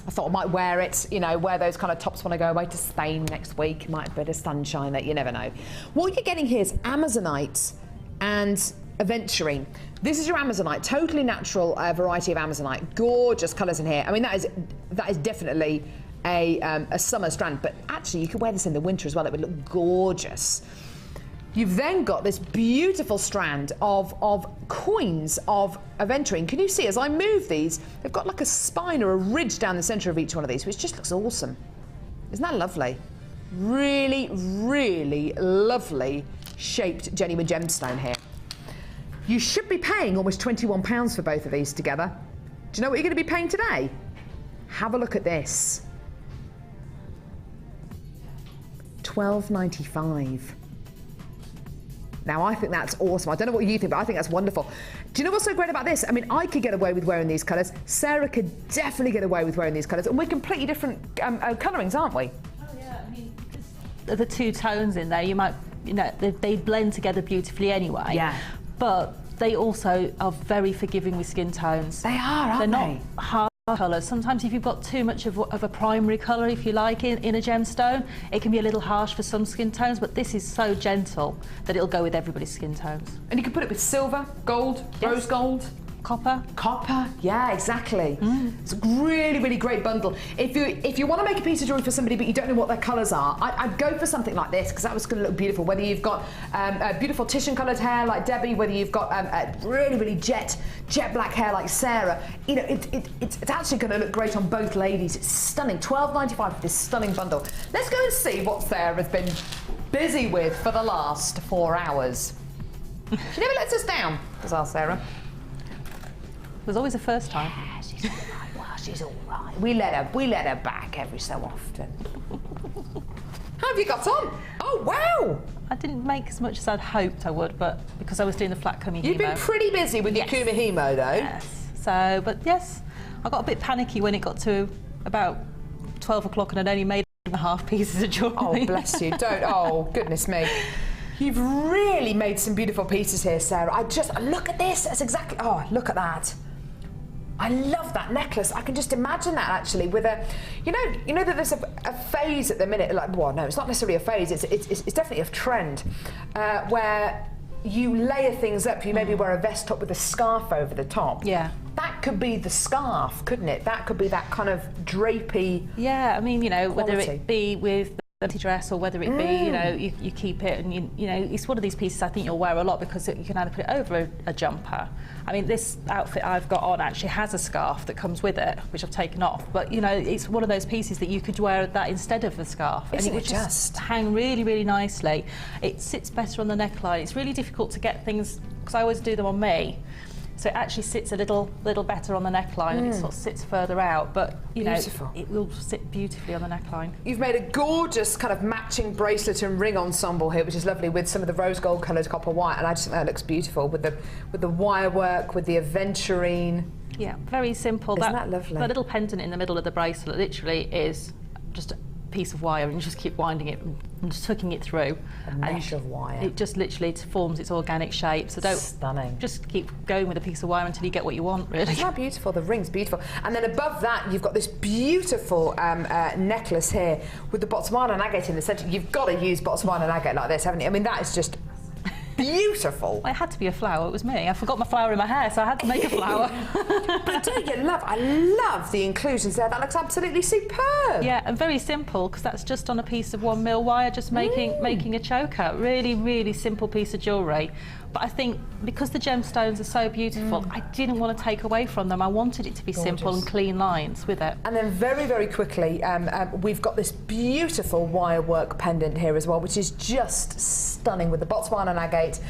I thought I might wear it, you know, wear those kind of tops when I go away to Spain next week. Might have a bit of sunshine there, you never know. What you're getting here is Amazonite and aventurine. This is your Amazonite, totally natural variety of Amazonite. Gorgeous colours in here. I mean, that is definitely a summer strand, but actually you could wear this in the winter as well. It would look gorgeous. You've then got this beautiful strand of coins of aventurine. Can you see, as I move these, they've got like a spine or a ridge down the centre of each one of these, which just looks awesome. Isn't that lovely? Really, really lovely shaped genuine gemstone here. You should be paying almost £21 for both of these together. Do you know what you're going to be paying today? Have a look at this. £12.95. Now, I think that's awesome. I don't know what you think, but I think that's wonderful. Do you know what's so great about this? I mean, I could get away with wearing these colours. Sarah could definitely get away with wearing these colours. And we're completely different colourings, aren't we? Oh, yeah. I mean, the 2 tones in there, you might, you know, they blend together beautifully anyway. Yeah. But they also are very forgiving with skin tones. They are, aren't They're they? not hard colours. Sometimes if you've got too much of a primary colour, if you like, in a gemstone, it can be a little harsh for some skin tones, but this is so gentle that it'll go with everybody's skin tones. And you can put it with silver, gold, rose gold. Copper. Copper, yeah, exactly. It's a really, really great bundle. If you want to make a piece of jewellery for somebody but you don't know what their colours are, I'd go for something like this, because that was going to look beautiful. Whether you've got a beautiful titian coloured hair like Debbie, whether you've got a really, really jet black hair like Sarah, you know, it's actually going to look great on both ladies. It's stunning. £12.95 for this stunning bundle. Let's go and see what Sarah's been busy with for the last 4 hours. She never lets us down, does our Sarah? There's always a first time. Yeah, she's all right. Well, she's all right. We let her back every so often. How have you got on? Oh, wow! I didn't make as much as I'd hoped I would, but because I was doing the flat Kumi Hemo. You've been pretty busy with your Kumi Hemo, though. Yes. So, but yes, I got a bit panicky when it got to about 12 o'clock and I'd only made 1.5 pieces of jewellery. Oh, bless you. Don't. Oh, goodness me. You've really made some beautiful pieces here, Sarah. Look at this. That's exactly. Oh, look at that. I love that necklace. I can just imagine that actually with a, you know that there's a phase at the minute. Like, well, no, it's not necessarily a phase. It's definitely a trend where you layer things up. You maybe wear a vest top with a scarf over the top. Yeah. That could be the scarf, couldn't it? That could be that kind of drapey. Yeah, I mean, you know, quality. whether it be with the dress or whether it be, you know, you keep it and you know, it's one of these pieces I think you'll wear a lot because you can either put it over a jumper. I mean, this outfit I've got on actually has a scarf that comes with it, which I've taken off. But you know, it's one of those pieces that you could wear that instead of the scarf, and it would just hang really, really nicely. It sits better on the neckline. It's really difficult to get things because I always do them on me. So it actually sits a little better on the neckline and it sort of sits further out, but you know, it will sit beautifully on the neckline. You've made a gorgeous kind of matching bracelet and ring ensemble here, which is lovely with some of the rose gold coloured copper wire, and I just think that looks beautiful with the wire work, with the aventurine. Yeah, very simple. Isn't that lovely? That little pendant in the middle of the bracelet literally is just a piece of wire and you just keep winding it and just hooking it through. A mesh of wire. It just literally forms its organic shape. So Stunning. Just keep going with a piece of wire until you get what you want, really. Isn't that beautiful? The ring's beautiful. And then above that, you've got this beautiful necklace here with the Botswana agate in the centre. You've got to use Botswana agate like this, haven't you? I mean, that is just beautiful. It had to be a flower. It was me. I forgot my flower in my hair, so I had to make a flower. But don't you love? I love the inclusions there. That looks absolutely superb. Yeah, and very simple because that's just on a piece of 1mm wire, just making a choker. Really, really simple piece of jewellery. But I think because the gemstones are so beautiful, I didn't want to take away from them. I wanted it to be simple and clean lines with it. And then very, very quickly, we've got this beautiful wire work pendant here as well, which is just stunning with the Botswana agate.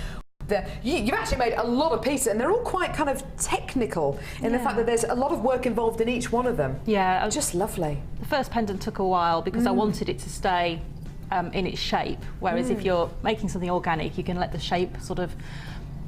You've actually made a lot of pieces, and they're all quite kind of technical in the fact that there's a lot of work involved in each one of them. Yeah. Just lovely. The first pendant took a while because I wanted it to stay in its shape, whereas if you're making something organic, you can let the shape sort of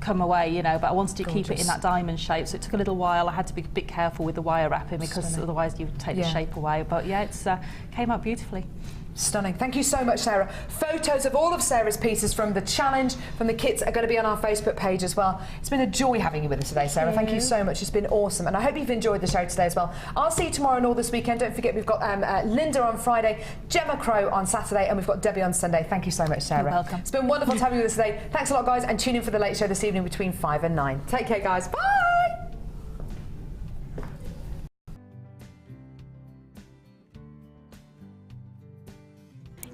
come away, you know, but I wanted to keep it Gorgeous. in that diamond shape, so it took a little while. I had to be a bit careful with the wire wrapping because otherwise you take the shape away. But yeah, it's came out beautifully. Stunning. Thank you so much, Sarah. Photos of all of Sarah's pieces from the challenge, from the kits, are going to be on our Facebook page as well. It's been a joy having you with us today, Sarah. Thank you so much. It's been awesome. And I hope you've enjoyed the show today as well. I'll see you tomorrow and all this weekend. Don't forget, we've got Linda on Friday, Gemma Crow on Saturday, and we've got Debbie on Sunday. Thank you so much, Sarah. You're welcome. It's been wonderful to have you with us today. Thanks a lot, guys, and tune in for the Late Show this evening between 5 and 9. Take care, guys. Bye!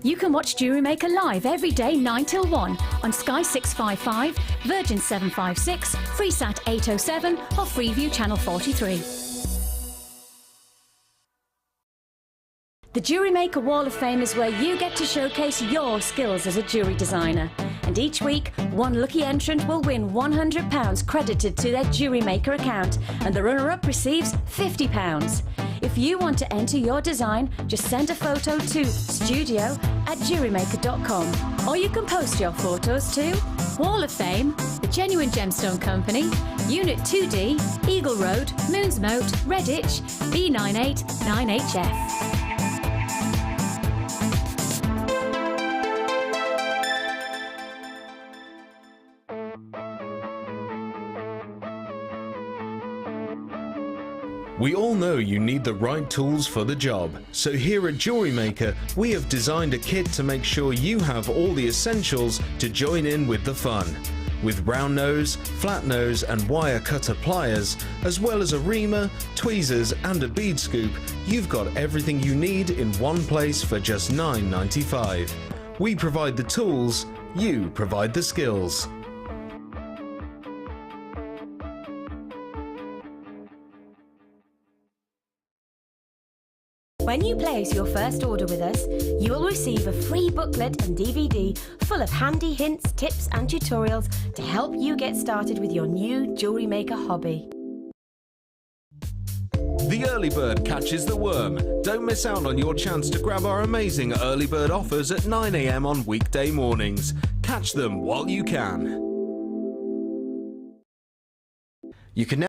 You can watch Jewellery Maker live every day 9 till 1 on Sky 655, Virgin 756, Freesat 807 or Freeview Channel 43. The Jewellery Maker Wall of Fame is where you get to showcase your skills as a jewellery designer. And each week, one lucky entrant will win £100 credited to their Jewellery Maker account, and the runner-up receives £50. If you want to enter your design, just send a photo to studio@jewellerymaker.com, or you can post your photos to Wall of Fame, The Genuine Gemstone Company, Unit 2D, Eagle Road, Moonsmote, Redditch, B989HF. We all know you need the right tools for the job, so here at Jewellery Maker we have designed a kit to make sure you have all the essentials to join in with the fun. With round nose, flat nose and wire cutter pliers, as well as a reamer, tweezers and a bead scoop, you've got everything you need in one place for just $9.95. We provide the tools, you provide the skills. When you place your first order with us, you will receive a free booklet and DVD full of handy hints, tips and tutorials to help you get started with your new Jewellery Maker hobby. The early bird catches the worm. Don't miss out on your chance to grab our amazing early bird offers at 9 AM on weekday mornings. Catch them while you can. You can now